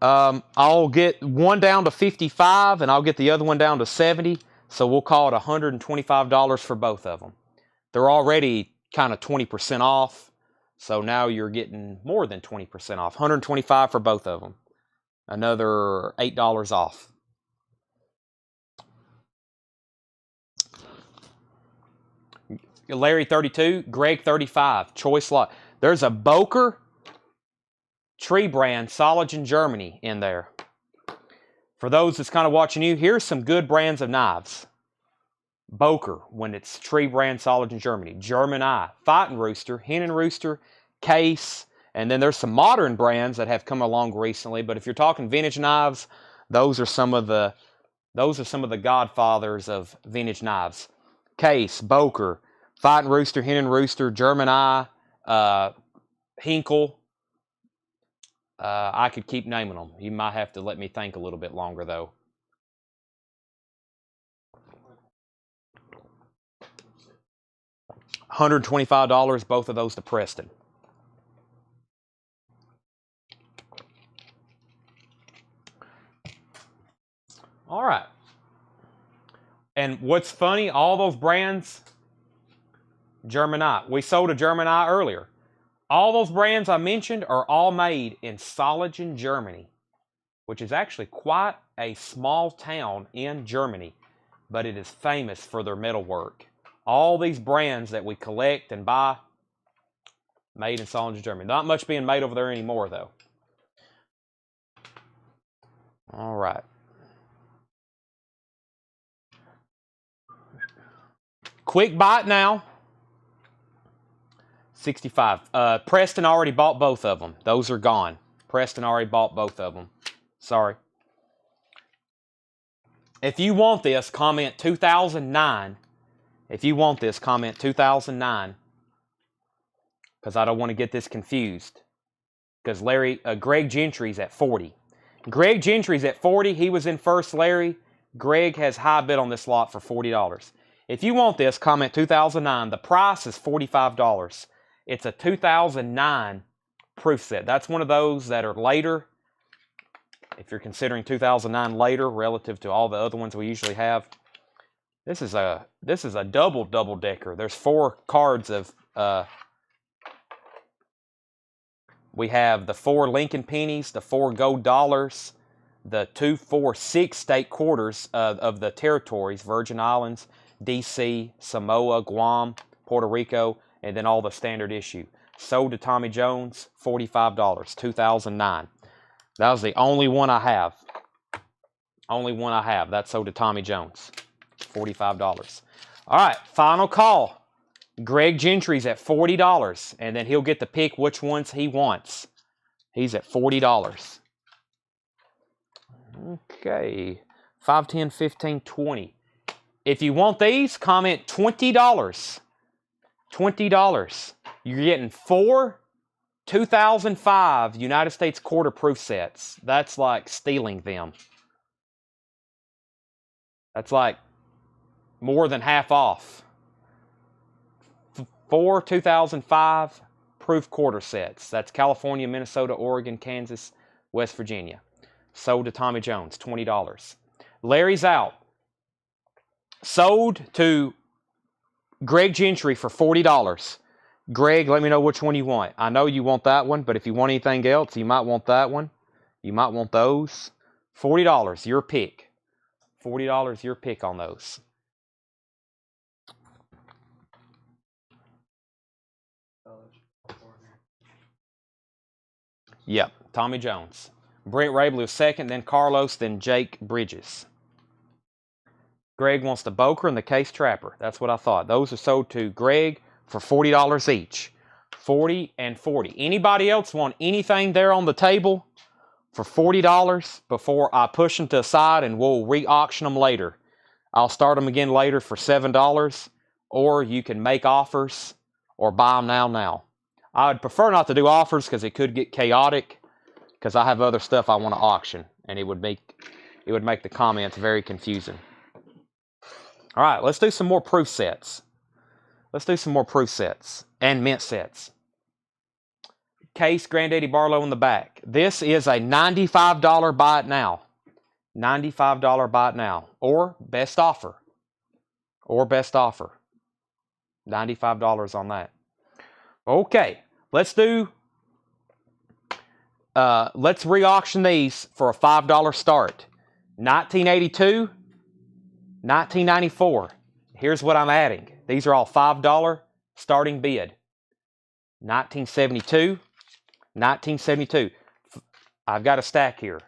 I'll get one down to 55 and I'll get the other one down to 70. So we'll call it $125 for both of them. They're already kind of 20% off. So now you're getting more than 20% off. $125 for both of them. Another $8 off. Larry 32, Greg 35. Choice lot. There's a Boker tree brand, Soligen Germany in there. For those that's kind of watching you, here's some good brands of knives. Boker, when it's tree brand, Soligen Germany. German Eye, Fighting Rooster, Hen and Rooster, Case, and then there's some modern brands that have come along recently. But if you're talking vintage knives, those are some of the godfathers of vintage knives. Case, Boker, Fighting Rooster, Hen and Rooster, German Eye, Hinkle. I could keep naming them. You might have to let me think a little bit longer, though. $125, both of those to Preston. All right. And what's funny, all those brands, German Eye. We sold a German Eye earlier. All those brands I mentioned are all made in Soligen, Germany, which is actually quite a small town in Germany, but it is famous for their metalwork. All these brands that we collect and buy, made in Soligen, Germany. Not much being made over there anymore, though. All right. Quick bite now. 65. Preston already bought both of them. Those are gone. Preston already bought both of them. Sorry. If you want this, comment 2009. If you want this, comment 2009. Because I don't want to get this confused. Because Greg Gentry's at 40. Greg Gentry's at 40. He was in first, Larry. Greg has high bid on this lot for $40. If you want this, comment 2009. The price is $45. It's a 2009 proof set. That's one of those that are later. If you're considering 2009 later relative to all the other ones we usually have. This is a double decker. There's 4 cards of we have the 4 Lincoln pennies, the 4 gold dollars, the 2, 4, 6 state quarters of the territories, Virgin Islands, DC, Samoa, Guam, Puerto Rico, and then all the standard issue. Sold to Tommy Jones, $45, 2009. That was the only one I have. Only one I have. That's sold to Tommy Jones, $45. All right, final call. Greg Gentry's at $40, and then he'll get to pick which ones he wants. He's at $40. Okay, 5, 10, 15, 20. If you want these, comment $20. $20. You're getting 4 2005 United States quarter proof sets. That's like stealing them. That's like more than half off. 4 2005 proof quarter sets. That's California, Minnesota, Oregon, Kansas, West Virginia. Sold to Tommy Jones, $20. Larry's out. Sold to Greg Gentry for $40. Greg, let me know which one you want. I know you want that one, but if you want anything else, you might want that one. You might want those. $40, your pick. $40, your pick on those. Yep, Tommy Jones. Brent Rabel was second, then Carlos, then Jake Bridges. Greg wants the Boker and the Case Trapper. That's what I thought. Those are sold to Greg for $40 each. 40 and 40. Anybody else want anything there on the table for $40 before I push them to the side and we'll re-auction them later? I'll start them again later for $7, or you can make offers or buy them now. I would prefer not to do offers because it could get chaotic because I have other stuff I want to auction and it would make the comments very confusing. All right, let's do some more proof sets. Let's do some more proof sets and mint sets. Case Granddaddy Barlow in the back. This is a $95 buy it now. $95 buy it now. Or best offer. $95 on that. Okay, let's re-auction these for a $5 start. 1982, 1994. Here's what I'm adding. These are all $5 starting bid. 1972, I've got a stack here.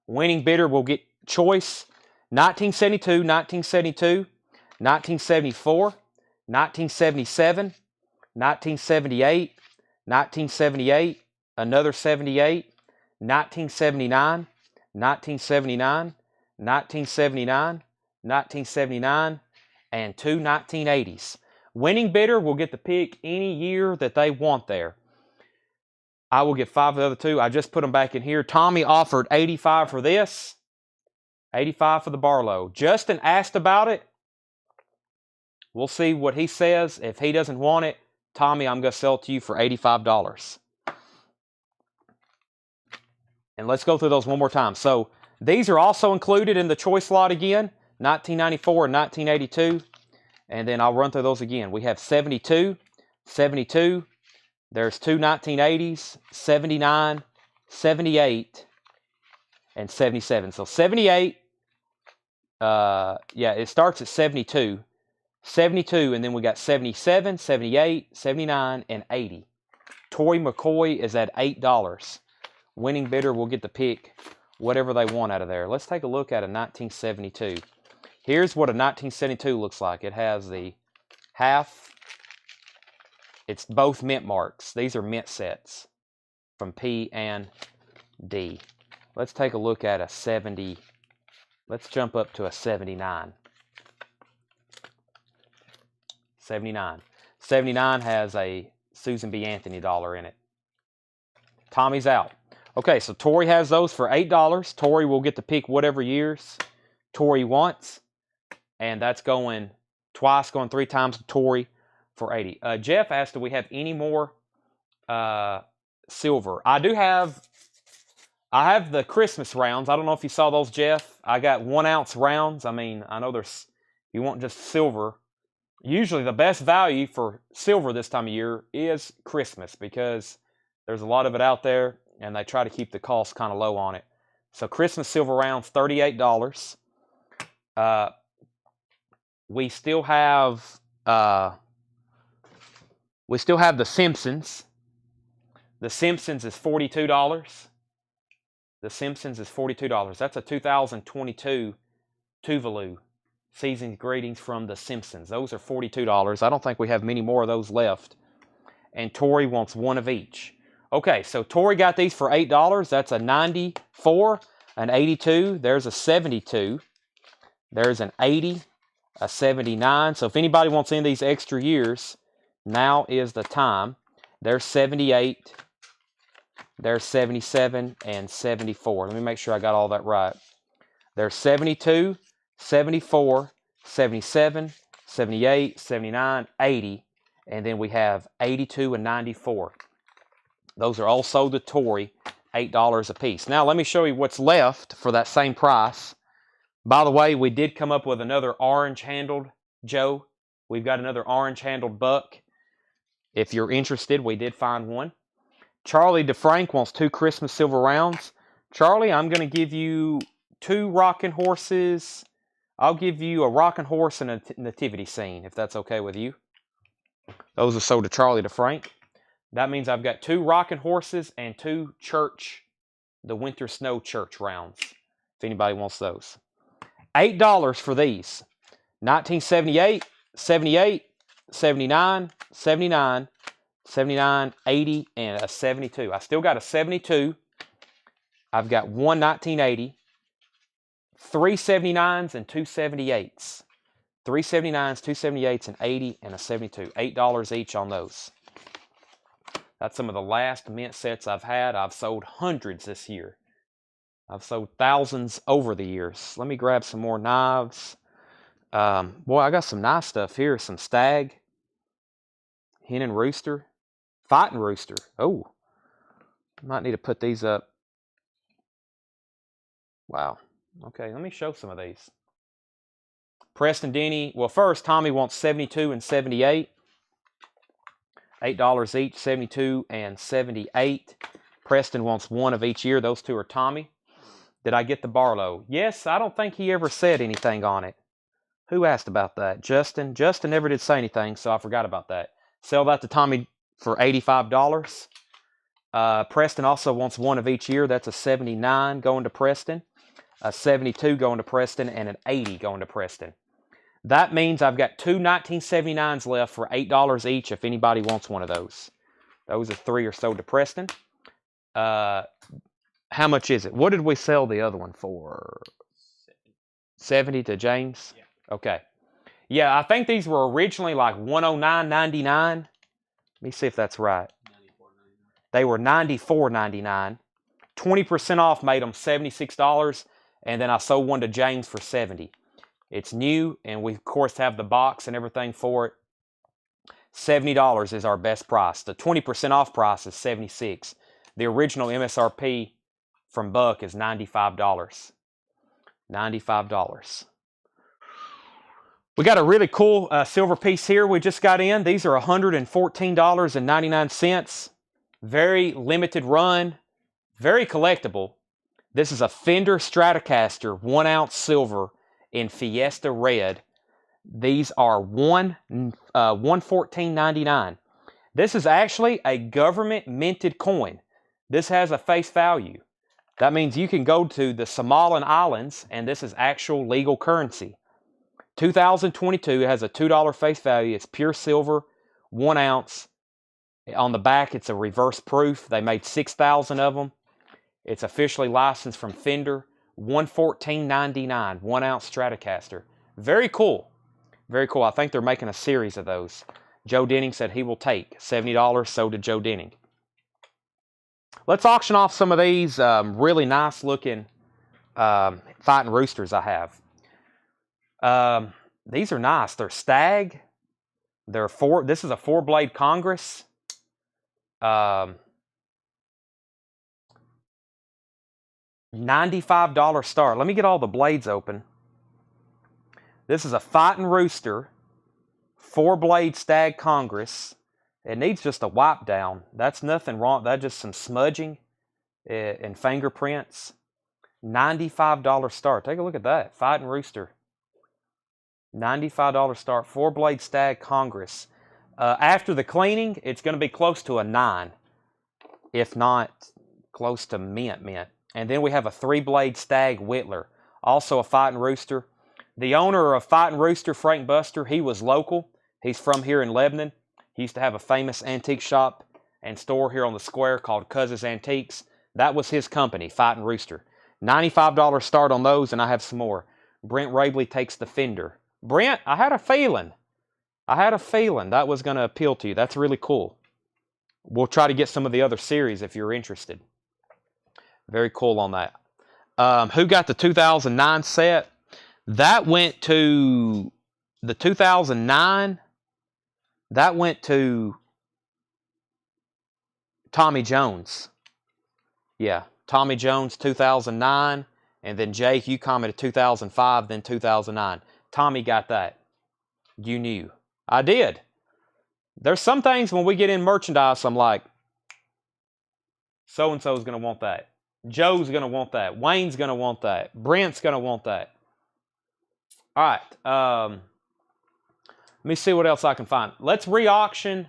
Winning bidder will get choice 1972, 1972, 1974, 1977, 1978, 1978, another 78, 1979, 1979, 1979, 1979, and two 1980s. Winning bidder will get to pick any year that they want there. I will get 5 of the other 2. I just put them back in here. Tommy offered 85 for this. 85 for the Barlow. Justin asked about it. We'll see what he says. If he doesn't want it, Tommy, I'm going to sell it to you for $85. And let's go through those one more time. So these are also included in the choice lot again. 1994 and 1982. And then I'll run through those again. We have 72, 72. There's two 1980s, 79, 78, and 77. So 78, it starts at 72. 72, and then we got 77, 78, 79, and 80. Tori McCoy is at $8. Winning bidder will get to pick whatever they want out of there. Let's take a look at a 1972. Here's what a 1972 looks like. It has the half. It's both mint marks. These are mint sets from P and D. Let's take a look at a 70. Let's jump up to a 79. 79. 79 has a Susan B. Anthony dollar in it. Tommy's out. Okay, so Tori has those for $8. Tori will get to pick whatever years Tori wants. And that's going twice, going 3 times to Tori for 80. Jeff asked, do we have any more silver? I have the Christmas rounds. I don't know if you saw those, Jeff. I got 1 ounce rounds. I mean, I know there's, you want just silver. Usually the best value for silver this time of year is Christmas because there's a lot of it out there and they try to keep the cost kind of low on it. So Christmas silver rounds, $38. We still have the Simpsons. The Simpsons is $42. The Simpsons is $42. That's a 2022 Tuvalu. Season's greetings from the Simpsons. Those are $42. I don't think we have many more of those left. And Tori wants 1 of each. Okay, so Tori got these for $8. That's a 94, an 82. There's a 72. There's an 80, a 79. So if anybody wants any of these extra years, now is the time. There's 78. There's 77 and 74. Let me make sure I got all that right. There's 72, 74, 77, 78, 79, 80, and then we have 82 and 94. Those are all sold to Tori, $8 a piece. Now let me show you what's left for that same price. By the way, we did come up with another orange-handled, Joe. We've got another orange-handled buck. If you're interested, we did find one. Charlie DeFrank wants 2 Christmas silver rounds. Charlie, I'm going to give you 2 rocking horses. I'll give you a rocking horse and a nativity scene, if that's okay with you. Those are sold to Charlie DeFrank. That means I've got 2 rocking horses and 2 church, the winter snow church rounds, if anybody wants those. $8 for these. 1978, 78, 79, 79, 79, 80, and a 72. I still got a 72. I've got 1 1980. 3 79s and 2 78s. 3 79s, 2 78s, and 80, and a 72. $8 each on those. That's some of the last mint sets I've had. I've sold hundreds this year. I've sold thousands over the years. Let me grab some more knives. Boy, I got some nice stuff here. Some stag, hen and rooster, fighting rooster. Oh, might need to put these up. Wow. Okay, let me show some of these. Preston Denny. Well, first, Tommy wants 72 and 78. $8 each, 72 and 78. Preston wants 1 of each year. Those 2 are Tommy. Did I get the Barlow? Yes, I don't think he ever said anything on it. Who asked about that? Justin. Justin never did say anything, so I forgot about that. Sell that to Tommy for $85. Preston also wants one of each year. That's a 79 going to Preston, a 72 going to Preston, and an 80 going to Preston. That means I've got two 1979s left for $8 each if anybody wants one of those. Those are 3 or so to Preston. How much is it? What did we sell the other one for? 70 to James? Yeah. Okay. Yeah, I think these were originally like $109.99. Let me see if that's right. They were $94.99. 20% off made them $76, and then I sold one to James for $70. It's new, and we, of course, have the box and everything for it. $70 is our best price. The 20% off price is $76. The original MSRP from Buck is $95. $95. We got a really cool silver piece here we just got in. These are $114.99. Very limited run, very collectible. This is a Fender Stratocaster 1 ounce silver in Fiesta Red. These are $114.99. This is actually a government minted coin. This has a face value. That means you can go to the Samoan Islands and this is actual legal currency. 2022 has a $2 face value. It's pure silver, 1 ounce. On the back, it's a reverse proof. They made 6,000 of them. It's officially licensed from Fender. $114.99, 1 ounce Stratocaster. Very cool. Very cool. I think they're making a series of those. Joe Denning said he will take $70. So did Joe Denning. Let's auction off some of these really nice looking fighting roosters I have. These are nice. They're Stag. They're this is a 4-blade Congress. $95 start. Let me get all the blades open. This is a fighting rooster, 4-blade Stag Congress. It needs just a wipe down. That's nothing wrong. That's just some smudging and fingerprints. $95 start. Take a look at that. Fighting rooster. $95 start. 4-blade Stag Congress. After the cleaning, it's going to be close to a 9, if not close to mint. And then we have a 3-blade Stag Whittler, also a fighting rooster. The owner of Fighting Rooster, Frank Buster, he was local. He's from here in Lebanon. He used to have a famous antique shop and store here on the square called Cuz's Antiques. That was his company, Fighting Rooster. $95 start on those, and I have some more. Brent Rabley takes the Fender. Brent, I had a feeling that was going to appeal to you. That's really cool. We'll try to get some of the other series if you're interested. Very cool on that. Who got the 2009 set? That went to the 2009. That went to Tommy Jones. Yeah, Tommy Jones 2009. And then Jake, you commented 2005, then 2009. Tommy got that. You knew. I did. There's some things when we get in merchandise, I'm like, so-and-so's going to want that. Joe's going to want that. Wayne's going to want that. Brent's going to want that. All right. Let me see what else I can find. Let's re-auction.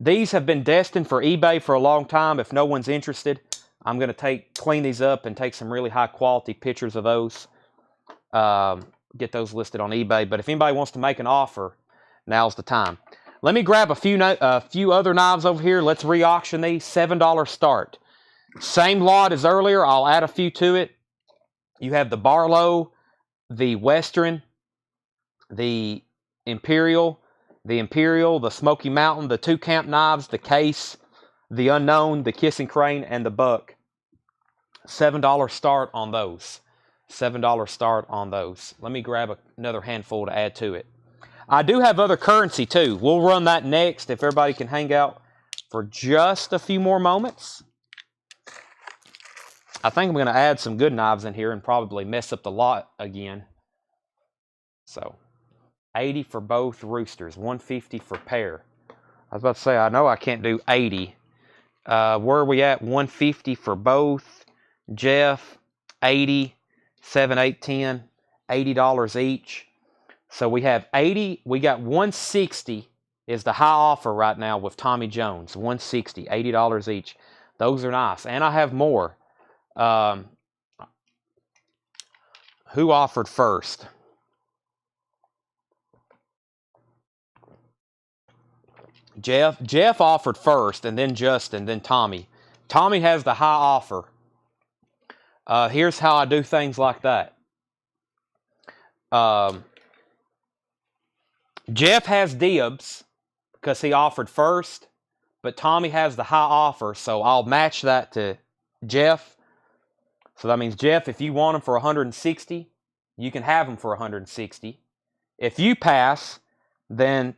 These have been destined for eBay for a long time. If no one's interested, I'm going to clean these up and take some really high-quality pictures of those. Get those listed on eBay. But if anybody wants to make an offer, now's the time. Let me grab a few other knives over here. Let's re-auction these. $7 start. Same lot as earlier. I'll add a few to it. You have the Barlow, the Western, the Imperial, the Smoky Mountain, the 2 camp knives, the Case, the Unknown, the Kissing Crane, and the Buck. $7 start on those. $7 start on those. Let me grab another handful to add to it. I do have other currency too. We'll run that next if everybody can hang out for just a few more moments. I think I'm going to add some good knives in here and probably mess up the lot again. So, 80 for both roosters, 150 for pair. I was about to say, I know I can't do 80. Where are we at? 150 for both. Jeff, 80, 7, 8, 10, $80 each. So we have 80, we got 160 is the high offer right now with Tommy Jones, $160, $80 each. Those are nice. And I have more. Who offered first? Jeff offered first, and then Justin, then Tommy. Tommy has the high offer. Here's how I do things like that. Jeff has dibs because he offered first, but Tommy has the high offer, so I'll match that to Jeff. So that means, Jeff, if you want them for 160, you can have them for 160. If you pass, then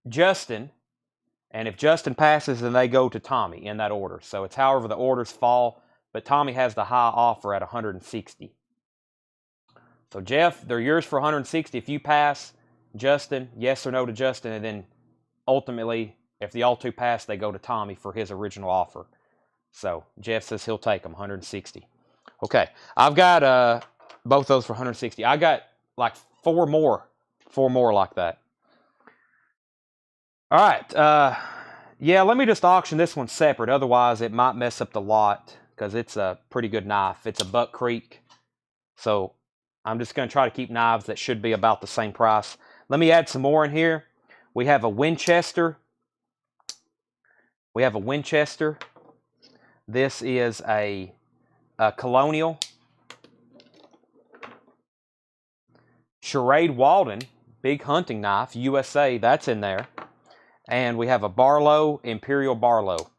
Justin, and if Justin passes, then they go to Tommy in that order. So it's however the orders fall, but Tommy has the high offer at 160. So Jeff, they're yours for 160 if you pass. Justin, yes or no to Justin, and then ultimately, if the all two pass, they go to Tommy for his original offer. So Jeff says he'll take them, 160. Okay, I've got both those for 160. I got like four more like that. All right, yeah, let me just auction this one separate. Otherwise, it might mess up the lot because it's a pretty good knife. It's a Buck Creek. So I'm just going to try to keep knives that should be about the same price. Let me add some more in here. We have a Winchester. This is a Colonial. Charade Walden, big hunting knife, USA, that's in there. And we have a Barlow, Imperial Barlow.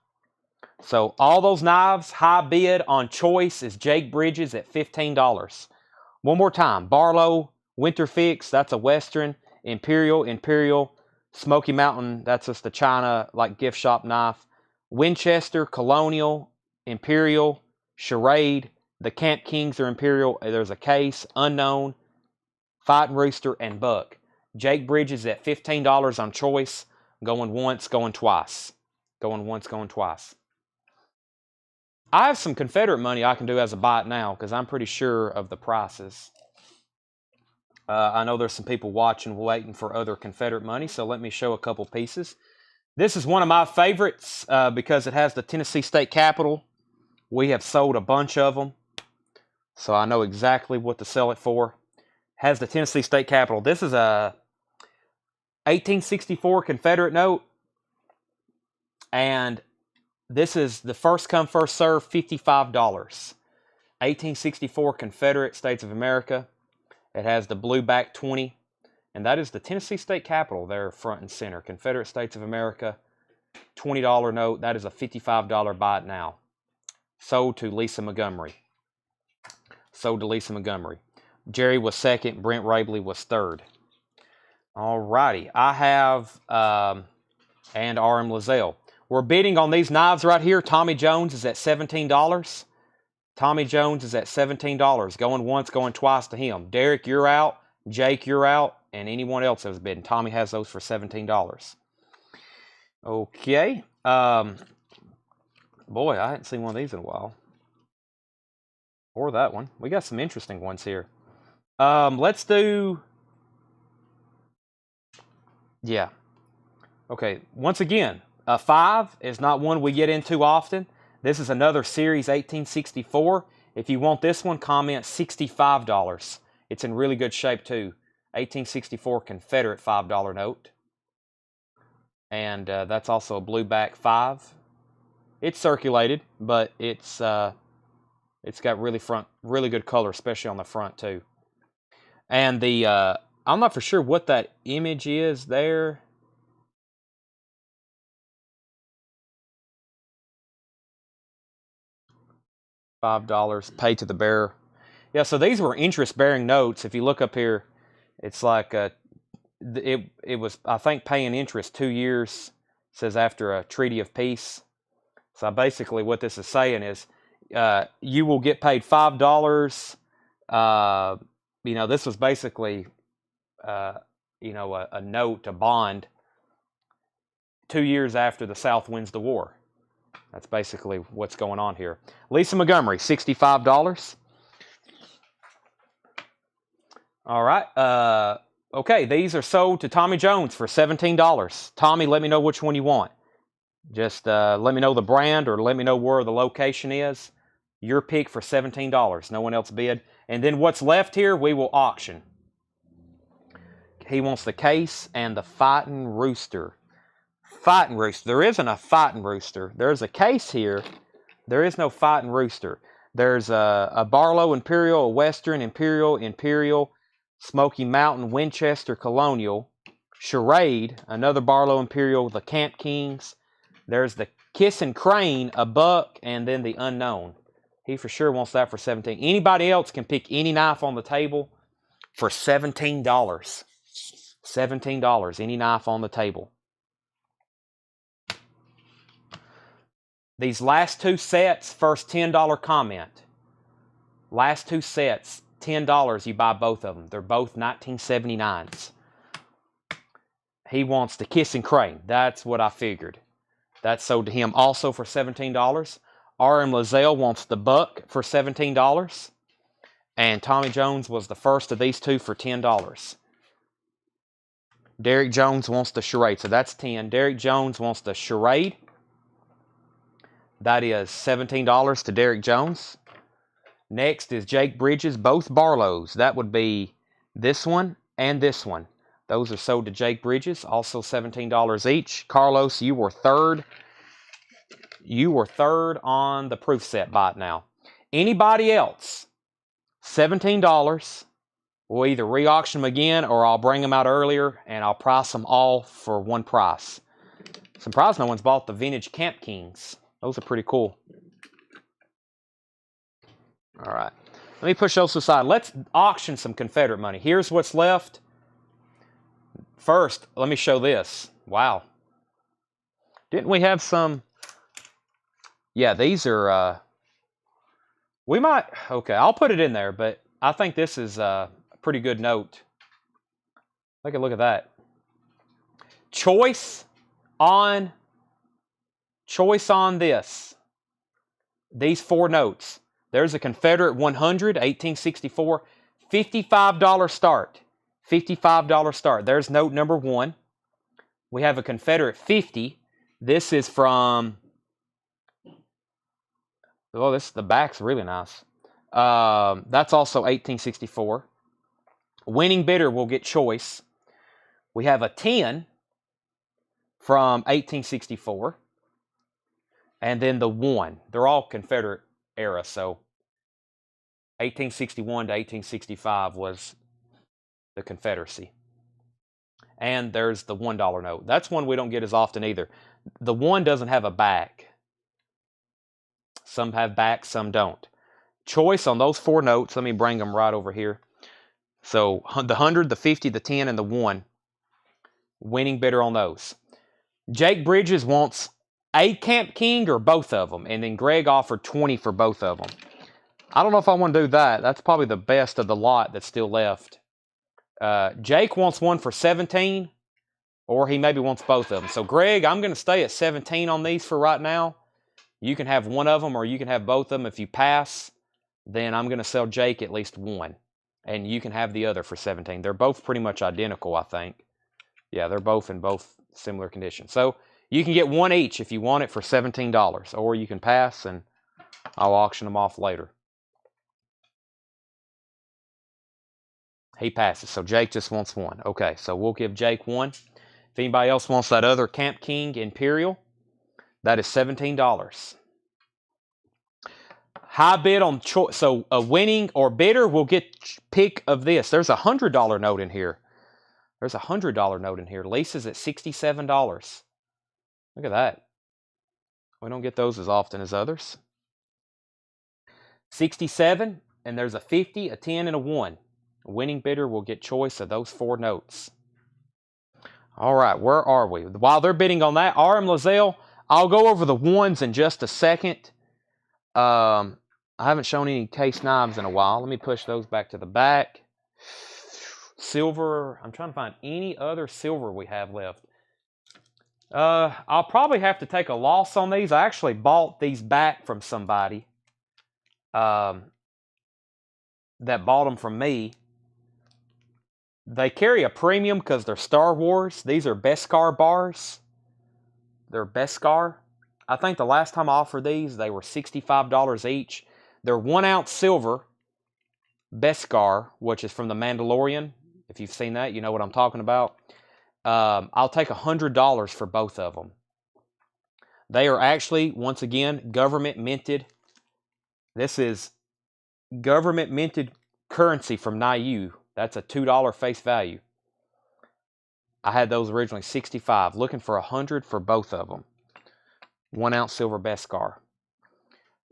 So all those knives, high bid on choice is Jake Bridges at $15. One more time, Barlow, Winter Fix, that's a Western. Imperial, Smoky Mountain, that's just the China, like gift shop knife. Winchester, Colonial, Imperial, Charade, the Camp Kings are Imperial. There's a Case, Unknown, Fighting Rooster, and Buck. Jake Bridges at $15 on choice. Going once, going twice. Going once, going twice. I have some Confederate money I can do as a buy it now because I'm pretty sure of the prices. I know there's some people watching waiting for other Confederate money, so let me show a couple pieces. This is one of my favorites because it has the Tennessee State Capitol. We have sold a bunch of them, so I know exactly what to sell it for. Has the Tennessee State Capitol. This is a 1864 Confederate note, and this is the first come, first serve, $55. 1864 Confederate States of America. It has the blue back 20, and that is the Tennessee State Capitol there front and center. Confederate States of America, $20 note. That is a $55 buy it now. Sold to Lisa Montgomery. Jerry was second. Brent Rabley was third. All righty. I have, and R.M. Lazelle. We're bidding on these knives right here. Tommy Jones is at $17. Tommy Jones is at $17. Going once, going twice to him. Derek, you're out. Jake, you're out. And anyone else that was bidding. Tommy has those for $17. Okay. Boy, I hadn't seen one of these in a while. Or that one. We got some interesting ones here. Let's do... Yeah. Okay, once again, a 5 is not one we get into often. This is another Series 1864. If you want this one, comment $65. It's in really good shape too. 1864 Confederate $5 note. And that's also a blue back 5. It's circulated, but it's got really good color, especially on the front too. And the I'm not for sure what that image is there. $5 paid to the bearer. Yeah, so these were interest-bearing notes. If you look up here, it's like it was, I think, paying interest 2 years. It says after a treaty of peace. So basically, what this is saying is, you will get paid $5. This was basically, a note, a bond, 2 years after the South wins the war. That's basically what's going on here. Lisa Montgomery, $65. All right. Okay, these are sold to Tommy Jones for $17. Tommy, let me know which one you want. Just let me know the brand or let me know where the location is. Your pick for $17. No one else bid. And then what's left here, we will auction. He wants the case and the fighting rooster. Fighting rooster. There isn't a fighting rooster. There's a case here. There is no fighting rooster. There's a Barlow Imperial, a Western Imperial, Smoky Mountain, Winchester Colonial, Charade, another Barlow Imperial, the Camp Kings. There's the Kissin' Crane, a buck, and then the Unknown. He for sure wants that for $17. Anybody else can pick any knife on the table for $17. $17, any knife on the table. These last two sets, first $10 comment. Last two sets, $10, you buy both of them. They're both 1979s. He wants the Kissin' Crane. That's what I figured. That's sold to him also for $17. R.M. Lazelle wants the buck for $17. And Tommy Jones was the first of these two for $10. Derek Jones wants the Charade. So that's 10. Derek Jones wants the Charade. That is $17 to Derek Jones. Next is Jake Bridges, both Barlows. That would be this one and this one. Those are sold to Jake Bridges, also $17 each. Carlos, you were third. You were third on the proof set bot now. Anybody else, $17. We'll either re-auction them again or I'll bring them out earlier and I'll price them all for one price. Surprised no one's bought the vintage Camp Kings. Those are pretty cool. All right. Let me push those aside. Let's auction some Confederate money. Here's what's left. First, let me show this. Wow. Didn't we have some? Yeah, these are, we might, okay, I'll put it in there, but I think this is a pretty good note. Take a look at that. Choice on this. These four notes. There's a Confederate 100, 1864, $55 start. $55 start. There's note number 1. We have a Confederate 50. This is from, oh, the back's really nice. That's also 1864. Winning bidder will get choice. We have a 10 from 1864. And then the 1. They're all Confederate era, so 1861 to 1865 was the Confederacy. And there's the $1 note. That's one we don't get as often either. The 1 doesn't have a back. Some have back, some don't. Choice on those four notes. Let me bring them right over here. So the 100, the 50, the 10, and the 1. Winning bidder on those. Jake Bridges wants a Camp King or both of them. And then Greg offered 20 for both of them. I don't know if I want to do that. That's probably the best of the lot that's still left. Jake wants one for 17. Or he maybe wants both of them. So Greg, I'm going to stay at 17 on these for right now. You can have one of them or you can have both of them. If you pass, then I'm going to sell Jake at least one. And you can have the other for 17. They're both pretty much identical, I think. Yeah, they're both in both similar conditions. So you can get one each if you want it for $17. Or you can pass and I'll auction them off later. He passes. So Jake just wants one. Okay, so we'll give Jake one. If anybody else wants that other Camp King Imperial, that is $17. High bid on choice. So a winning or bidder will get pick of this. There's a $100 note in here. There's a $100 note in here. Leases at $67. Look at that. We don't get those as often as others. 67, and there's a 50, a 10, and a 1. A winning bidder will get choice of those four notes. All right, where are we? While they're bidding on that, R.M. Lazelle, I'll go over the ones in just a second. I haven't shown any case knives in a while. Let me push those back to the back. Silver. I'm trying to find any other silver we have left. I'll probably have to take a loss on these. I actually bought these back from somebody that bought them from me. They carry a premium because they're Star Wars. These are Beskar bars. They're Beskar. I think the last time I offered these, they were $65 each. They're 1 ounce silver Beskar, which is from The Mandalorian. If you've seen that, you know what I'm talking about. I'll take $100 for both of them. They are actually, once again, government minted. This is government minted currency from Niu. That's a $2 face value. I had those originally $65. Looking for $100 for both of them. 1 ounce silver Beskar.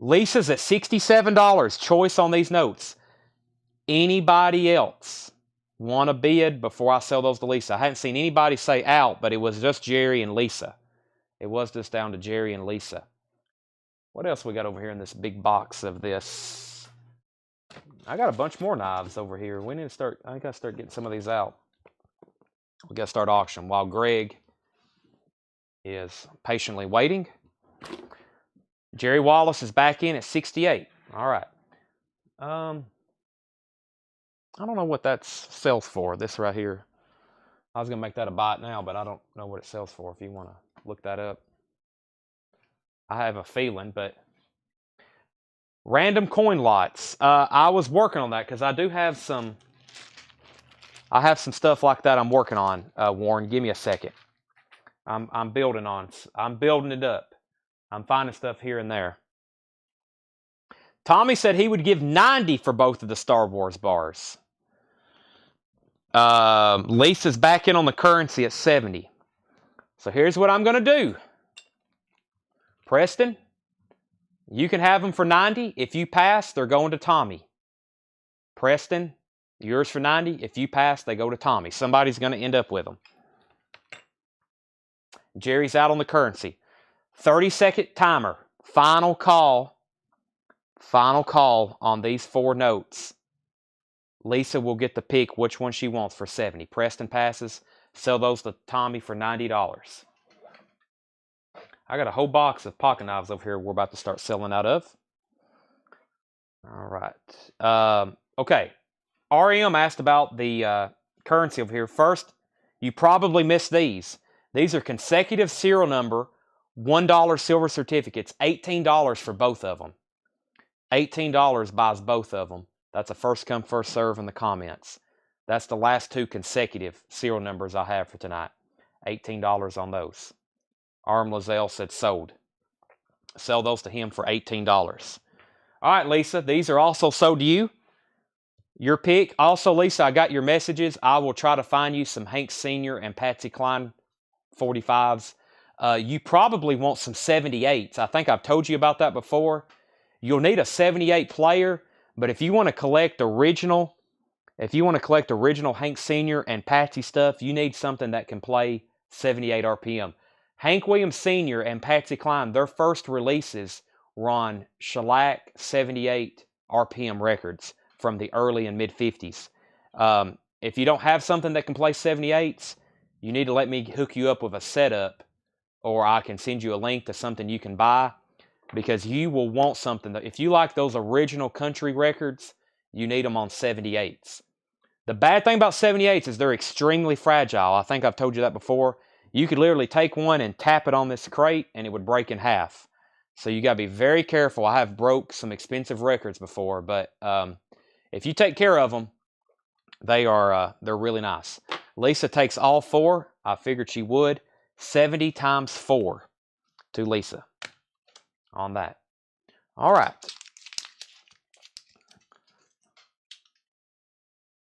Lisa's at $67. Choice on these notes. Anybody else want to bid before I sell those to Lisa? I hadn't seen anybody say out, but it was just Jerry and Lisa. It was just down to Jerry and Lisa. What else we got over here in this big box of this? I got a bunch more knives over here. We need to start, I got to start getting some of these out. We got to start auction while Greg is patiently waiting. Jerry Wallace is back in at 68. All right. I don't know what that sells for, this right here. I was going to make that a buy it now, but I don't know what it sells for if you want to look that up. I have a feeling, but random coin lots. I was working on that because I do have some. I have some stuff like that I'm working on. Warren, give me a second. I'm building it up. I'm finding stuff here and there. Tommy said he would give 90 for both of the Star Wars bars. Lisa's back in on the currency at 70. So here's what I'm going to do. Preston, you can have them for 90. If you pass, they're going to Tommy. Preston, yours for 90. If you pass, they go to Tommy. Somebody's going to end up with them. Jerry's out on the currency. 30-second timer. Final call. Final call on these 4 notes. Lisa will get to pick which one she wants for 70. Preston passes. Sell those to Tommy for $90. I got a whole box of pocket knives over here we're about to start selling out of. All right. Okay. REM asked about the currency over here. First, you probably missed these. These are consecutive serial number $1 silver certificates. $18 for both of them. $18 buys both of them. That's a first come, first serve in the comments. That's the last 2 consecutive serial numbers I have for tonight. $18 on those. Arm Lazelle said sold. Sell those to him for $18. All right, Lisa, these are also sold to you. Your pick. Also, Lisa, I got your messages. I will try to find you some Hank Sr. and Patsy Cline 45s. You probably want some 78s. I think I've told you about that before. You'll need a 78 player, but if you want to collect original Hank Sr. and Patsy stuff, you need something that can play 78 RPM. Hank Williams Sr. and Patsy Cline, their first releases were on shellac 78 RPM records from the early and mid-50s. If you don't have something that can play 78s, you need to let me hook you up with a setup, or I can send you a link to something you can buy, because you will want something that, if you like those original country records, you need them on 78s. The bad thing about 78s is they're extremely fragile. I think I've told you that before. You could literally take one and tap it on this crate and it would break in half. So you got to be very careful. I have broke some expensive records before, but if you take care of them, they're really nice. Lisa takes all 4. I figured she would. 70 times 4 to Lisa on that. All right.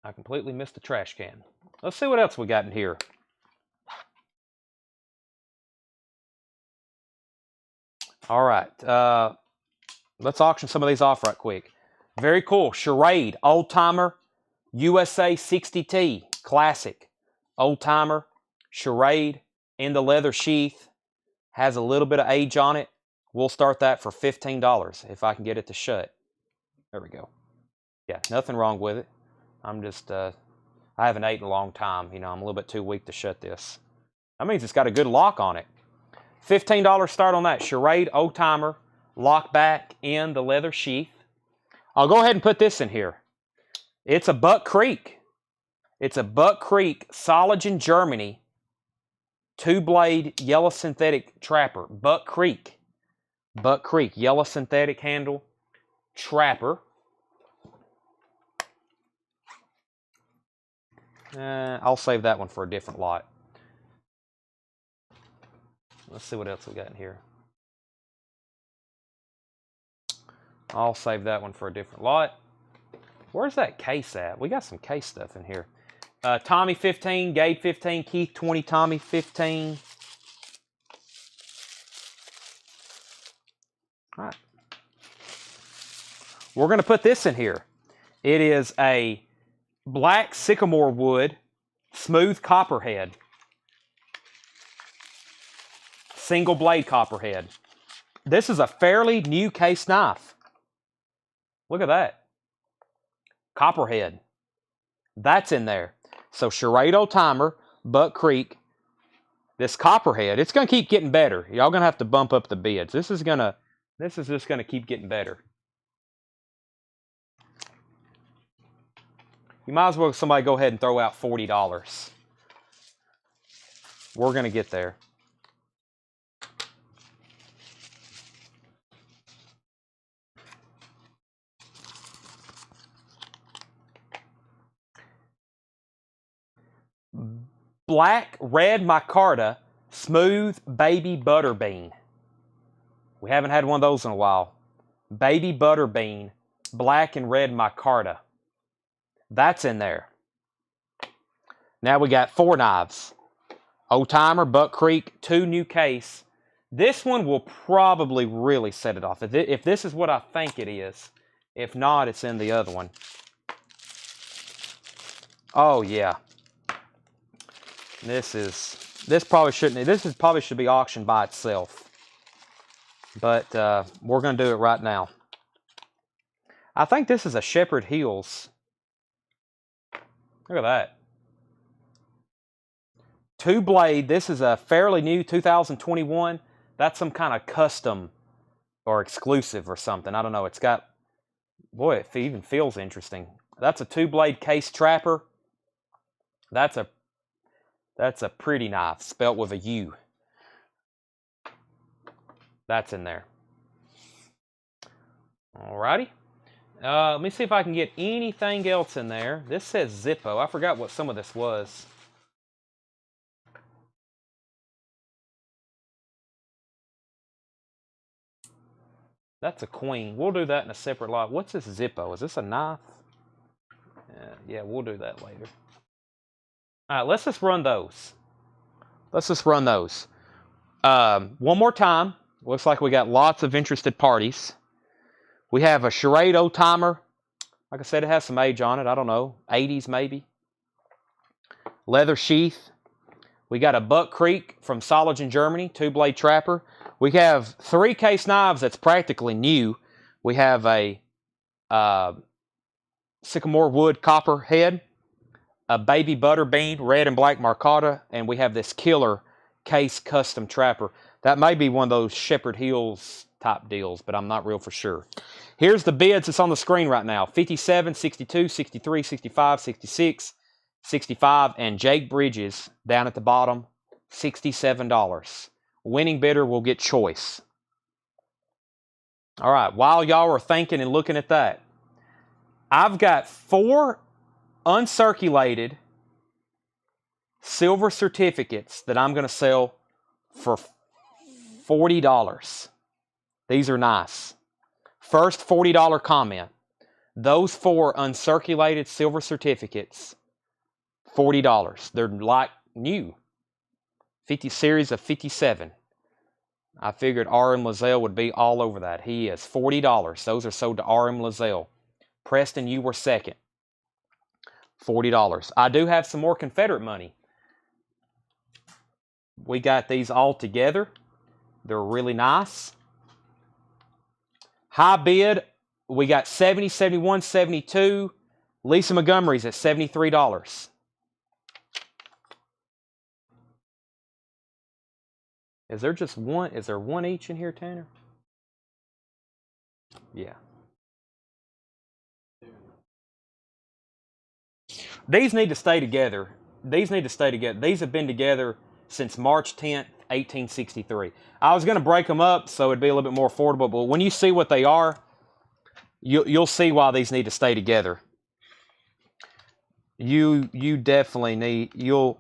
I completely missed the trash can. Let's see what else we got in here. All right. Let's auction some of these off right quick. Very cool. Charade, Old Timer, USA 60T, classic. Old Timer, Charade, in the leather sheath. Has a little bit of age on it. We'll start that for $15 if I can get it to shut. There we go. Yeah, nothing wrong with it. I'm just, I haven't ate in a long time. You know, I'm a little bit too weak to shut this. That means it's got a good lock on it. $15 start on that. Charade Old Timer, lock back in the leather sheath. I'll go ahead and put this in here. It's a Buck Creek. It's a Buck Creek Soligen Germany 2-blade yellow synthetic trapper. Buck Creek. Buck Creek yellow synthetic handle trapper. I'll save that one for a different lot. Let's see what else we got in here. I'll save that one for a different lot. Where's that case at? We got some case stuff in here. Tommy 15, Gabe 15, Keith 20, Tommy 15. All right. We're going to put this in here. It is a black sycamore wood, smooth copperhead. Single blade copperhead. This is a fairly new case knife. Look at that. Copperhead. That's in there. So Charade Old Timer, Buck Creek, this copperhead, it's going to keep getting better. Y'all going to have to bump up the bids. This is just going to keep getting better. You might as well somebody go ahead and throw out $40. We're going to get there. Black red micarta smooth baby butterbean. We haven't had one of those in a while. Baby butterbean, black and red micarta. That's in there. Now we got 4 knives. Old Timer, Buck Creek, 2 new case. This one will probably really set it off. If this is what I think it is. If not, it's in the other one. Oh yeah. This probably should be auctioned by itself. But we're going to do it right now. I think this is a Shepherd Heels. Look at that. 2-blade. This is a fairly new 2021. That's some kind of custom or exclusive or something. I don't know. It's got, boy, it even feels interesting. That's a 2-blade case trapper. That's a pretty knife, spelt with a U. That's in there. Alrighty. Let me see if I can get anything else in there. This says Zippo. I forgot what some of this was. That's a queen. We'll do that in a separate lot. What's this Zippo? Is this a knife? Yeah, we'll do that later. All right, let's just run those. One more time. Looks like we got lots of interested parties. We have a Charade Old Timer. Like I said, it has some age on it. I don't know, 80s maybe. Leather sheath. We got a Buck Creek from Soligen Germany, 2-blade trapper. We have 3 case knives that's practically new. We have a sycamore wood copper head, a baby butterbean, red and black micarta, and we have this killer case custom trapper. That may be one of those Shepherd Heels type deals, but I'm not real for sure. Here's the bids that's on the screen right now. 57, 62, 63, 65, 66, 65, and Jake Bridges down at the bottom, $67. Winning bidder will get choice. All right, while y'all are thinking and looking at that, I've got 4 uncirculated silver certificates that I'm going to sell for $40. These are nice. First $40 comment. Those 4 uncirculated silver certificates, $40. They're like new. 50 series of 57. I figured R.M. Lazelle would be all over that. He is $40. Those are sold to R.M. Lazelle. Preston, you were second. $40. I do have some more Confederate money. We got these all together. They're really nice. High bid, we got 70, 71, 72. Lisa Montgomery's at $73. Is there just one? Is there one each in here, Tanner? Yeah. These need to stay together. These need to stay together. These have been together since March 10th, 1863. I was going to break them up so it'd be a little bit more affordable, but when you see what they are, you'll see why these need to stay together. You definitely need, you'll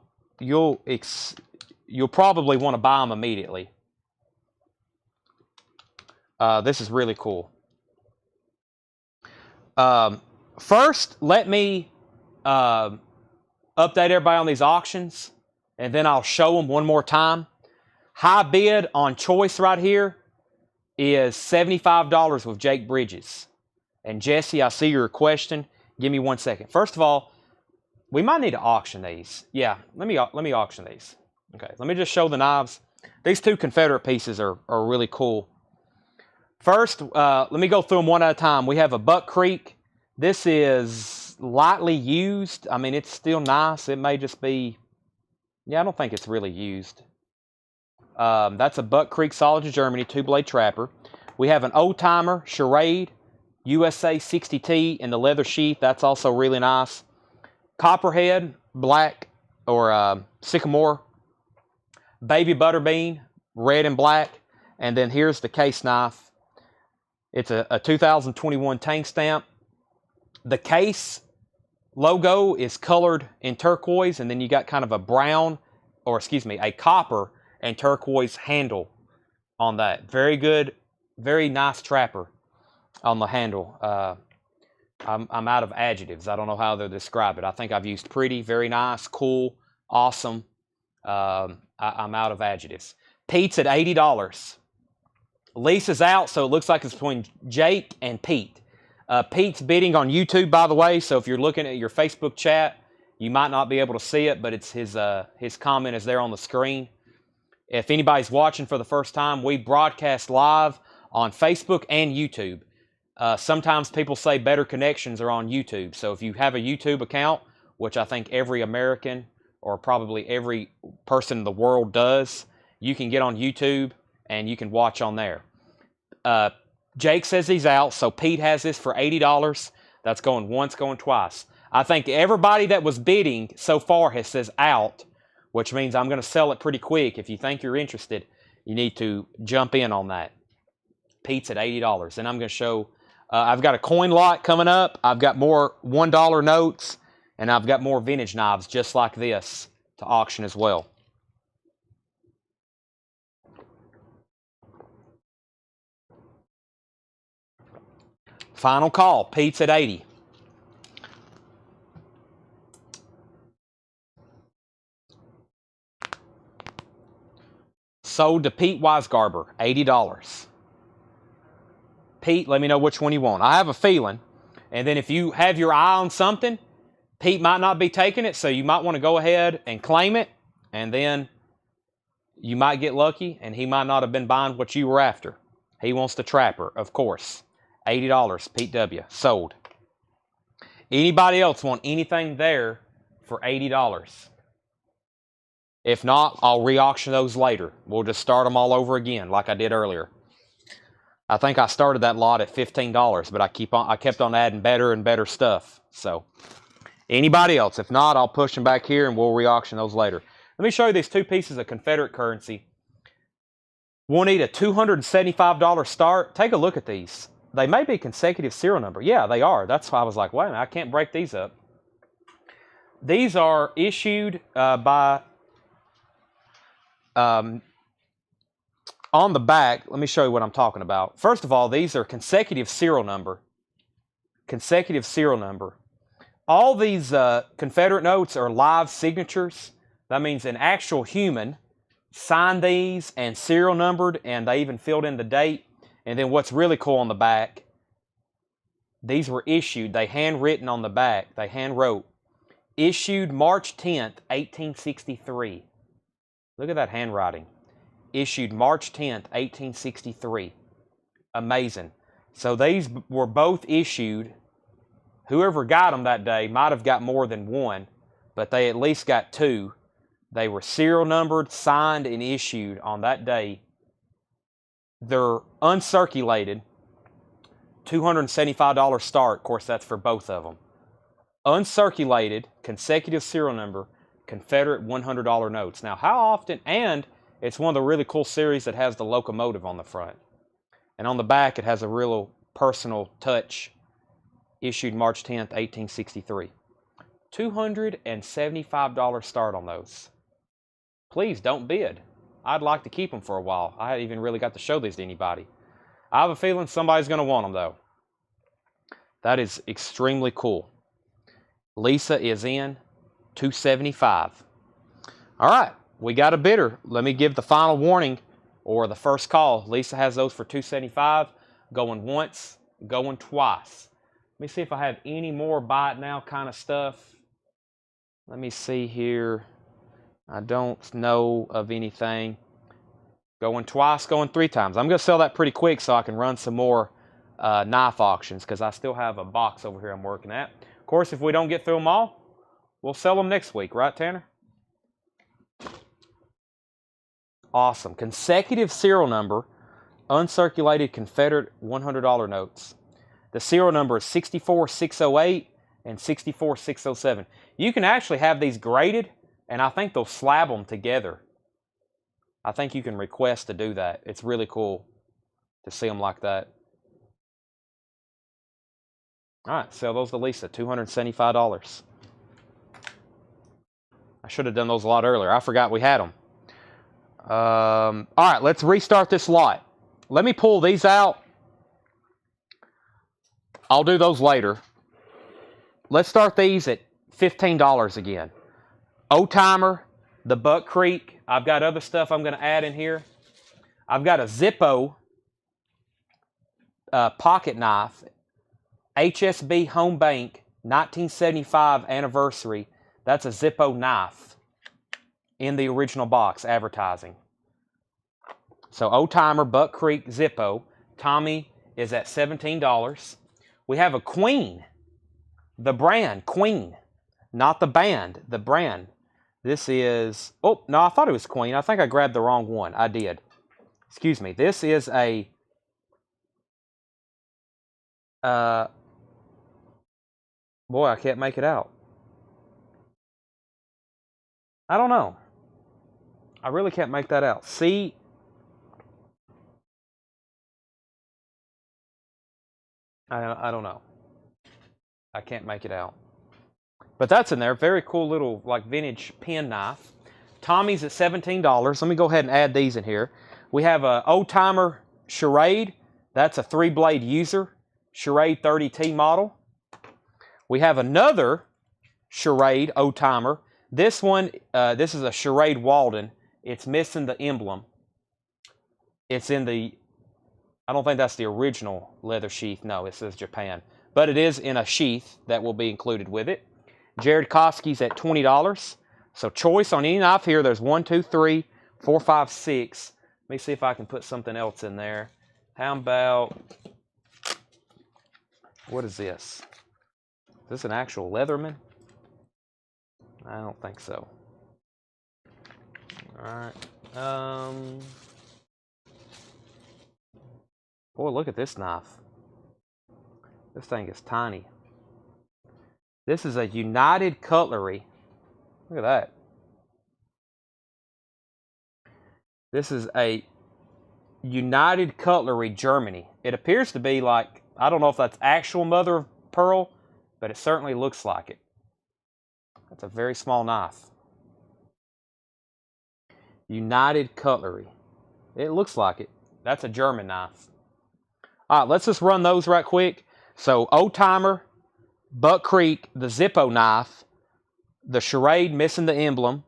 probably want to buy them immediately. This is really cool. First, let me update everybody on these auctions, and then I'll show them one more time. High bid on choice right here is $75 with Jake Bridges. And Jesse, I see your question. Give me 1 second. First of all, we might need to auction these. Yeah, let me auction these. Okay, let me just show the knives. These two Confederate pieces are really cool. First, let me go through them one at a time. We have a Buck Creek. This is lightly used. I mean, it's still nice. It may just be, yeah, I don't think it's really used. That's a Buck Creek Solid of Germany 2-blade trapper. We have an Old Timer Charade USA 60T in the leather sheath. That's also really nice. Copperhead black or sycamore. Baby Butterbean red and black. And then here's the case knife. It's a 2021 tank stamp. The case logo is colored in turquoise, and then you got kind of a brown, or excuse me, a copper and turquoise handle on that. Very good, very nice trapper on the handle. I'm out of adjectives. I don't know how to describe it. I think I've used pretty, very nice, cool, awesome. I'm out of adjectives. Pete's at $80. Lease is out, so it looks like it's between Jake and Pete. Pete's bidding on YouTube, by the way, so if you're looking at your Facebook chat, you might not be able to see it, but it's his comment is there on the screen. If anybody's watching for the first time, we broadcast live on Facebook and YouTube. Sometimes people say better connections are on YouTube, so if you have a YouTube account, which I think every American or probably every person in the world does, you can get on YouTube and you can watch on there. Jake says he's out, so Pete has this for $80. That's going once, going twice. I think everybody that was bidding so far has says out, which means I'm going to sell it pretty quick. If you think you're interested, you need to jump in on that. Pete's at $80. And I'm going to show, I've got a coin lot coming up. I've got more $1 notes, and I've got more vintage knives just like this to auction as well. Final call. Pete's at 80. Sold to Pete Weisgarber, $80. Pete, let me know which one you want. I have a feeling. And then if you have your eye on something, Pete might not be taking it, so you might want to go ahead and claim it, and then you might get lucky, and he might not have been buying what you were after. He wants the trapper, of course. $80, Pete W. Sold. Anybody else want anything there for $80? If not, I'll re-auction those later. We'll just start them all over again like I did earlier. I think I started that lot at $15, but I kept on adding better and better stuff. So, anybody else? If not, I'll push them back here and we'll re-auction those later. Let me show you these two pieces of Confederate currency. We'll need a $275 start. Take a look at these. They may be consecutive serial number. Yeah, they are. That's why I was like, wait a minute, I can't break these up. These are issued by, on the back, let me show you what I'm talking about. First of all, these are consecutive serial number. Consecutive serial number. All these Confederate notes are live signatures. That means an actual human signed these and serial numbered, and they even filled in the date. And then what's really cool on the back, these were issued, they handwritten on the back, they hand wrote, issued March 10th, 1863. Look at that handwriting. Issued March 10th, 1863. Amazing. So these were both issued. Whoever got them that day might have got more than one, but they at least got two. They were serial numbered, signed, and issued on that day. They're uncirculated. $275 start. Of course, that's for both of them. uncirculated, consecutive serial number, Confederate $100 notes. Now, how often, and it's one of the really cool series that has the locomotive on the front. And on the back, it has a real personal touch, issued March 10th, 1863. $275 start on those. Please don't bid. I'd like to keep them for a while. I haven't even really got to show these to anybody. I have a feeling somebody's going to want them, though. That is extremely cool. Lisa is in, $275. All right, we got a bidder. Let me give the final warning or the first call. Lisa has those for $275, going once, going twice. Let me see if I have any more buy it now kind of stuff. Let me see here. I don't know of anything. Going twice, going three times. I'm going to sell that pretty quick so I can run some more knife auctions because I still have a box over here I'm working at. Of course, if we don't get through them all, we'll sell them next week. Right, Tanner? Awesome. Consecutive serial number, uncirculated Confederate $100 notes. The serial number is 64608 and 64607. You can actually have these graded, and I think they'll slab them together. I think you can request to do that. It's really cool to see them like that. All right, sell those to Lisa, $275. I should have done those a lot earlier. I forgot we had them. All right, let's restart this lot. Let me pull these out. I'll do those later. Let's start these at $15 again. Old Timer, the Buck Creek. I've got other stuff I'm going to add in here. I've got a Zippo pocket knife, HSB Home Bank, 1975 anniversary. That's a Zippo knife in the original box, advertising. So Old Timer, Buck Creek, Zippo. Tommy is at $17. We have a Queen, the brand, Queen, not the band, the brand. This is, oh, no, I thought it was Queen. I think I grabbed the wrong one. I did. Excuse me. This is a, boy, I can't make it out. I don't know. I really can't make that out. See, I don't know. I can't make it out. But that's in there. Very cool little like vintage pen knife. Tommy's at $17. Let me go ahead and add these in here. We have a Old Timer Charade. That's a 3-blade user. Charade 30T model. We have another Charade Old Timer. This one, this is a Charade Walden. It's missing the emblem. It's in the, I don't think that's the original leather sheath. No, it says Japan. But it is in a sheath that will be included with it. Jared Koski's at $20. So choice on any knife here. There's 1, 2, 3, 4, 5, 6. Let me see if I can put something else in there. How about, what is this? Is this an actual Leatherman? I don't think so. All right. Boy, look at this knife. This thing is tiny. This is a United Cutlery. Look at that. This is a United Cutlery, Germany. It appears to be like, I don't know if that's actual mother of pearl, but it certainly looks like it. That's a very small knife. United Cutlery. It looks like it. That's a German knife. All right, let's just run those right quick. So, Old Timer, Buck Creek, the Zippo knife, the Charade missing the emblem,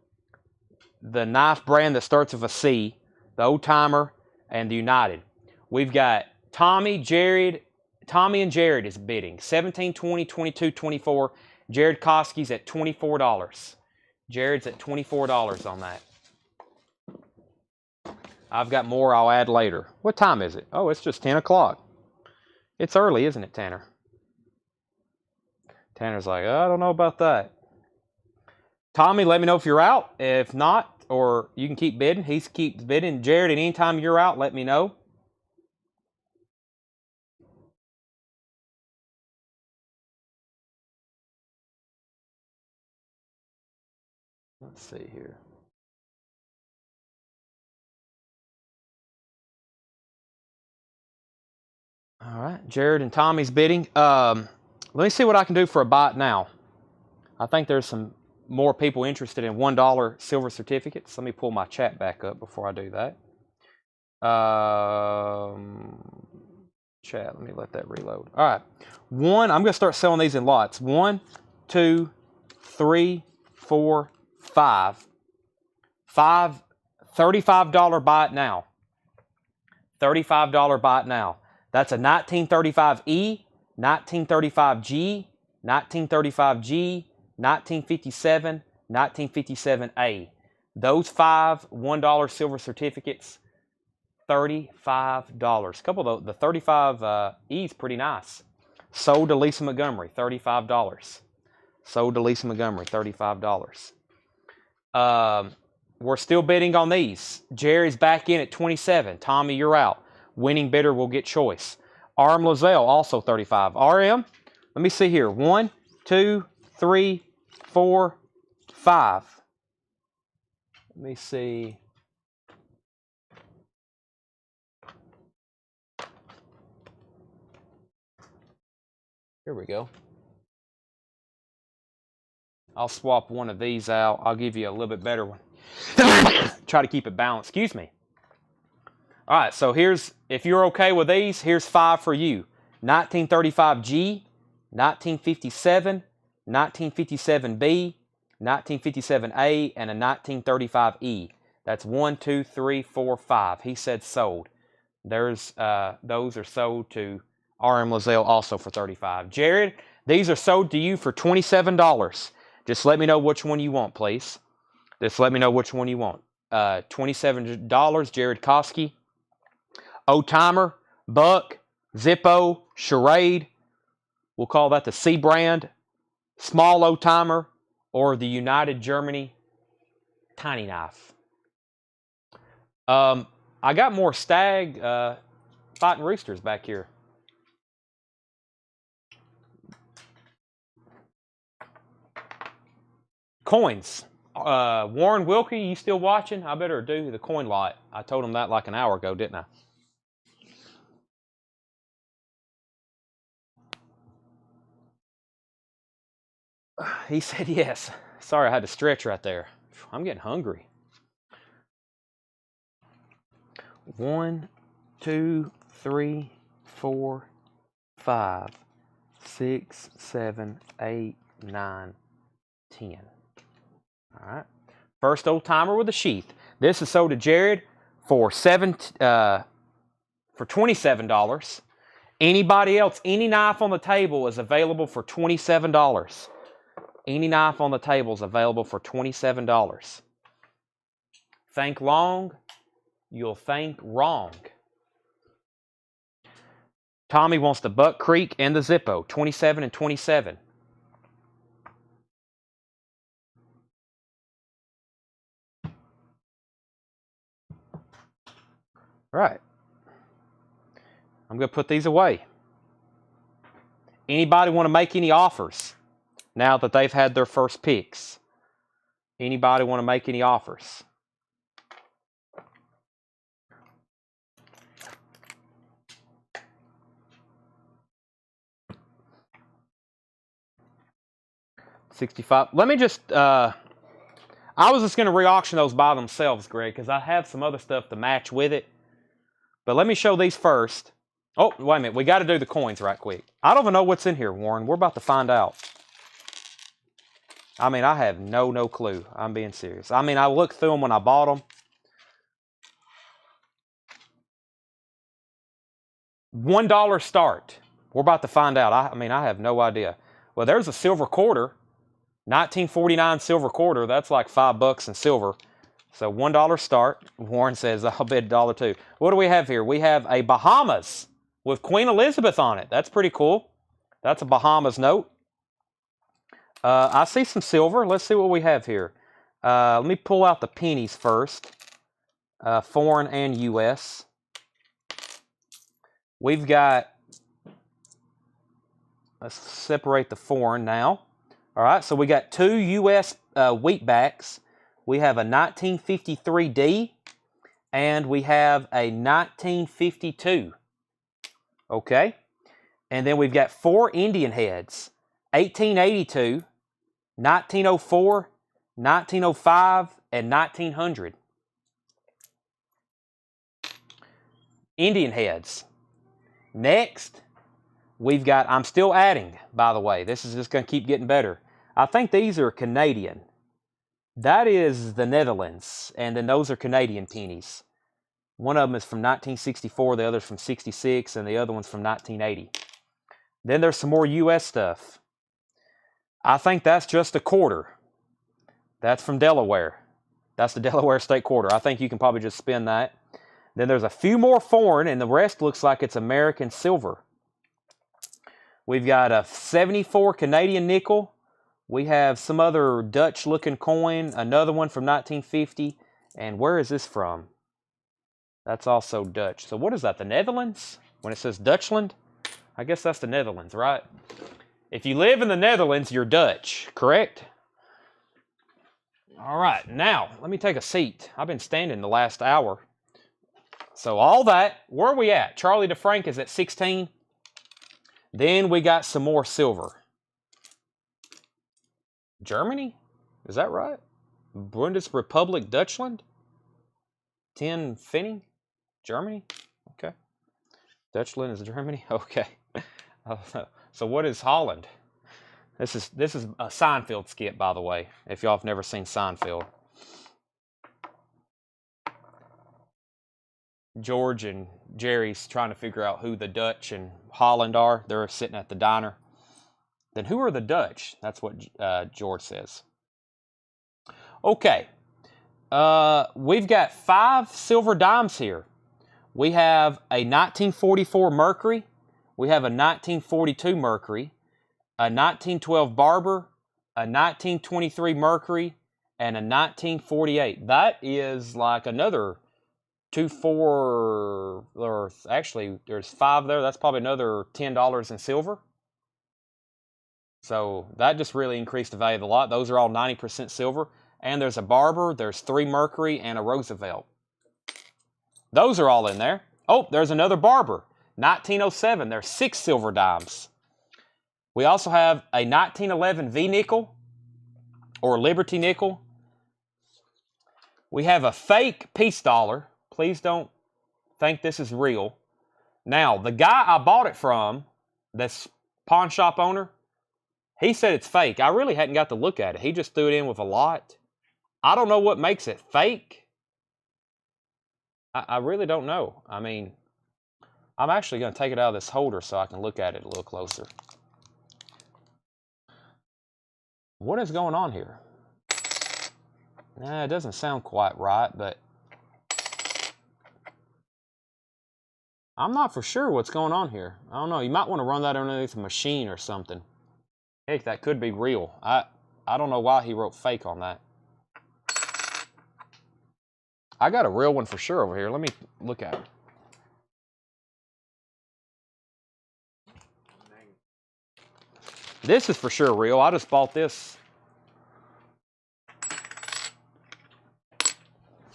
the knife brand that starts with a C, the Old Timer, and the United. We've got Tommy and Jared is bidding. 17, 20, 22, 24. Jared Koski's at $24. Jared's at $24 on that. I've got more I'll add later. What time is it? Oh, it's just 10 o'clock. It's early, isn't it, Tanner? Tanner's like, I don't know about that. Tommy, let me know if you're out. If not, or you can keep bidding. He keeps bidding. Jared, anytime you're out, let me know. Let's see here. All right, Jared and Tommy's bidding. Let me see what I can do for a bot now. I think there's some more people interested in $1 silver certificates. Let me pull my chat back up before I do that. Chat, let me let that reload. All right, I'm going to start selling these in lots. 1, 2, 3, 4, 5. $35 bot now. $35 bot now. That's a 1935E, 1935G, 1935G, 1957, 1957A. Those 5 $1 silver certificates, $35. A couple of the 35E is pretty nice. Sold to Lisa Montgomery, $35. Sold to Lisa Montgomery, $35. We're still bidding on these. Jerry's back in at 27. Tommy, you're out. Winning bidder will get choice. RM Lozelle, also 35. RM, let me see here. 1, 2, 3, 4, 5. Let me see. Here we go. I'll swap one of these out. I'll give you a little bit better one. Try to keep it balanced. Excuse me. All right, so here's, if you're okay with these, here's 5 for you. 1935G, 1957, 1957B, 1957A, and a 1935E. That's 1, 2, 3, 4, 5. He said sold. Those are sold to RM Lozelle also for $35. Jared, these are sold to you for $27. Just let me know which one you want, please. Just let me know which one you want. $27, Jared Koski. Old-timer, Buck, Zippo, Charade. We'll call that the C brand. Small old-timer, or the United Germany tiny knife. I got more stag fighting roosters back here. Coins. Warren Wilkie, you still watching? I better do the coin lot. I told him that like an hour ago, didn't I? He said yes. Sorry, I had to stretch right there. I'm getting hungry. 1, 2, 3, 4, 5, 6, 7, 8, 9, 10. All right. First old timer with a sheath. This is sold to Jared for $27. Anybody else? Any knife on the table is available for $27. Any knife on the table is available for $27. Think long, you'll think wrong. Tommy wants the Buck Creek and the Zippo, 27 and 27. All right. I'm going to put these away. Anybody want to make any offers now that they've had their first picks? Anybody want to make any offers? $65. Let me just, I was just going to re-auction those by themselves, Greg, because I have some other stuff to match with it. But let me show these first. Oh, wait a minute. We got to do the coins right quick. I don't even know what's in here, Warren. We're about to find out. I mean, I have no clue. I'm being serious. I mean, I looked through them when I bought them. $1 start. We're about to find out. I mean, I have no idea. Well, there's a silver quarter. 1949 silver quarter. That's like $5 in silver. So $1 start. Warren says, I'll bet $1 too. What do we have here? We have a Bahamas with Queen Elizabeth on it. That's pretty cool. That's a Bahamas note. I see some silver. Let's see what we have here. Let me pull out the pennies first. Foreign and U.S. We've got, let's separate the foreign now. All right, so we got 2 U.S. wheatbacks. we have a 1953D, and we have a 1952. Okay? And then we've got 4 Indian heads, 1882, 1904, 1905, and 1900. Indian heads. Next, we've got, I'm still adding, by the way. This is just going to keep getting better. I think these are Canadian. That is the Netherlands, and then those are Canadian pennies. One of them is from 1964, the other's from 66, and the other one's from 1980. Then there's some more U.S. stuff. I think that's just a quarter. That's from Delaware. That's the Delaware State Quarter. I think you can probably just spin that. Then there's a few more foreign, and the rest looks like it's American silver. We've got a 74 Canadian nickel. We have some other Dutch-looking coin, another one from 1950. And where is this from? That's also Dutch. So what is that, the Netherlands? When it says Dutchland? I guess that's the Netherlands, right? If you live in the Netherlands, you're Dutch, correct? All right, now, let me take a seat. I've been standing the last hour. So all that, where are we at? Charlie DeFrank is at 16. Then we got some more silver. Germany? Is that right? Bundesrepublik Deutschland? 10 Pfennig? Germany? Okay. Deutschland is Germany? Okay. So what is Holland? This is a Seinfeld skit, by the way, if y'all have never seen Seinfeld. George and Jerry's trying to figure out who the Dutch and Holland are. They're sitting at the diner. Then who are the Dutch? That's what George says. Okay. We've got 5 silver dimes here. We have a 1944 Mercury. We have a 1942 Mercury. A 1912 Barber. A 1923 Mercury. And a 1948. That is like another 2, 4, or actually there's 5 there. That's probably another $10 in silver. So that just really increased the value of the lot. Those are all 90% silver. And there's a Barber, there's 3 Mercury, and a Roosevelt. Those are all in there. Oh, there's another Barber. 1907, there's 6 silver dimes. We also have a 1911 V-nickel, or Liberty nickel. We have a fake peace dollar. Please don't think this is real. Now, the guy I bought it from, this pawn shop owner, he said it's fake. I really hadn't got to look at it. He just threw it in with a lot. I don't know what makes it fake. I really don't know. I mean, I'm actually going to take it out of this holder so I can look at it a little closer. What is going on here? Nah, it doesn't sound quite right, but I'm not for sure what's going on here. I don't know. You might want to run that underneath a machine or something. Heck, that could be real. I don't know why he wrote fake on that. I got a real one for sure over here. Let me look at it. This is for sure real. I just bought this.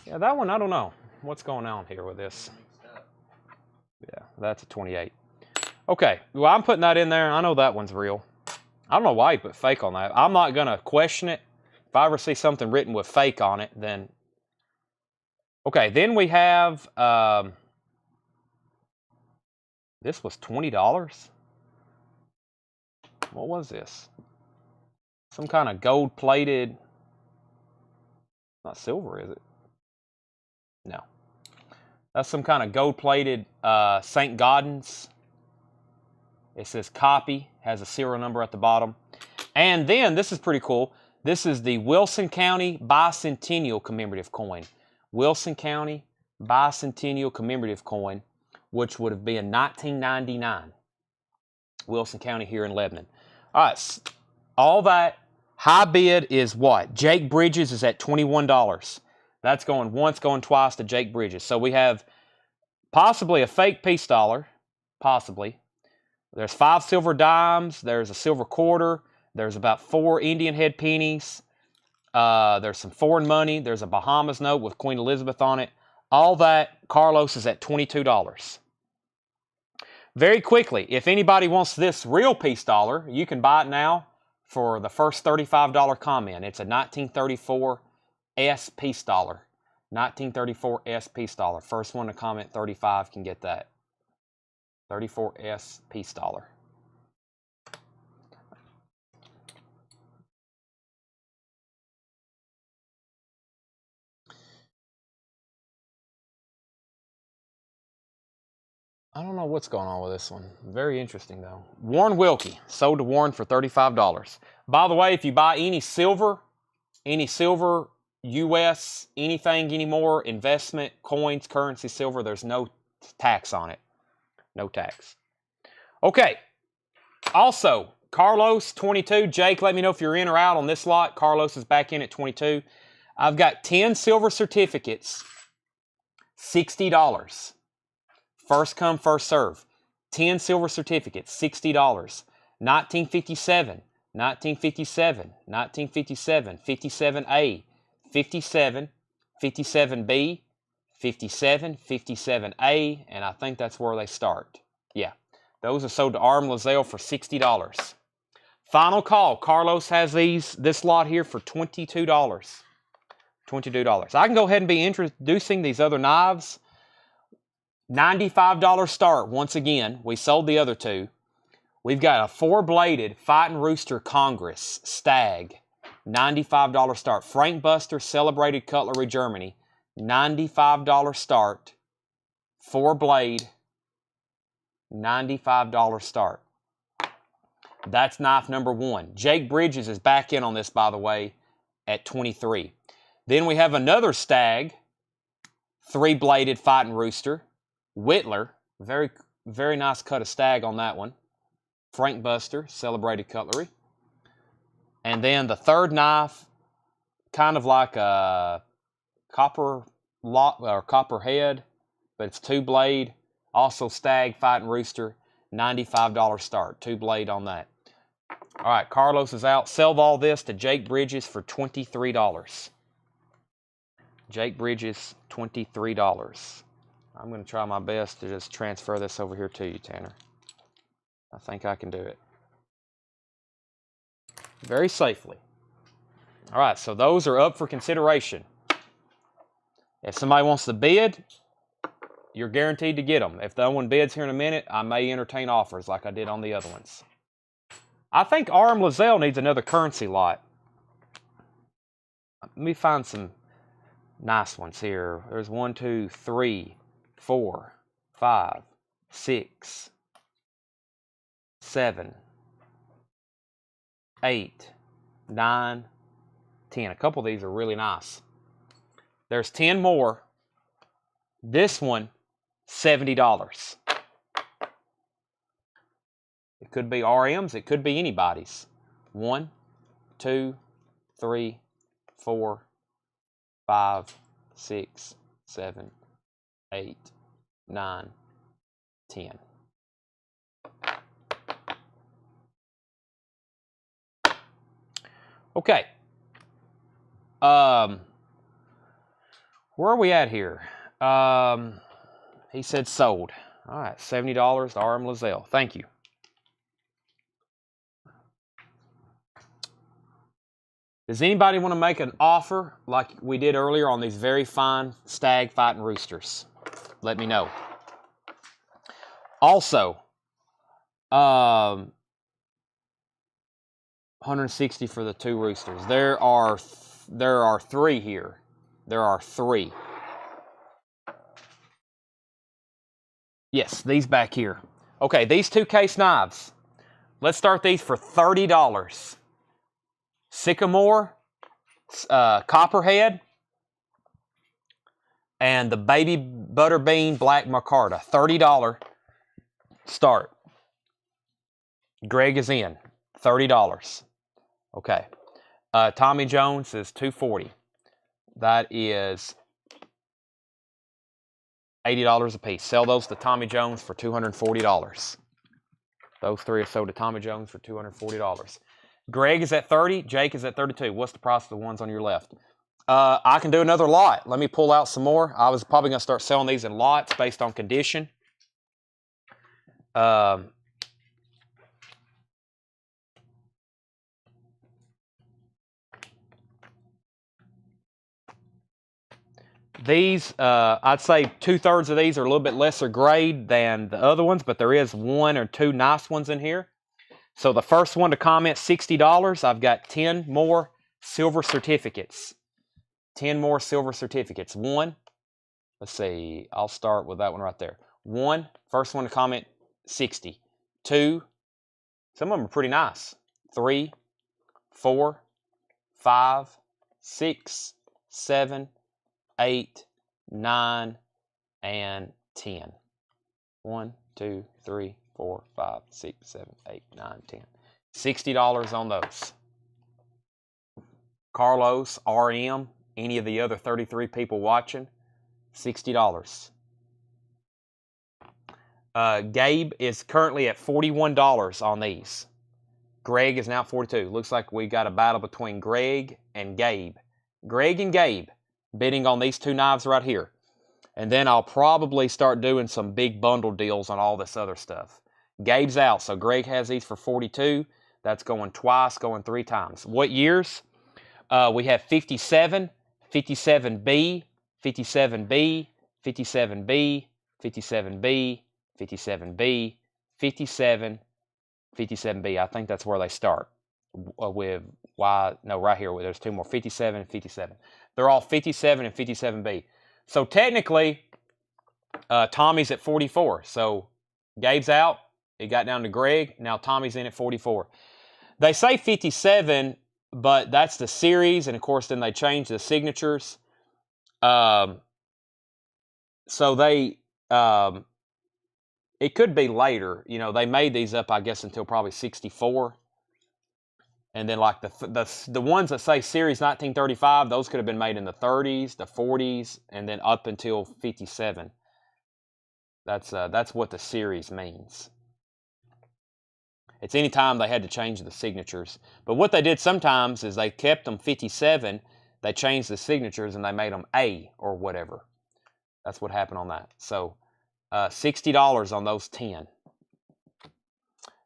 Yeah, that one, I don't know. What's going on here with this? Yeah, that's a 28. Okay, well, I'm putting that in there. I know that one's real. I don't know why he put fake on that. I'm not going to question it. If I ever see something written with fake on it, then... Okay, then we have... this was $20? What was this? Some kind of gold-plated... Not silver, is it? No. That's some kind of gold-plated St. Gaudens. It says copy, has a serial number at the bottom. And then, this is pretty cool. This is the Wilson County Bicentennial Commemorative Coin. Wilson County Bicentennial Commemorative Coin, which would have been 1999. Wilson County here in Lebanon. All right, all that high bid is what? Jake Bridges is at $21. That's going once, going twice to Jake Bridges. So we have possibly a fake peace dollar, possibly. There's 5 silver dimes. There's a silver quarter. There's about 4 Indian head pennies. There's some foreign money. There's a Bahamas note with Queen Elizabeth on it. All that, Carlos is at $22. Very quickly, if anybody wants this real peace dollar, you can buy it now for the first $35 comment. It's a 1934 S peace dollar. 1934 S peace dollar. First one to comment 35 can get that. 34 S peace dollar. I don't know what's going on with this one. Very interesting, though. Warren Wilkie. Sold to Warren for $35. By the way, if you buy any silver, U.S., anything anymore, investment, coins, currency, silver, there's no tax on it. No tax. Okay. Also, Carlos, 22. Jake, let me know if you're in or out on this lot. Carlos is back in at 22. I've got 10 silver certificates, $60. First come, first serve. 10 silver certificates, $60. 1957, 1957, 1957, 57A, 57, 57B, 57, 57A, and I think that's where they start. Yeah, those are sold to Arm Lazelle for $60. Final call. Carlos has this lot here for $22. $22. I can go ahead and be introducing these other knives. $95 start. Once again, we sold the other two. We've got a 4-bladed Fighting Rooster Congress Stag. $95 start. Frank Buster Celebrated Cutlery Germany. $95 start. 4-blade. $95 start. That's knife number 1. Jake Bridges is back in on this, by the way, at 23. Then we have another Stag. 3-bladed Fighting Rooster. Whittler, very, very nice cut of stag on that one. Frank Buster, Celebrated Cutlery. And then the third knife, kind of like a copper head, but it's 2-blade. Also Stag, Fighting Rooster, $95 start. 2-blade on that. All right, Carlos is out. Sell all this to Jake Bridges for $23. Jake Bridges, $23. I'm going to try my best to just transfer this over here to you, Tanner. I think I can do it. Very safely. All right, so those are up for consideration. If somebody wants to bid, you're guaranteed to get them. If no one bids here in a minute, I may entertain offers like I did on the other ones. I think Arm Lazelle needs another currency lot. Let me find some nice ones here. There's 1, 2, 3, 4, 5, 6, 7, 8, 9, 10. A couple of these are really nice. There's 10 more. This one, $70. It could be RM's. It could be anybody's. 1, 2, 3, 4, 5, 6, 7, 8, 9, 10. Okay. Where are we at here? He said sold. All right, $70 to RM Lazelle. Thank you. Does anybody want to make an offer like we did earlier on these very fine Stag Fighting Roosters? Let me know. Also, 160 for the 2 roosters. There are 3 here. There are 3. Yes, these back here. Okay, these 2 case knives. Let's start these for $30. Sycamore, Copperhead, and the Baby Butterbean Black Micarta. $30 start. Greg is in. $30. Okay. Tommy Jones is $240. That is $80 a piece. Sell those to Tommy Jones for $240. Those 3 are sold to Tommy Jones for $240. Greg is at 30. Jake is at 32. What's the price of the ones on your left? I can do another lot. Let me pull out some more. I was probably going to start selling these in lots based on condition. These, I'd say 2/3 of these are a little bit lesser grade than the other ones, but there is 1 or 2 nice ones in here. So the first one to comment, $60. I've got 10 more silver certificates. 10 more silver certificates. 1, let's see, I'll start with that one right there. 1, first one to comment, 60. 2, some of them are pretty nice. 3, 4, 5, 6, 7, 8, 9, and 10. 1, 2, 3, 4, 5, 6, 7, 8, 9, 10. $60 on those. Carlos, RM, any of the other 33 people watching, $60. Gabe is currently at $41 on these. Greg is now 42. Looks like we got a battle between Greg and Gabe. Greg and Gabe bidding on these 2 knives right here. And then I'll probably start doing some big bundle deals on all this other stuff. Gabe's out, so Greg has these for 42. That's going twice, going 3 times. What years? We have 57, 57B, 57B, 57B, 57B, 57B, 57, 57B. I think that's where they start with Y. No, right here. There's 2 more. 57 and 57. They're all 57 and 57B. So technically, Tommy's at 44. So Gabe's out. It got down to Greg. Now Tommy's in at 44. They say 57, but that's the series. And, of course, then they change the signatures. So they... it could be later. You know, they made these up, I guess, until probably 64. And then, like, the ones that say Series 1935, those could have been made in the 30s, the 40s, and then up until 57. That's what the series means. It's any time they had to change the signatures. But what they did sometimes is they kept them 57, they changed the signatures, and they made them A or whatever. That's what happened on that. So, $60 on those 10.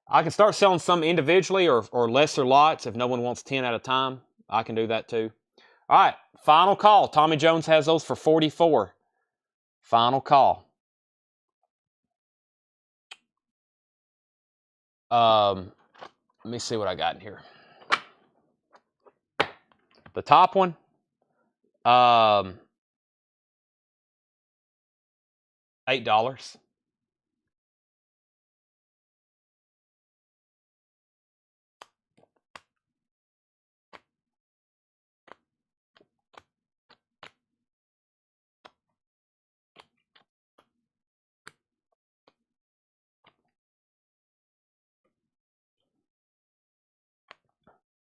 I can start selling some individually or lesser lots if no one wants 10 at a time. I can do that too. All right, final call. Tommy Jones has those for 44. Final call. Let me see what I got in here. The top one, $8.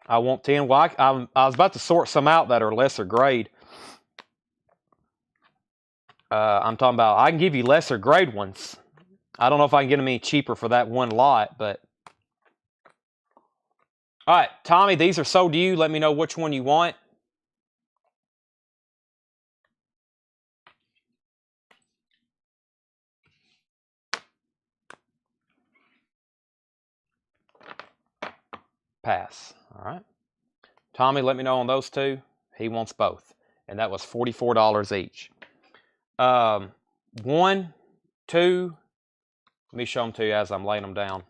I want 10. Well, I was about to sort some out that are lesser grade. I'm talking about, I can give you lesser grade ones. I don't know if I can get them any cheaper for that one lot, but. All right, Tommy, these are sold to you. Let me know which one you want. Pass. All right. Tommy, let me know on those 2. He wants both. And that was $44 each. 1, 2. Let me show them to you as I'm laying them down.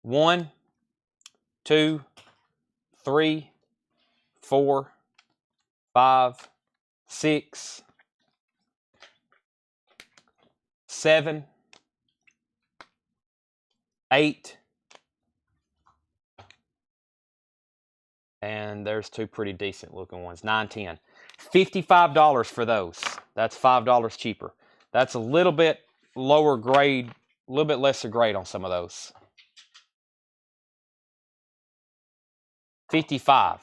1, 2, 3, 4, 5, 6, 7, 8, and there's 2 pretty decent looking ones. 9, 10. $55 for those. That's $5 cheaper. That's a little bit lower grade, a little bit lesser grade on some of those. 55.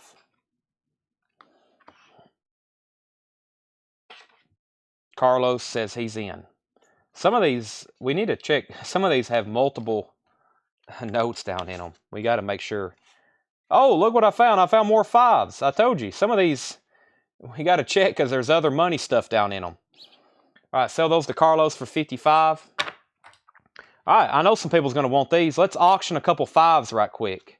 Carlos says he's in. Some of these, we need to check. Some of these have multiple notes down in them. We got to make sure. Oh, look what I found. I found more 5s. I told you. Some of these, we got to check because there's other money stuff down in them. All right, sell those to Carlos for 55. All right, I know some people's going to want these. Let's auction a couple 5s right quick.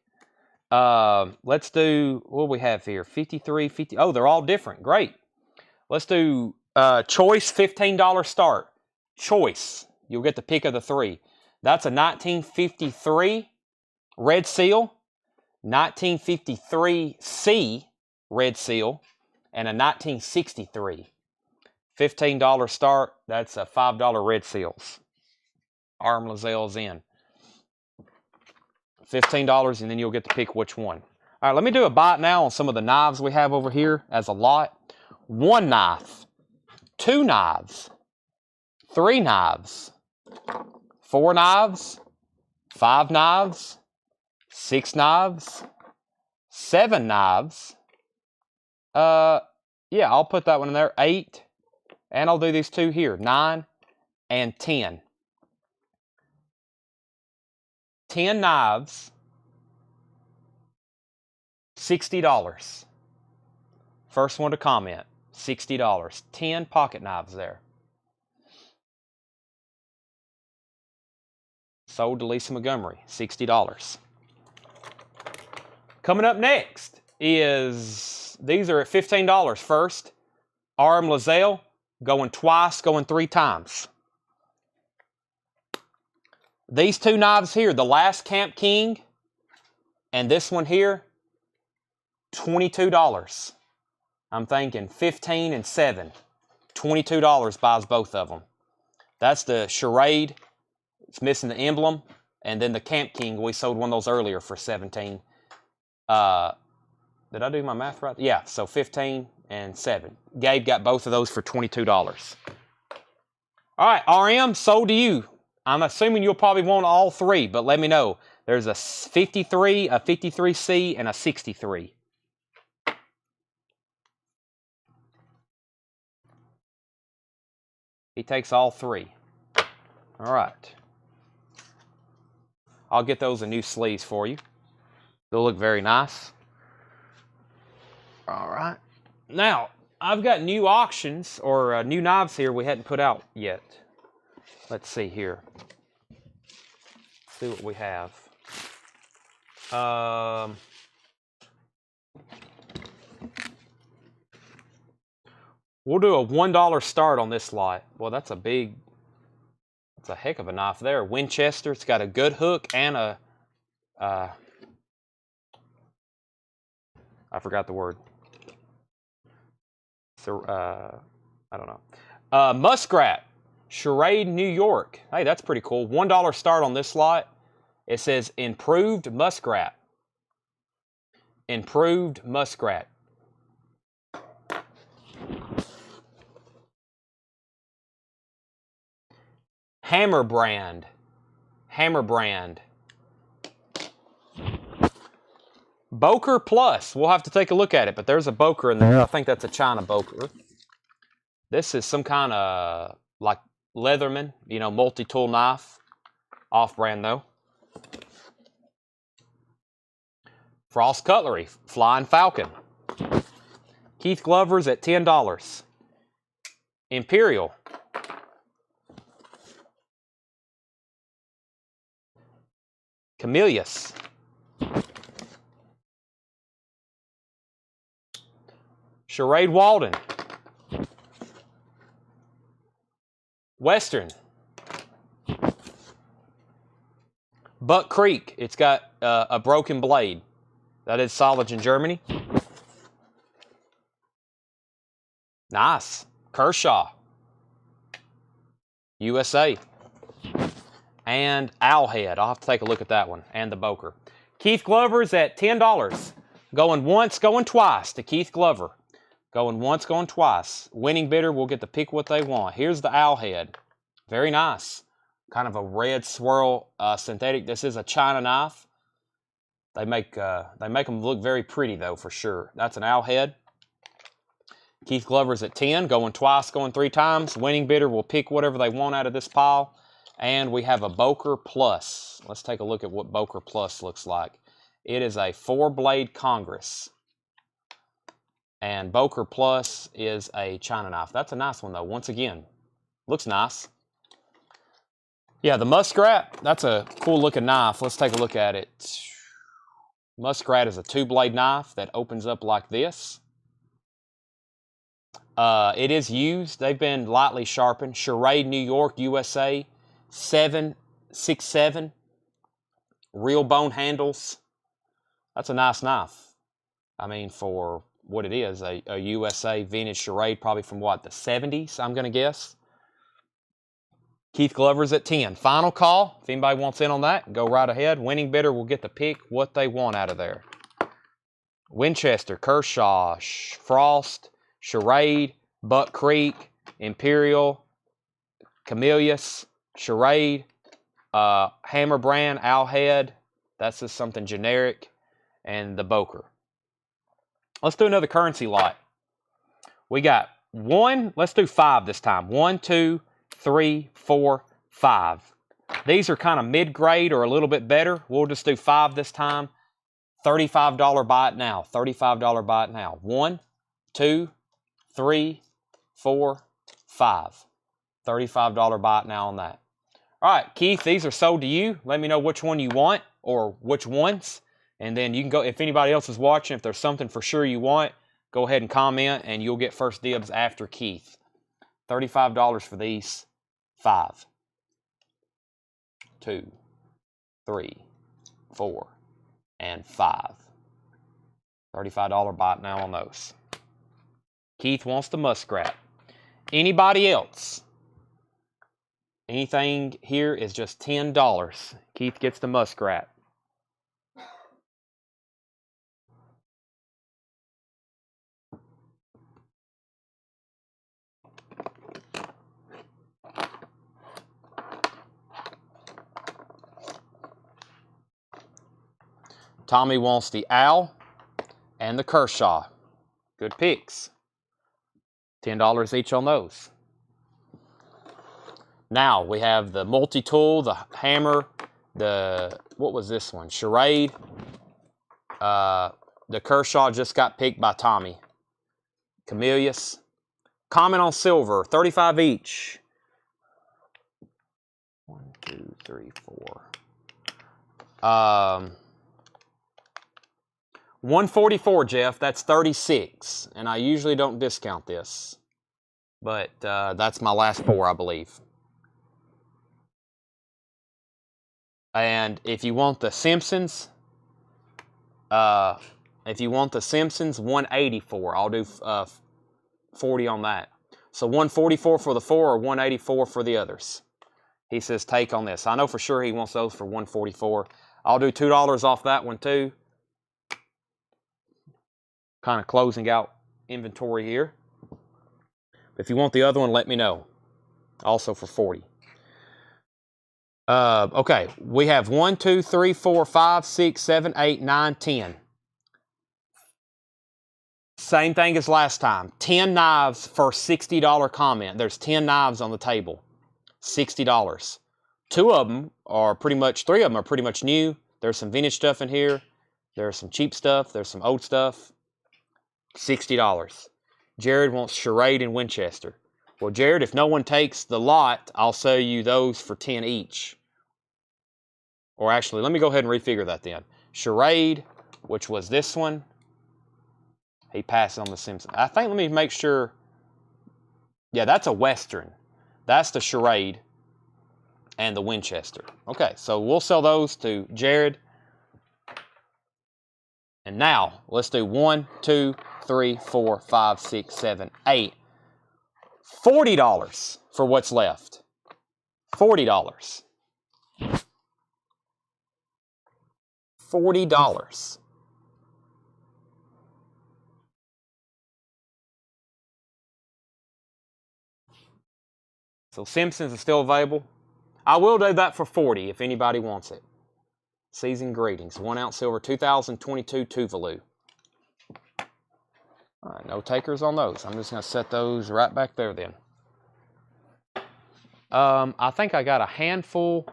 Let's do, what do we have here? 53, 50. Oh, they're all different. Great. Let's do choice $15 start. Choice. You'll get the pick of the 3. That's a 1953 red seal, 1953 C red seal, and a 1963. $15 start. That's a $5 red seals. Arm Lazelle's in. $15, and then you'll get to pick which one. All right, let me do a bite now on some of the knives we have over here as a lot. 1 knife, 2 knives, 3 knives, 4 knives, 5 knives, 6 knives, 7 knives. Yeah, I'll put that one in there. 8, and I'll do these 2 here. 9 and 10. 10 knives, $60. First one to comment, $60. 10 pocket knives there. Sold to Lisa Montgomery, $60. Coming up next is, these are at $15 first. Arm Lazelle, going twice, going 3 times. These 2 knives here, the last Camp King and this one here, $22. I'm thinking 15 and 7. $22 buys both of them. That's the Charade. It's missing the emblem. And then the Camp King, we sold one of those earlier for 17. Did I do my math right? Yeah, so 15 and 7. Gabe got both of those for $22. All right, RM, sold to you. I'm assuming you'll probably want all 3, but let me know. There's a 53, a 53C, and a 63. He takes all 3. All right. I'll get those in new sleeves for you. They'll look very nice. All right. Now, I've got new auctions, or new knives here we hadn't put out yet. Let's see here. See what we have. We'll do a $1 start on this lot. Well, that's a heck of a knife there. Winchester. It's got a good hook and a, I forgot the word. So, I don't know. Muskrat. Charade, New York. Hey, that's pretty cool. $1 start on this lot. It says improved muskrat. Improved muskrat. Hammer brand. Hammer brand. Boker Plus. We'll have to take a look at it, but there's a Boker in there. I think that's a China Boker. This is some kind of like Leatherman, you know, multi-tool knife. Off-brand though. Frost Cutlery, Flying Falcon. Keith Glover's at $10. Imperial. Camillus. Charade Walden. Western. Buck Creek. It's got a broken blade. That is Solage in Germany. Nice. Kershaw. USA. And Owlhead. I'll have to take a look at that one. And the Boker. Keith Glover's at $10. Going once, going twice to Keith Glover. Going once, going twice. Winning bidder will get to pick what they want. Here's the Owlhead. Very nice. Kind of a red swirl synthetic. This is a China knife. They make them look very pretty though, for sure. That's an Owlhead. Keith Glover's at 10, going twice, going 3 times. Winning bidder will pick whatever they want out of this pile. And we have a Boker Plus. Let's take a look at what Boker Plus looks like. It is a 4-blade Congress. And Boker Plus is a China knife. That's a nice one, though. Once again, looks nice. Yeah, the Muskrat, that's a cool-looking knife. Let's take a look at it. Muskrat is a 2-blade knife that opens up like this. It is used. They've been lightly sharpened. Charade, New York, USA, 767. Real bone handles. That's a nice knife. I mean, for what it is, a USA vintage Charade, probably from what, the 70s, I'm going to guess. Keith Glover's at 10. Final call. If anybody wants in on that, go right ahead. Winning bidder will get to pick what they want out of there. Winchester, Kershaw, Frost, Charade, Buck Creek, Imperial, Camillus, Charade, Hammer Brand, Owlhead. That's just something generic. And the Boker. Let's do another currency lot. We got 1, let's do 5 this time. 1, 2, 3, 4, 5. These are kind of mid-grade or a little bit better. We'll just do 5 this time. $35 buy it now. $35 buy it now. 1, 2, 3, 4, 5. $35 buy it now on that. All right, Keith, these are sold to you. Let me know which one you want or which ones. And then you can go, if anybody else is watching, if there's something for sure you want, go ahead and comment and you'll get first dibs after Keith. $35 for these 5. 2, 3, 4, and 5. $35 buy it now on those. Keith wants the Muskrat. Anybody else? Anything here is just $10. Keith gets the Muskrat. Tommy wants the Owl and the Kershaw. Good picks. $10 each on those. Now we have the multi-tool, the hammer, the, what was this one? Charade. The Kershaw just got picked by Tommy. Camillus. Comment on silver, 35 each. 1, 2, 3, 4. 144, Jeff. That's 36, and I usually don't discount this, but that's my last 4, I believe. And if you want the Simpsons, 184. I'll do 40 on that. So 144 for the 4 or 184 for the others. He says take on this. I know for sure he wants those for 144. I'll do $2 off that one too. Kind of closing out inventory here. If you want the other one, let me know. Also for 40. Okay, we have 1, 2, 3, 4, 5, 6, 7, 8, 9, 10. Same thing as last time. 10 knives for $60 comment. There's 10 knives on the table. $60. 2 of them are pretty much, 3 of them are pretty much new. There's some vintage stuff in here. There's some cheap stuff. There's some old stuff. $60. Jared wants Charade and Winchester. Well, Jared, if no one takes the lot, I'll sell you those for 10 each. Or actually, let me go ahead and refigure that then. Charade, which was this one. He passed on the Simpsons. I think, let me make sure. Yeah, that's a Western. That's the Charade and the Winchester. Okay, so we'll sell those to Jared. And now, let's do 1, 2, 3, 4, 5, 6, 7, 8. $40 for what's left. $40. $40. So Simpsons is still available. I will do that for 40 if anybody wants it. Season greetings. 1 ounce silver, 2022 Tuvalu. All right, no takers on those. I'm just going to set those right back there then. I think I got a handful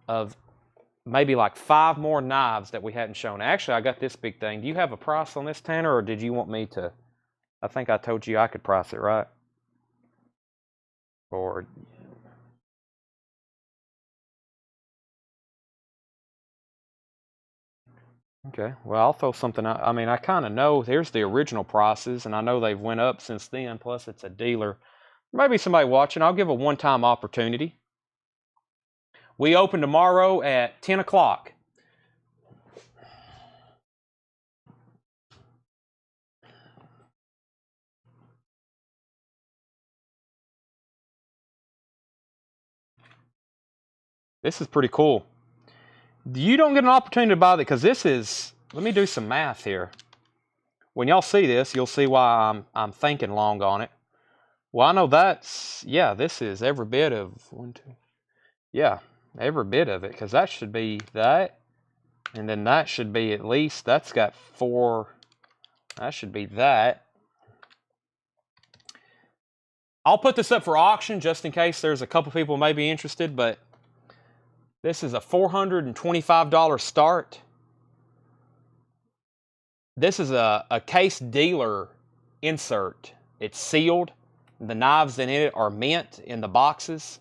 of maybe like 5 more knives that we hadn't shown. Actually, I got this big thing. Do you have a price on this, Tanner, or did you want me to? I think I told you I could price it, right? Or okay, well, I'll throw something out. I mean, I kind of know there's the original prices, and I know they've went up since then, plus it's a dealer. Maybe somebody watching, I'll give a one-time opportunity. We open tomorrow at 10 o'clock. This is pretty cool. You don't get an opportunity to buy that because this is, let me do some math here. When y'all see this, you'll see why I'm thinking long on it. Well, I know that's, yeah, this is every bit of yeah, every bit of it, because that should be that, and then that should be at least, that's got 4, that should be that. I'll put this up for auction just in case there's a couple people may be interested, but this is a $425 start. This is a case dealer insert. It's sealed. The knives in it are mint in the boxes.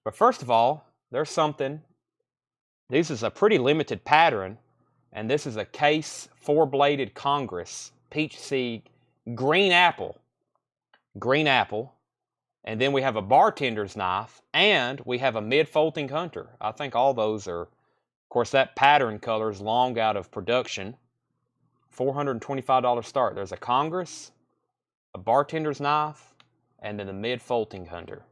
But first of all, there's something. This is a pretty limited pattern, and this is a case 4-bladed Congress, peach seed, green apple. Green apple. And then we have a bartender's knife, and we have a mid-folding hunter. I think all those are, of course, that pattern color is long out of production. $425 start. There's a Congress, a bartender's knife, and then the mid-folding hunter.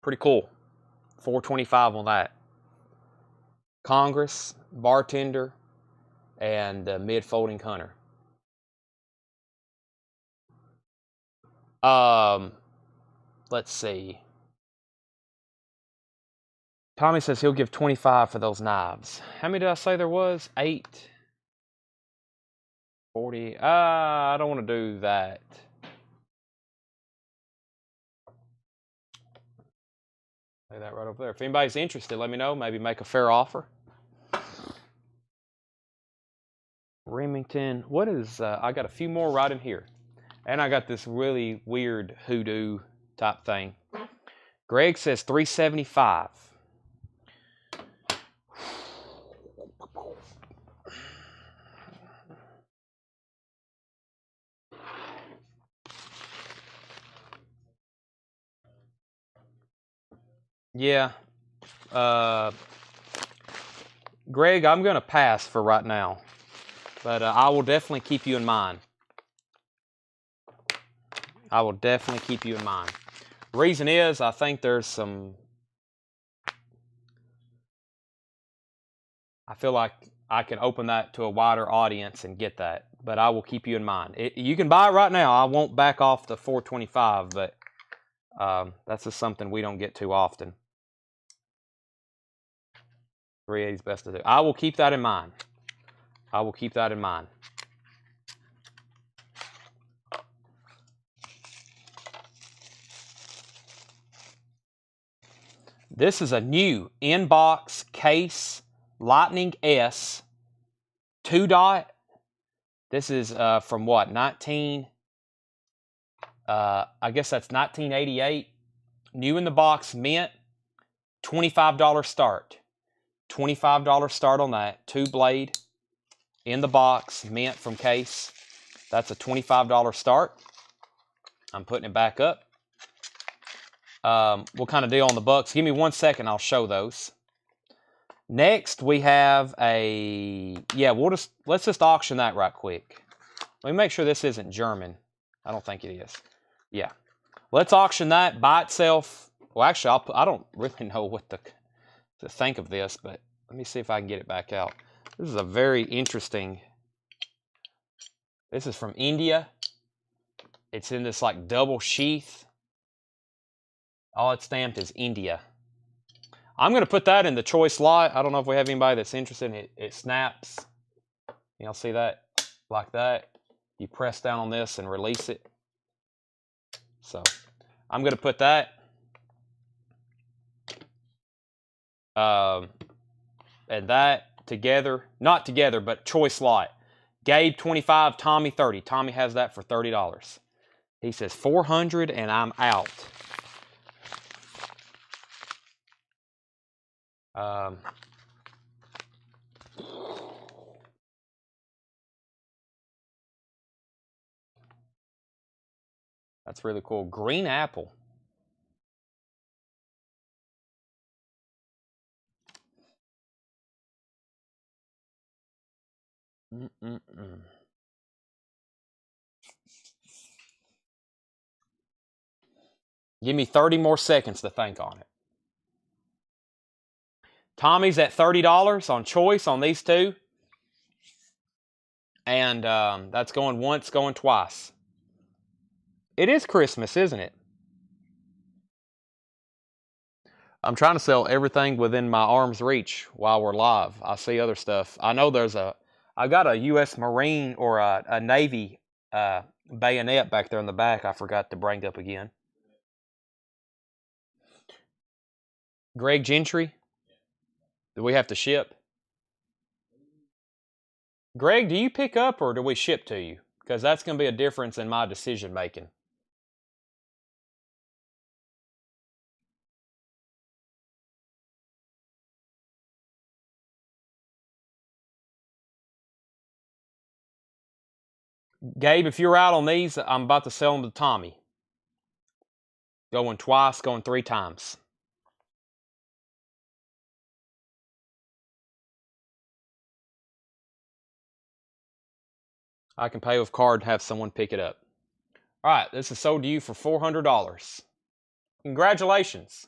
Pretty cool. $425 on that. Congress, bartender, and mid-folding hunter. Let's see. Tommy says he'll give 25 for those knives. How many did I say there was? 8. 40. I don't want to do that. Lay that right over there. If anybody's interested, let me know. Maybe make a fair offer. Remington. What is, I got a few more right in here. And I got this really weird hoodoo type thing. Greg says $375. Yeah. Greg, I'm going to pass for right now. But I will definitely keep you in mind. I will definitely keep you in mind. Reason is, I think there's some... I feel like I can open that to a wider audience and get that. But I will keep you in mind. You can buy it right now. I won't back off the $425, but that's just something we don't get too often. 380 is best to do. I will keep that in mind. I will keep that in mind. This is a new inbox case Lightning S 2-dot. This is from what? I guess that's 1988. New in the box, mint. $25 start. $25 start on that. 2-blade in the box, mint from case. That's a $25 start. I'm putting it back up. What kind of deal on the bucks? Give me 1 second, I'll show those. Next, we have a, yeah, let's just auction that right quick. Let me make sure this isn't German. I don't think it is. Yeah. Let's auction that by itself. Well, actually, I don't really know what to think of this, but let me see if I can get it back out. This is a very interesting, this is from India. It's in this like double sheath. All it's stamped is India. I'm going to put that in the choice lot. I don't know if we have anybody that's interested in it. It snaps. Y'all see that? Like that. You press down on this and release it. So I'm going to put that. And that together, not together, but choice lot. Gabe 25, Tommy 30. Tommy has that for $30. He says 400 and I'm out. That's really cool. Green apple. Give me 30 more seconds to think on it. Tommy's at $30 on choice on these two. And that's going once, going twice. It is Christmas, isn't it? I'm trying to sell everything within my arm's reach while we're live. I see other stuff. I know I got a U.S. Marine or a Navy bayonet back there in the back I forgot to bring up again. Greg Gentry, do we have to ship? Greg, do you pick up or do we ship to you? Because that's going to be a difference in my decision making. Gabe, if you're out on these, I'm about to sell them to Tommy. Going twice, going 3 times. I can pay with card and have someone pick it up. All right, this is sold to you for $400. Congratulations.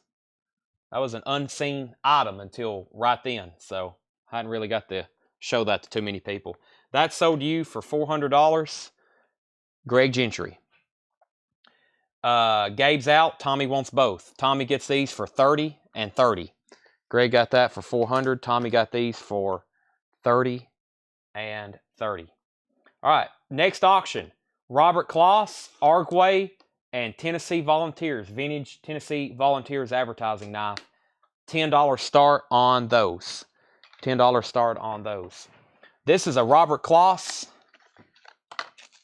That was an unseen item until right then, so I hadn't really got to show that to too many people. That's sold to you for $400. Greg Gentry. Gabe's out. Tommy wants both. Tommy gets these for $30 and $30. Greg got that for $400. Tommy got these for $30 and $30. All right, next auction. Robert Kloss, Arguay, and Tennessee Volunteers. Vintage Tennessee Volunteers advertising knife. $10 start on those. $10 start on those. This is a Robert Kloss,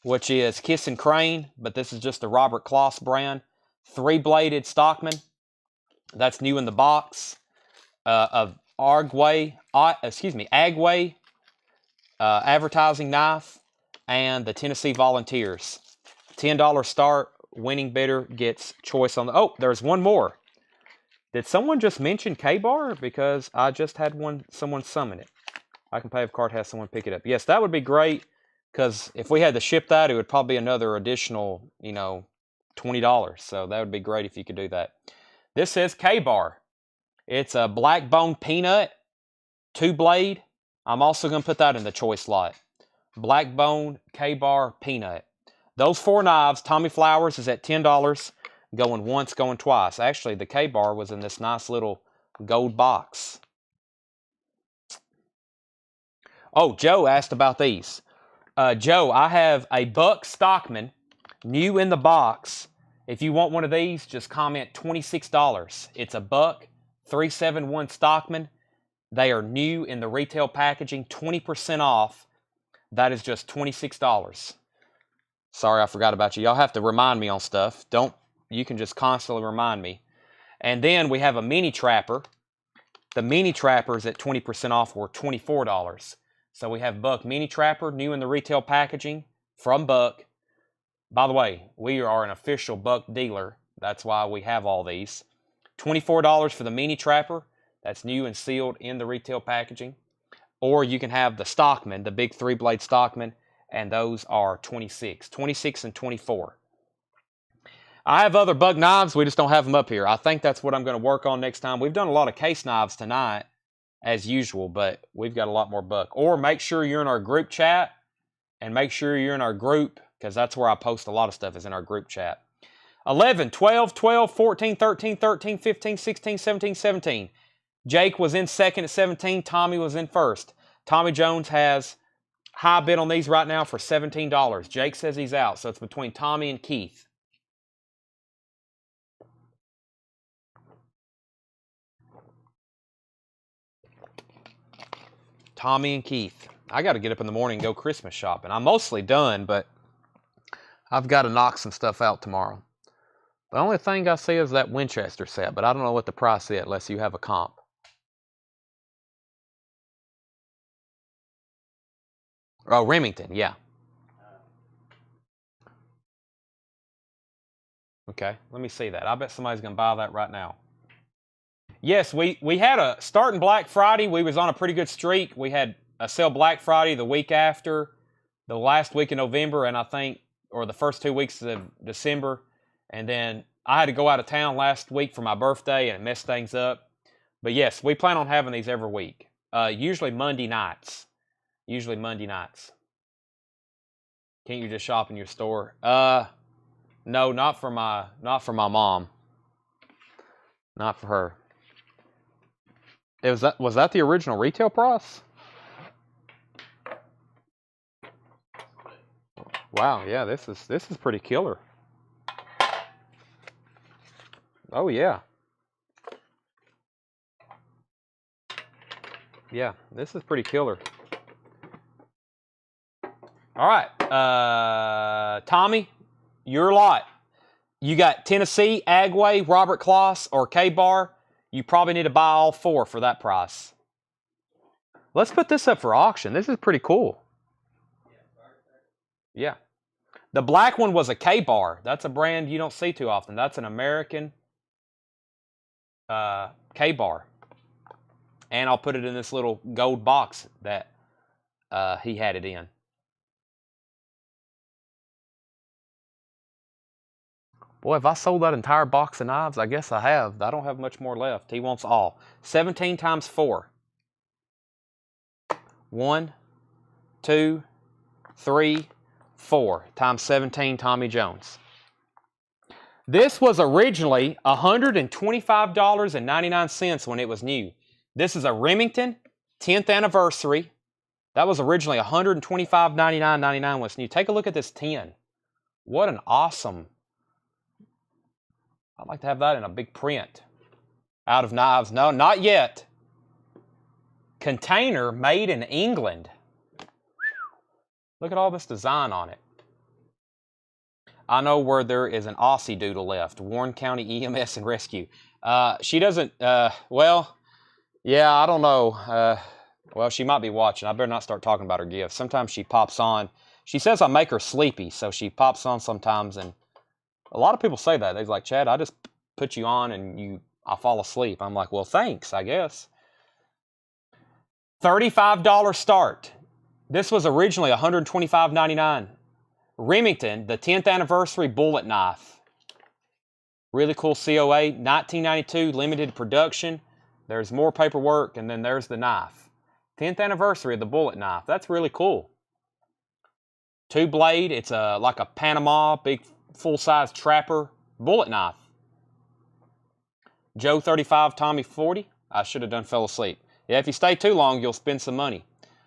which is Kiss and Crane, but this is just the Robert Kloss brand. 3-bladed Stockman. That's new in the box. Of Agway advertising knife, and the Tennessee Volunteers. $10 start. Winning bidder gets choice on the... Oh, there's one more. Did someone just mention K-Bar? Because I just had someone summon it. I can pay if card has someone pick it up. Yes, that would be great, because if we had to ship that, it would probably be another additional, $20. So that would be great if you could do that. This says K-Bar. It's a black bone peanut, 2-blade. I'm also going to put that in the choice lot. Black bone K-Bar peanut. Those 4 knives, Tommy Flowers is at $10. Going once, going twice. Actually, the K-Bar was in this nice little gold box. Oh, Joe asked about these. Joe, I have a Buck Stockman, new in the box. If you want one of these, just comment $26. It's a Buck 371 Stockman. They are new in the retail packaging, 20% off. That is just $26. Sorry, I forgot about you. Y'all have to remind me on stuff. You can just constantly remind me. And then we have a Mini Trapper. The Mini Trapper is at 20% off, or $24. So we have Buck Mini Trapper, new in the retail packaging from Buck. By the way, we are an official Buck dealer. That's why we have all these. $24 for the Mini Trapper. That's new and sealed in the retail packaging. Or you can have the Stockman, the big 3-blade Stockman, and those are $26 and $24. I have other Buck knives. We just don't have them up here. I think that's what I'm going to work on next time. We've done a lot of case knives tonight, as usual, but we've got a lot more Buck. Or make sure you're in our group chat, and make sure you're in our group, because that's where I post a lot of stuff, is in our group chat. 11, 12, 12, 14, 13, 13, 15, 16, 17, 17. Jake was in second at 17. Tommy was in first. Tommy Jones has high bid on these right now for $17. Jake says he's out, so it's between Tommy and Keith. Tommy and Keith. I got to get up in the morning and go Christmas shopping. I'm mostly done, but I've got to knock some stuff out tomorrow. The only thing I see is that Winchester set, but I don't know what the price is unless you have a comp. Oh, Remington, yeah. Okay, let me see that. I bet somebody's going to buy that right now. Yes, we had a, starting Black Friday, we was on a pretty good streak. We had a sale Black Friday the week after, the last week in November, and I think, or the first 2 weeks of December. And then I had to go out of town last week for my birthday, and it messed things up. But yes, we plan on having these every week. Usually Monday nights. Usually Monday nights. Can't you just shop in your store? No, not for my mom. Not for her. Was that the original retail price? Wow, yeah, this is pretty killer. Oh yeah. Yeah, this is pretty killer. All right, Tommy, your lot. You got Tennessee, Agway, Robert Kloss, or K-Bar. You probably need to buy all four for that price. Let's put this up for auction. This is pretty cool. Yeah. The black one was a K-Bar. That's a brand you don't see too often. That's an American K-Bar. And I'll put it in this little gold box that he had it in. Boy, if I sold that entire box of knives, I guess I have. I don't have much more left. He wants all. 17 times 4. 1, 2, 3, 4 times 17 Tommy Jones. This was originally $125.99 when it was new. This is a Remington 10th anniversary. That was originally $125.99.99 when it's new. Take a look at this 10. What an awesome... I'd like to have that in a big print. Out of knives. No, not yet. Container made in England. Look at all this design on it. I know where there is an Aussie doodle left. Warren County EMS and Rescue. She doesn't, well, yeah, I don't know. Well, she might be watching. I better not start talking about her gifts. Sometimes she pops on. She says I make her sleepy, so she pops on sometimes, and a lot of people say that. They're like, Chad, I just put you on and I fall asleep. I'm like, well, thanks, I guess. $35 start. This was originally $125.99. Remington, the 10th anniversary bullet knife. Really cool COA, 1992, limited production. There's more paperwork, and then there's the knife. 10th anniversary of the bullet knife. That's really cool. 2-blade. It's like a Panama, big full-size trapper bullet knife. Joe 35, Tommy 40. I should have done fell asleep. Yeah, if you stay too long, you'll spend some money.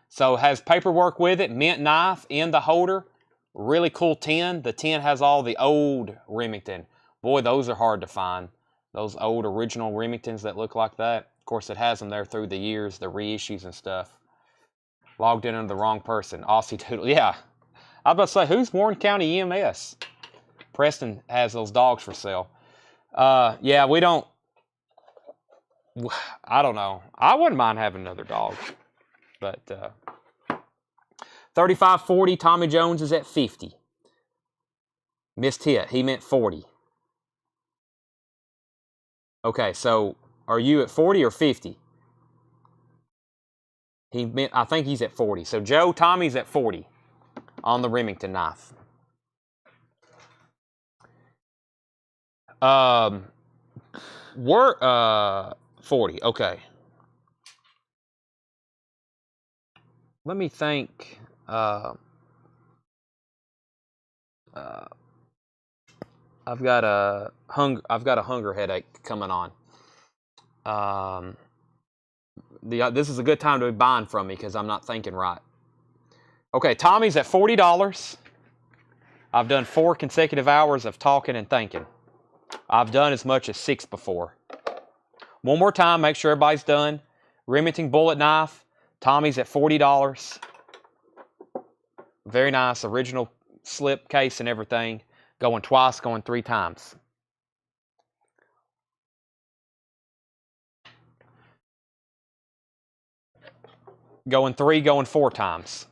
So it has paperwork with it, mint knife in the holder. Really cool 10. The 10 has all the old Remington. Boy, those are hard to find. Those old original Remingtons that look like that. Of course, it has them there through the years, the reissues and stuff. Logged in under the wrong person. Aussie Doodle. Yeah. I was about to say, who's Warren County EMS? Preston has those dogs for sale. Yeah, we don't... I don't know. I wouldn't mind having another dog. But 35-40, Tommy Jones is at 50. Missed hit. He meant 40. Okay, so are you at 40 or 50? He meant, I think he's at 40. So Joe, Tommy's at 40 on the Remington knife. We're 40. Okay. Let me think. I've got a hunger headache coming on. This is a good time to be buying from me because I'm not thinking right. Okay, Tommy's at $40. I've done 4 consecutive hours of talking and thinking. I've done as much as 6 before. One more time, make sure everybody's done. Remington bullet knife. Tommy's at $40. Very nice, original slip case and everything. Going twice, going 3 times. Going 3, going 4 times.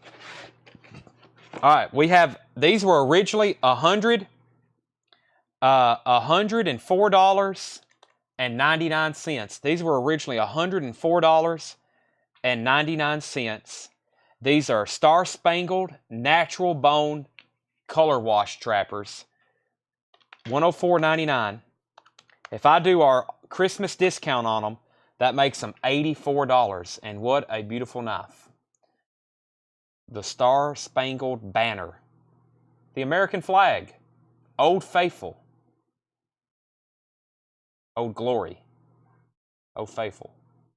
All right, we have, these were originally $104.99. These were originally $104.99. These are Star Spangled Natural Bone Color Wash Trappers. $104.99. If I do our Christmas discount on them, that makes them $84. And what a beautiful knife. The Star Spangled Banner. The American flag. Old Faithful. Old Glory. Old Faithful.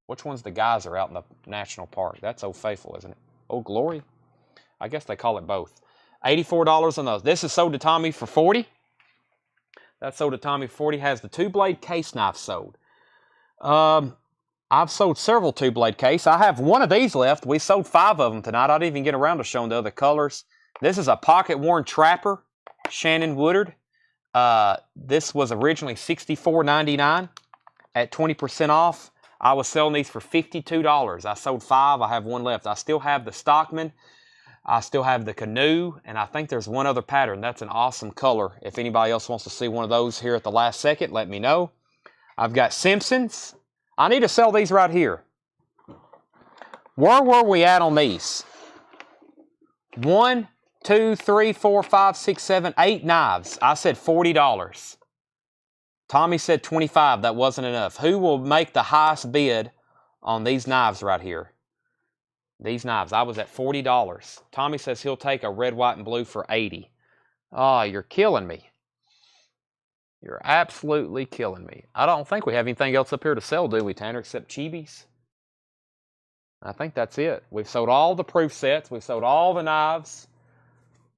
Which one's the geyser out in the national park? That's Old Faithful, isn't it? Old Glory? I guess they call it both. $84 on those. This is sold to Tommy for $40. That's sold to Tommy for $40. Has the 2-blade case knife sold. I've sold several 2-blade case. I have one of these left. We sold 5 of them tonight. I didn't even get around to showing the other colors. This is a pocket-worn trapper, Shannon Woodard. This was originally $64.99 at 20% off. I was selling these for $52. I sold 5. I have 1 left. I still have the Stockman. I still have the Canoe, and I think there's one other pattern. That's an awesome color. If anybody else wants to see one of those here at the last second, let me know. I've got Simpsons. I need to sell these right here. Where were we at on these? 1, 2, 3, 4, 5, 6, 7, 8 knives. I said $40. Tommy said $25. That wasn't enough. Who will make the highest bid on these knives right here? These knives. I was at $40. Tommy says he'll take a red, white, and blue for $80. Oh, you're killing me. You're absolutely killing me. I don't think we have anything else up here to sell, do we, Tanner, except Chibis? I think that's it. We've sold all the proof sets. We've sold all the knives.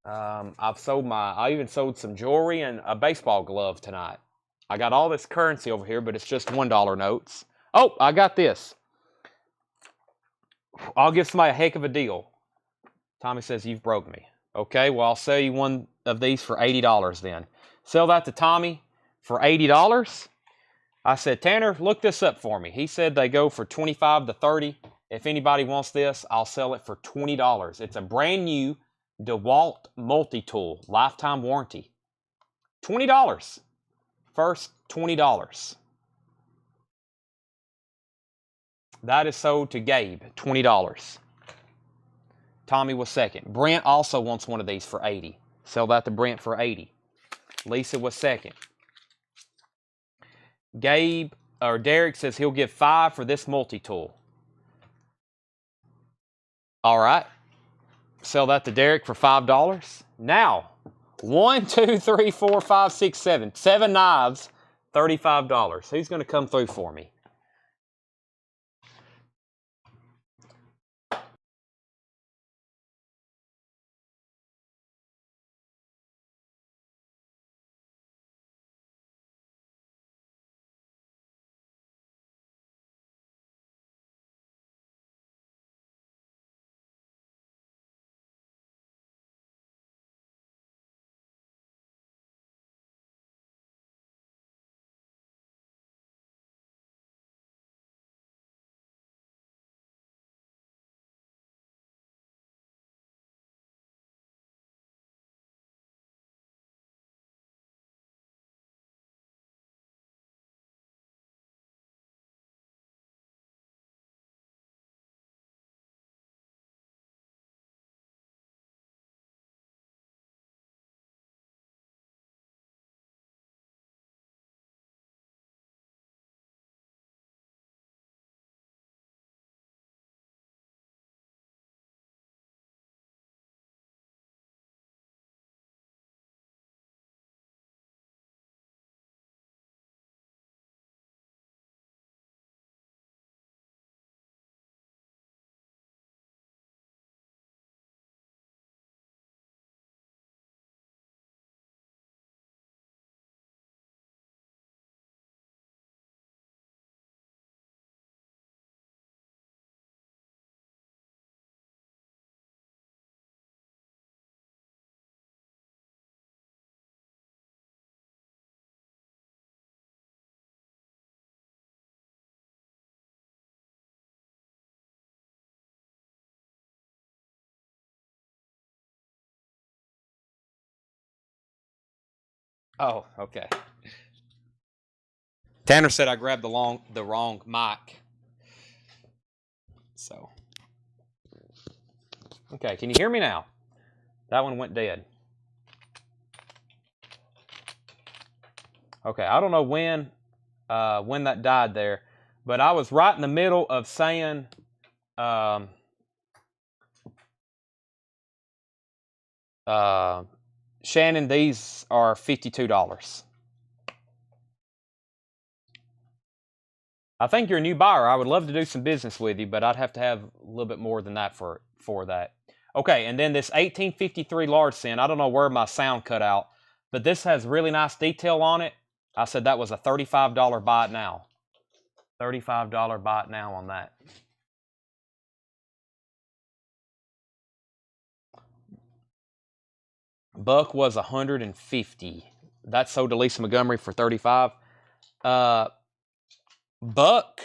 I even sold some jewelry and a baseball glove tonight. I got all this currency over here, but it's just $1 notes. Oh, I got this. I'll give somebody a heck of a deal. Tommy says, you've broke me. Okay, well, I'll sell you one of these for $80 then. Sell that to Tommy for $80. I said, Tanner, look this up for me. He said they go for $25 to $30. If anybody wants this, I'll sell it for $20. It's a brand new DeWalt multi-tool, lifetime warranty. $20. First $20. That is sold to Gabe, $20. Tommy was second. Brent also wants one of these for $80. Sell that to Brent for $80. Lisa was second. Derek says he'll give $5 for this multi-tool. All right. Sell that to Derek for $5. Now, 1, 2, 3, 4, 5, 6, 7. 7 knives, $35. Who's going to come through for me? Oh, okay. Tanner said I grabbed the wrong mic. So. Okay, can you hear me now? That one went dead. Okay, I don't know when that died there, but I was right in the middle of saying Shannon, these are $52. I think you're a new buyer. I would love to do some business with you, but I'd have to have a little bit more than that for that. Okay, and then this 1853 large cent, I don't know where my sound cut out, but this has really nice detail on it. I said that was a $35 buy it now. $35 buy it now on that. Buck was 150. That sold to Lisa Montgomery for 35. Buck,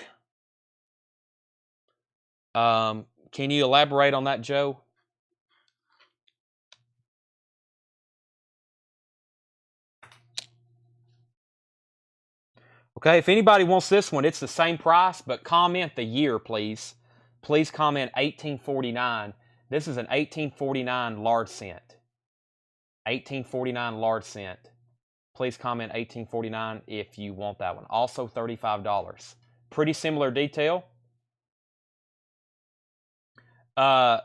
can you elaborate on that, Joe? Okay, if anybody wants this one, it's the same price, but comment the year, please. Please comment 1849. This is an 1849 large cent. 1849 large cent. Please comment 1849 if you want that one. Also $35. Pretty similar detail. Buck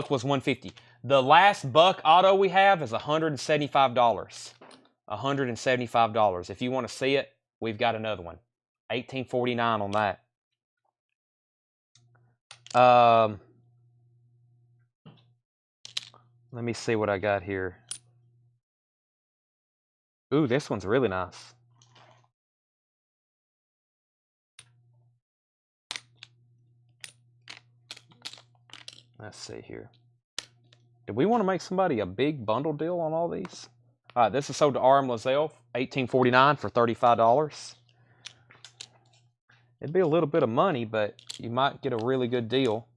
was $150. The last Buck auto we have is $175. $175. If you want to see it, we've got another one. $1849 on that. Let me see what I got here. Ooh, this one's really nice. Let's see here. Do we want to make somebody a big bundle deal on all these? All right, this is sold to R.M. Lazelle, $1849 for $35. It'd be a little bit of money, but you might get a really good deal.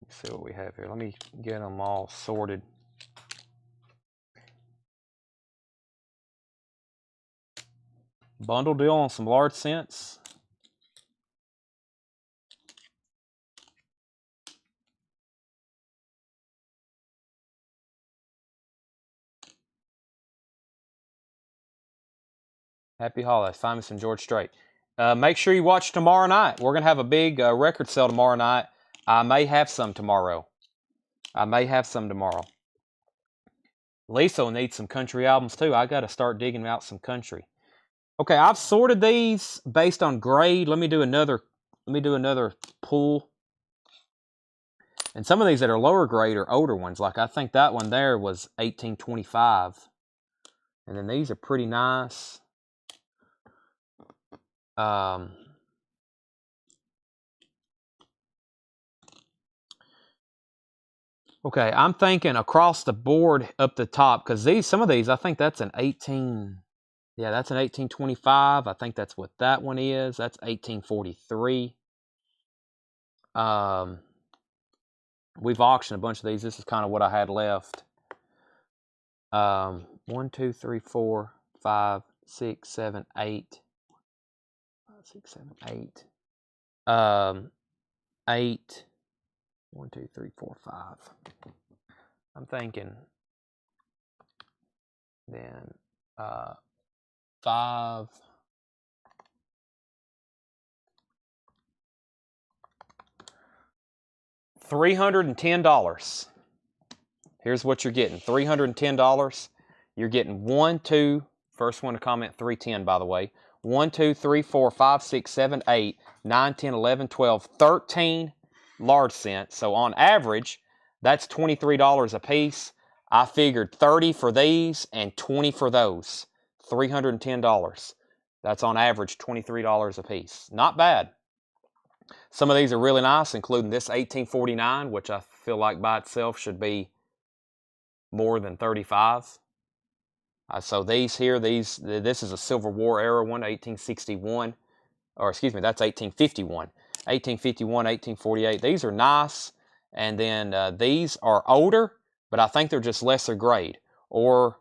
Let's see what we have here. Let me get them all sorted. Bundle deal on some large cents. Happy holidays. Find me some George Strait. Make sure you watch tomorrow night. We're going to have a big record sale tomorrow night. I may have some tomorrow. Lisa will need some country albums too. I got to start digging out some country. Okay, I've sorted these based on grade. Let me do another pull. And some of these that are lower grade are older ones. Like I think that one there was 1825. And then these are pretty nice. Okay, I'm thinking across the board up the top, because some of these, I think that's an 18. Yeah, that's an 1825. I think that's what that one is. That's 1843. We've auctioned a bunch of these. This is kind of what I had left. 1, 2, 3, 4, 5, 6, 7, 8. 5, 6, 7, 8. 8. 1, 2, 3, 4, 5. I'm thinking then 5. $310. Here's what you're getting. $310. You're getting 1, 2. First one to comment 310, by the way. 1, 2, 3, 4, 5, 6, 7, 8, 9, 10, 11, 12, 13 large cents. So on average, that's $23 a piece. I figured 30 for these and 20 for those. $310. That's on average $23 a piece. Not bad. Some of these are really nice, including this 1849, which I feel like by itself should be more than 35. So these here, this is a Civil War era one, 1861. Or excuse me, that's 1851. 1851, 1848. These are nice. And then these are older. but I think they're just lesser grade. Or,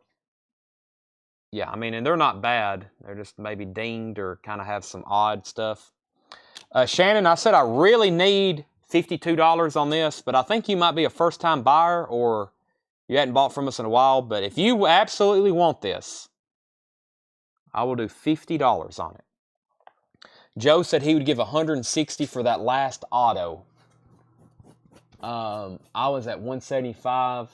yeah, I mean, and they're not bad. They're just maybe dinged or kind of have some odd stuff. Shannon, I said I really need $52 on this, but I think you might be a first-time buyer or you hadn't bought from us in a while. But if you absolutely want this, I will do $50 on it. Joe said he would give $160 for that last auto. I was at $175.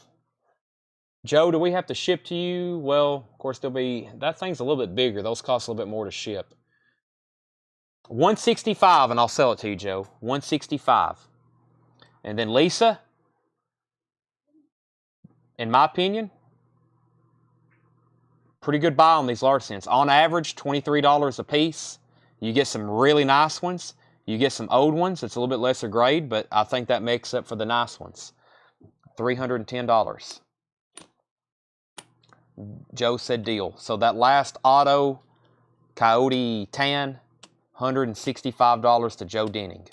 Joe, do we have to ship to you? Well, of course, that thing's a little bit bigger. Those cost a little bit more to ship. $165, and I'll sell it to you, Joe. $165. And then Lisa, in my opinion, pretty good buy on these large cents. On average, $23 a piece. You get some really nice ones. You get some old ones. It's a little bit lesser grade, but I think that makes up for the nice ones. $310. Joe said deal. So that last auto, Coyote Tan, $165 to Joe Denning.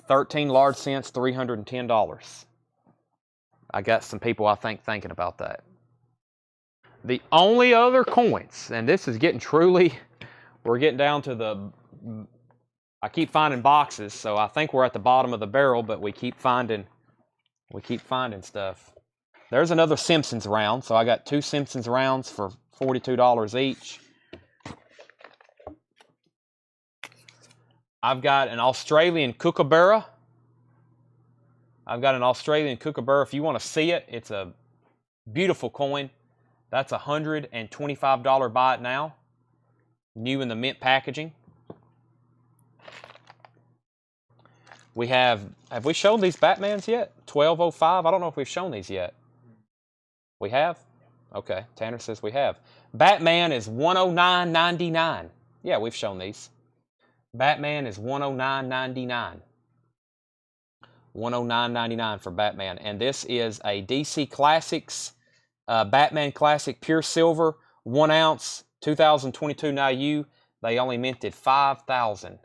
13 large cents, $310. I got some people, I think, thinking about that. The only other coins, and this is getting we're getting down to I keep finding boxes, so I think we're at the bottom of the barrel, but we keep finding stuff. There's another Simpsons round, so I got 2 Simpsons rounds for $42 each. I've got an Australian Kookaburra. If you want to see it, it's a beautiful coin. That's a $125 buy it now. New in the mint packaging. We have we shown these Batmans yet? 1205. I don't know if we've shown these yet. We have? Okay. Tanner says we have. Batman is $109.99. Yeah, we've shown these. Batman is $109.99. $109.99 for Batman. And this is a DC Classics Batman Classic Pure Silver, 1 ounce, 2022 NIU. They only minted 5,000.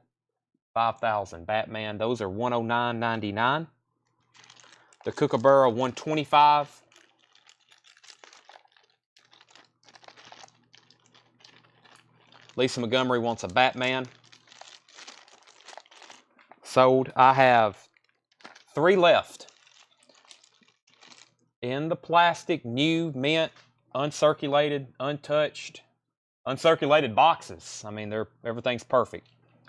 5,000 Batman. Those are $109.99. The Kookaburra, $125. Lisa Montgomery wants a Batman. Sold. I have 3 left. In the plastic, new, mint, uncirculated, untouched, uncirculated boxes. I mean, everything's perfect.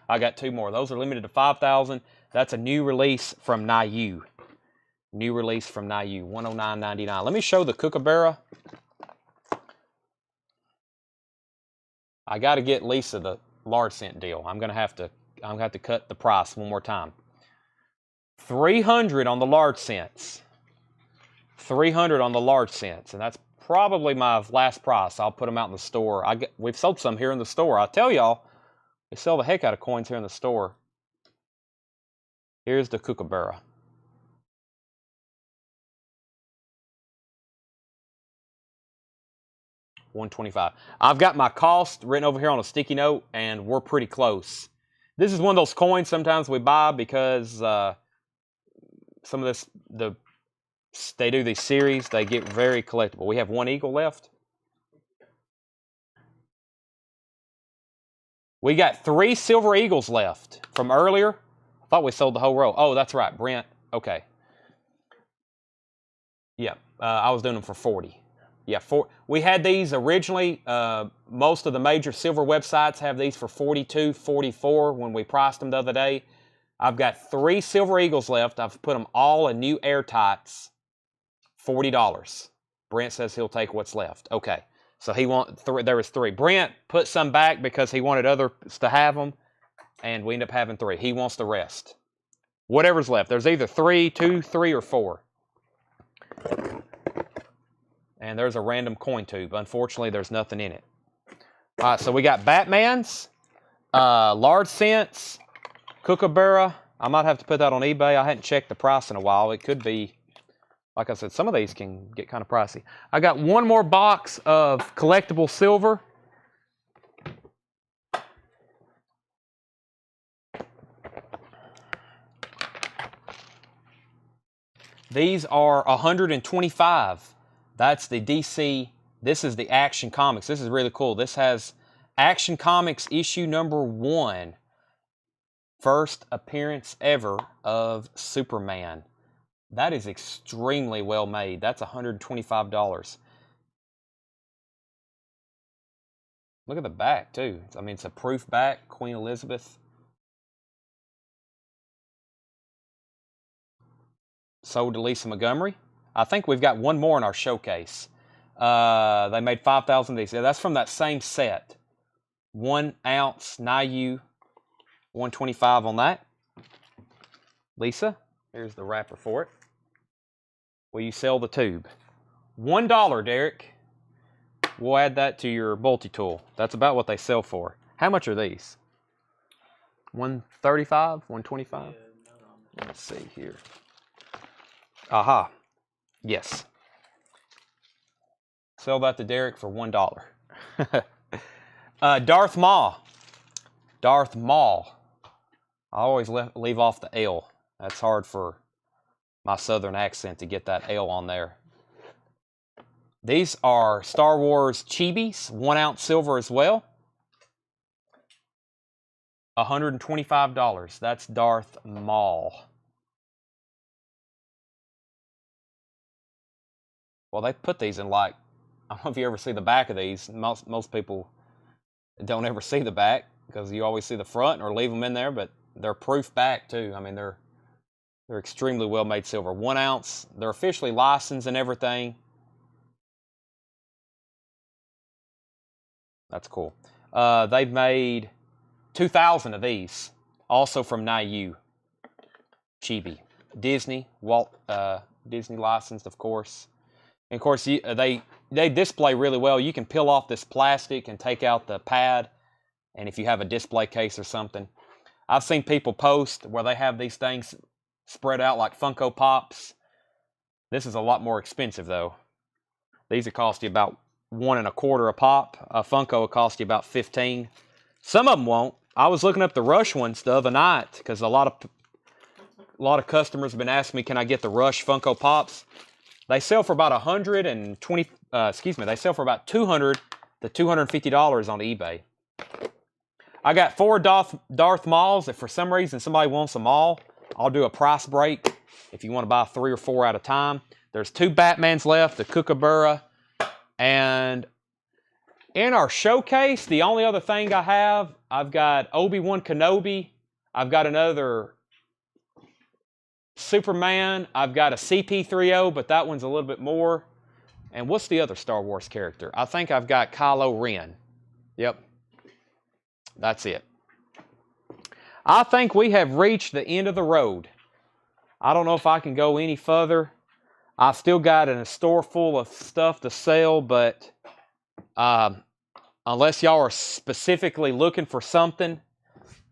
I got 2 more. Those are limited to 5,000. That's a new release from NIU. New release from NIU, $109.99. Let me show the Kookaburra. I got to get Lisa the large cent deal. I'm gonna have to cut the price one more time. $300 on the large cents. $300 on the large cents, and that's probably my last price. I'll put them out in the store. We've sold some here in the store. I tell y'all, they sell the heck out of coins here in the store. Here's the Kookaburra. $125. I've got my cost written over here on a sticky note, and we're pretty close. This is one of those coins sometimes we buy because some of this, they do these series, they get very collectible. We have 1 eagle left. We got 3 silver eagles left from earlier. I thought we sold the whole row. Oh, that's right, Brent. Okay. Yeah, I was doing them for 40. Yeah, we had these originally. Most of the major silver websites have these for 42, 44 when we priced them the other day. I've got 3 silver eagles left. I've put them all in new airtights. $40. Brent says he'll take what's left. Okay, so there was 3. Brent put some back because he wanted others to have them, and we end up having 3. He wants the rest. Whatever's left. There's either 3, 2, 3, or 4. And there's a random coin tube. Unfortunately, there's nothing in it. All right, so we got Batmans, large cents, Kookaburra. I might have to put that on eBay. I hadn't checked the price in a while. It could be, like I said, some of these can get kind of pricey. I got 1 more box of collectible silver. These are 125. That's the DC. This is the Action Comics. This is really cool. This has Action Comics issue number 1. First appearance ever of Superman. That is extremely well made. That's $125. Look at the back, too. I mean, it's a proof back. Queen Elizabeth. Sold to Lisa Montgomery. I think we've got one more in our showcase. They made 5,000 of these. Yeah, that's from that same set. 1 ounce Nyu, 125 on that. Lisa, here's the wrapper for it. Will you sell the tube? $1, Derek. We'll add that to your multi-tool. That's about what they sell for. How much are these? 135, 125? Let's see here. Aha. Yes. Sell that to Derek for $1. Darth Maul. Darth Maul. I always leave off the L. That's hard for my southern accent to get that L on there. These are Star Wars Chibis, 1 ounce silver as well. $125. That's Darth Maul. Well, they put these in like, I don't know if you ever see the back of these. Most people don't ever see the back because you always see the front or leave them in there, but they're proof back too. I mean, they're extremely well made silver. 1 ounce. They're officially licensed and everything. That's cool. They've made 2,000 of these, also from Nyu. Chibi. Disney, Disney licensed, of course. And of course, they display really well. You can peel off this plastic and take out the pad, and if you have a display case or something. I've seen people post where they have these things spread out like Funko Pops. This is a lot more expensive, though. These will cost you about $1.25 a pop. A Funko will cost you about $15. Some of them won't. I was looking up the Rush ones the other night because a lot of customers have been asking me, can I get the Rush Funko Pops? They sell for about they sell for about $200 to $250 on eBay. I got 4 Darth Mauls. If for some reason somebody wants them all, I'll do a price break if you want to buy 3 or 4 at a time. There's 2 Batmans left, the Kookaburra, and in our showcase, the only other thing I have, I've got Obi-Wan Kenobi. I've got another Superman. I've got a CP3O, but that one's a little bit more. And what's the other Star Wars character? I think I've got Kylo Ren. Yep. That's it. I think we have reached the end of the road. I don't know if I can go any further. I've still got a store full of stuff to sell, but unless y'all are specifically looking for something,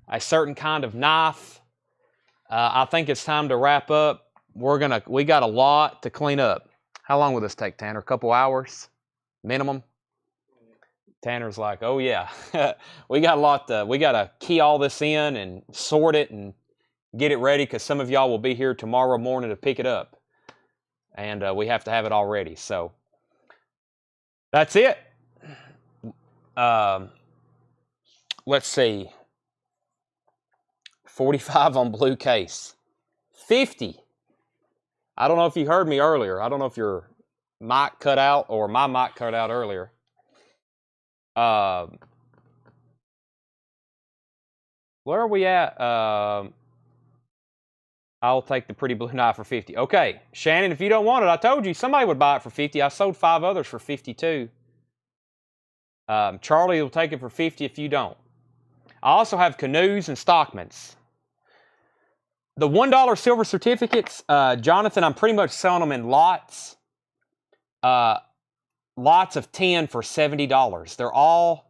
a certain kind of knife, I think it's time to wrap up. We got a lot to clean up. How long will this take, Tanner? A couple hours minimum? Tanner's like, oh yeah, we got a lot. We got to key all this in and sort it and get it ready because some of y'all will be here tomorrow morning to pick it up. And we have to have it all ready. So that's it. Let's see. 45 on blue case. 50. I don't know if you heard me earlier. I don't know if your mic cut out or my mic cut out earlier. Where are we at? I'll take the pretty blue knife for 50. Okay, Shannon, if you don't want it, I told you somebody would buy it for 50. I sold 5 others for 52. Charlie will take it for 50 if you don't. I also have canoes and Stockmans. The $1 silver certificates, Jonathan, I'm pretty much selling them in lots. Lots of 10 for $70.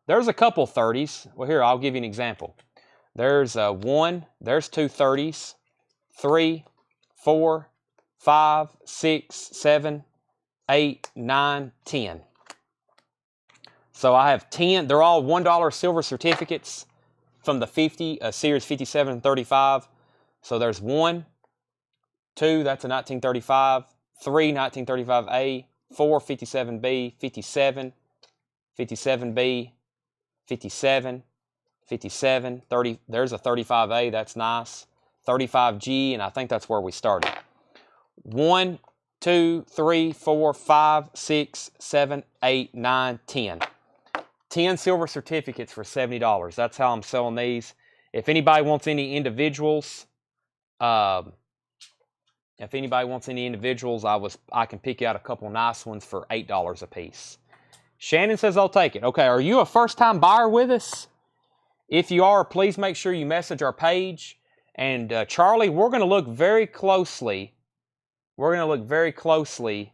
There's a couple 30s. Well, here, I'll give you an example. There's 1, there's 2 30s, 3, 4, 5, 6, 7, 8, 9, 10. So I have 10. They're all $1 silver certificates from the 50, Series 57 and 35. So there's 1, 2, that's a 1935. 3, 1935A. 4, 57B. 57, 57B. 57, 57, 30. There's a 35A. That's nice. 35G, and I think that's where we started. 1, 2, 3, 4, 5, 6, 7, 8, 9, 10. 10 silver certificates for $70. That's how I'm selling these. If anybody wants any individuals, I can pick out a couple nice ones for $8 a piece. Shannon says I'll take it. Okay, are you a first-time buyer with us? If you are, please make sure you message our page. And Charlie, we're going to look very closely. We're going to look very closely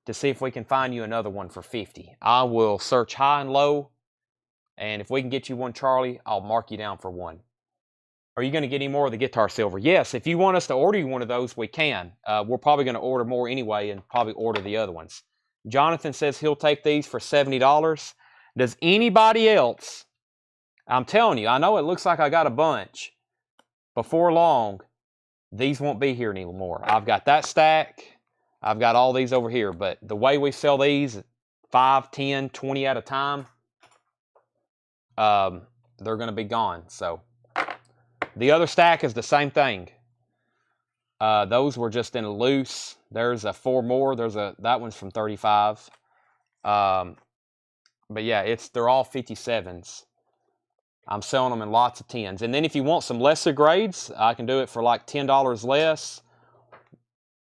to see if we can find you another one for 50. I will search high and low, and if we can get you one, Charlie, I'll mark you down for one. Are you going to get any more of the guitar silver? Yes, if you want us to order you one of those, we can. We're probably going to order more anyway and probably order the other ones. Jonathan says he'll take these for $70. Does anybody else? I'm telling you, I know it looks like I got a bunch. Before long, these won't be here anymore. I've got that stack. I've got all these over here. But the way we sell these, 5, 10, 20 at a time, they're going to be gone. So the other stack is the same thing. Those were just in a loose. There's a 4 more. That one's from 35. But yeah, they're all 57s. I'm selling them in lots of 10s. And then if you want some lesser grades, I can do it for like $10 less.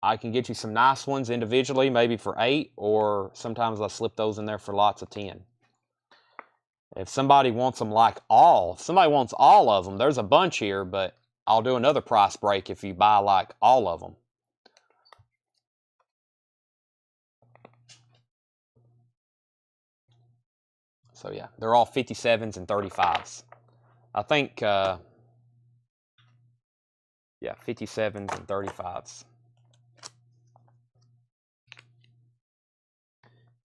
I can get you some nice ones individually, maybe for 8, or sometimes I slip those in there for lots of 10. If somebody wants them if somebody wants all of them, there's a bunch here, but I'll do another price break if you buy like all of them. So yeah, they're all 57s and 35s. I think, yeah, 57s and 35s.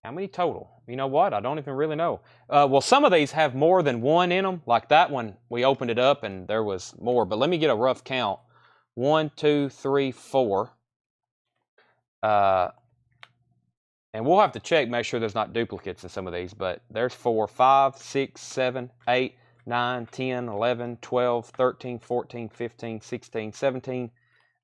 How many total? You know what? I don't even really know. Well, some of these have more than one in them. Like that one, we opened it up and there was more. But let me get a rough count. 1, 2, 3, 4. And we'll have to check, make sure there's not duplicates in some of these. But there's 4, 5, 6, 7, 8, 9, 10, 11, 12, 13, 14, 15, 16, 17,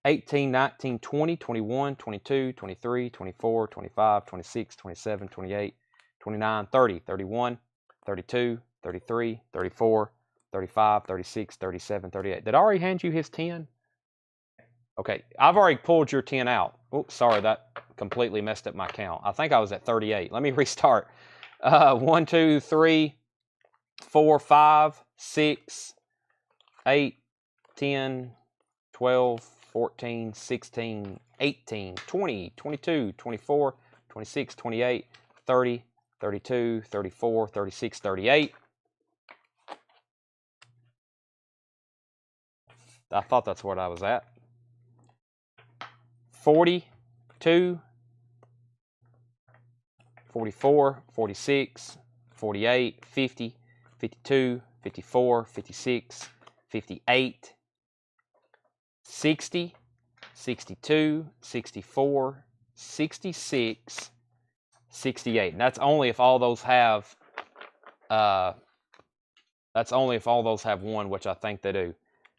18, 19, 20, 21, 22, 23, 24, 25, 26, 27, 28, 29, 30, 31, 32, 33, 34, 35, 36, 37, 38. Did I already hand you his 10? Okay, I've already pulled your 10 out. Oops, sorry, that completely messed up my count. I think I was at 38. Let me restart. 1, 2, 3, 4, 5, 6, 8, 10, 12, 14, 16, 18, 20, 22, 24, 26, 28, 30, 32, 34, 36, 38. I thought that's what I was at. 42, 44, 46, 48, 50, 52, 54, 56, 58, 60, 62, 64, 66, 68. And that's only if all those have one, which I think they do.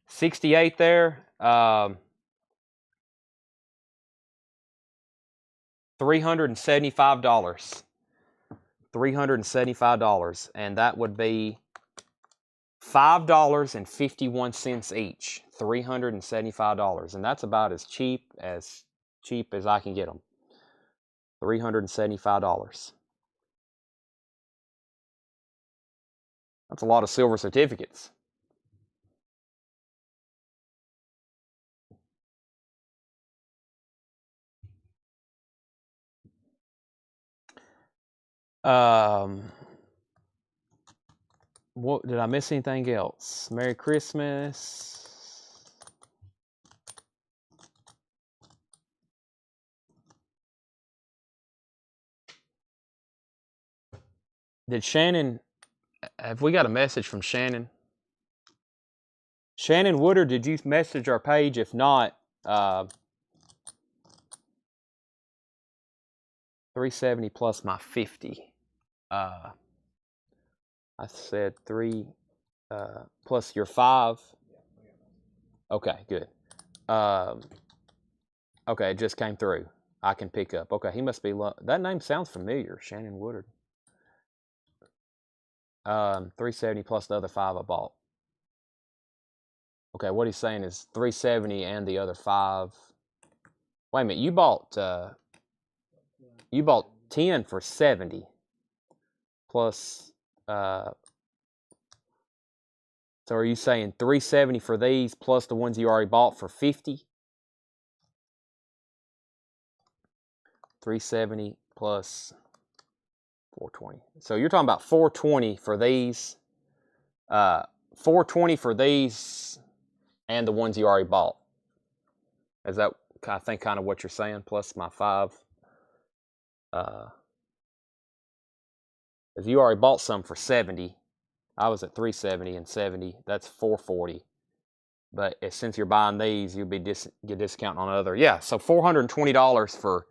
68 there. $375. $375, and that would be $5.51 each. $375, and that's about as cheap as I can get them. $375. That's a lot of silver certificates. What did I miss anything else? Merry Christmas. Did Shannon, have we got a message from Shannon? Shannon Woodard, did you message our page? If not, 370 plus my 50. I said 3 plus your 5. Okay, good. Okay, it just came through. I can pick up. Okay, he must be... That name sounds familiar. Shannon Woodard. 370 plus the other 5 I bought. Okay, what he's saying is 370 and the other 5. Wait a minute, you bought 10 for 70 plus so are you saying 370 for these plus the ones you already bought for 50? 370 plus 420. So you're talking about 420 for these, 420 for these and the ones you already bought. Is that, I think, kind of what you're saying, plus my 5? If you already bought some for 70, I was at 370 and 70, that's 440. But since you're buying these, you'll be get discount on other. Yeah, so $420 for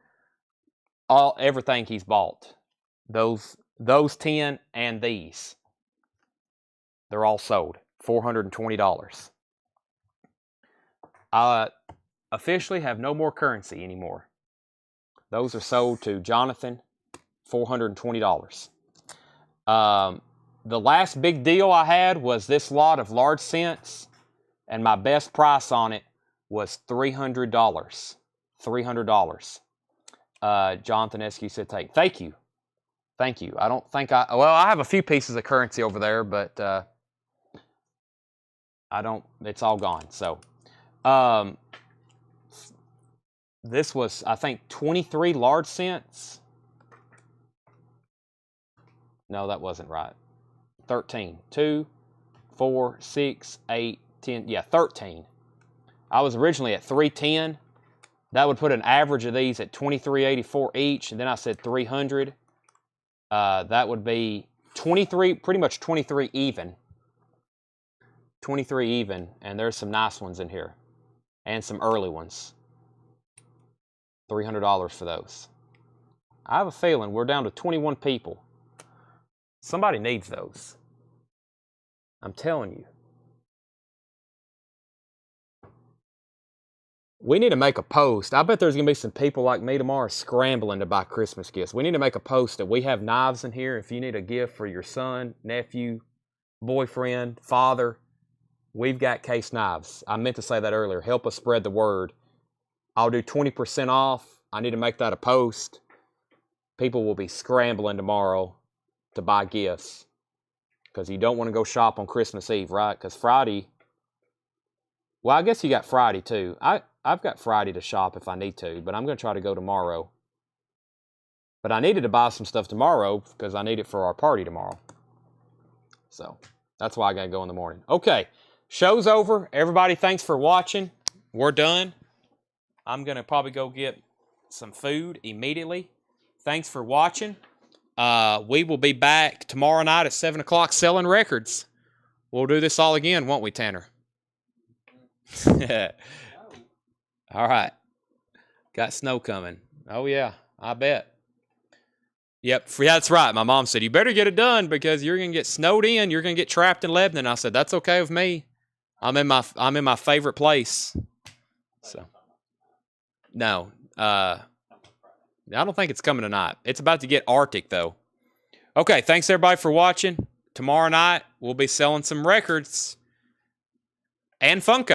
everything he's bought. Those 10 and these. They're all sold. $420. I officially have no more currency anymore. Those are sold to Jonathan, $420. The last big deal I had was this lot of large cents, and my best price on it was $300. $300. Jonathan Eskew said, thank you. Thank you. I don't think I have a few pieces of currency over there, but it's all gone. So, this was, I think, 23 large cents. No, that wasn't right. 13. 2, 4, 6, 8, 10. Yeah, 13. I was originally at 310. That would put an average of these at $23.84 each, and then I said 300. That would be 23, pretty much 23 even. 23 even, and there's some nice ones in here, and some early ones. $300 for those. I have a feeling we're down to 21 people. Somebody needs those. I'm telling you. We need to make a post. I bet there's going to be some people like me tomorrow scrambling to buy Christmas gifts. We need to make a post that we have knives in here. If you need a gift for your son, nephew, boyfriend, father, we've got case knives. I meant to say that earlier. Help us spread the word. I'll do 20% off. I need to make that a post. People will be scrambling tomorrow to buy gifts because you don't want to go shop on Christmas Eve, right? Because Friday, well, I guess you got Friday too. I've got Friday to shop if I need to, but I'm going to try to go tomorrow. But I needed to buy some stuff tomorrow because I need it for our party tomorrow. So that's why I got to go in the morning. Okay, show's over. Everybody, thanks for watching. We're done. I'm going to probably go get some food immediately. Thanks for watching. We will be back tomorrow night at 7 o'clock selling records. We'll do this all again, won't we, Tanner? All right. Got snow coming. Oh, yeah, I bet. Yep, that's right. My mom said, you better get it done because you're going to get snowed in. You're going to get trapped in Lebanon. I said, that's okay with me. I'm in my favorite place. So, no. I don't think it's coming tonight. It's about to get Arctic, though. Okay, thanks, everybody, for watching. Tomorrow night, we'll be selling some records and Funko.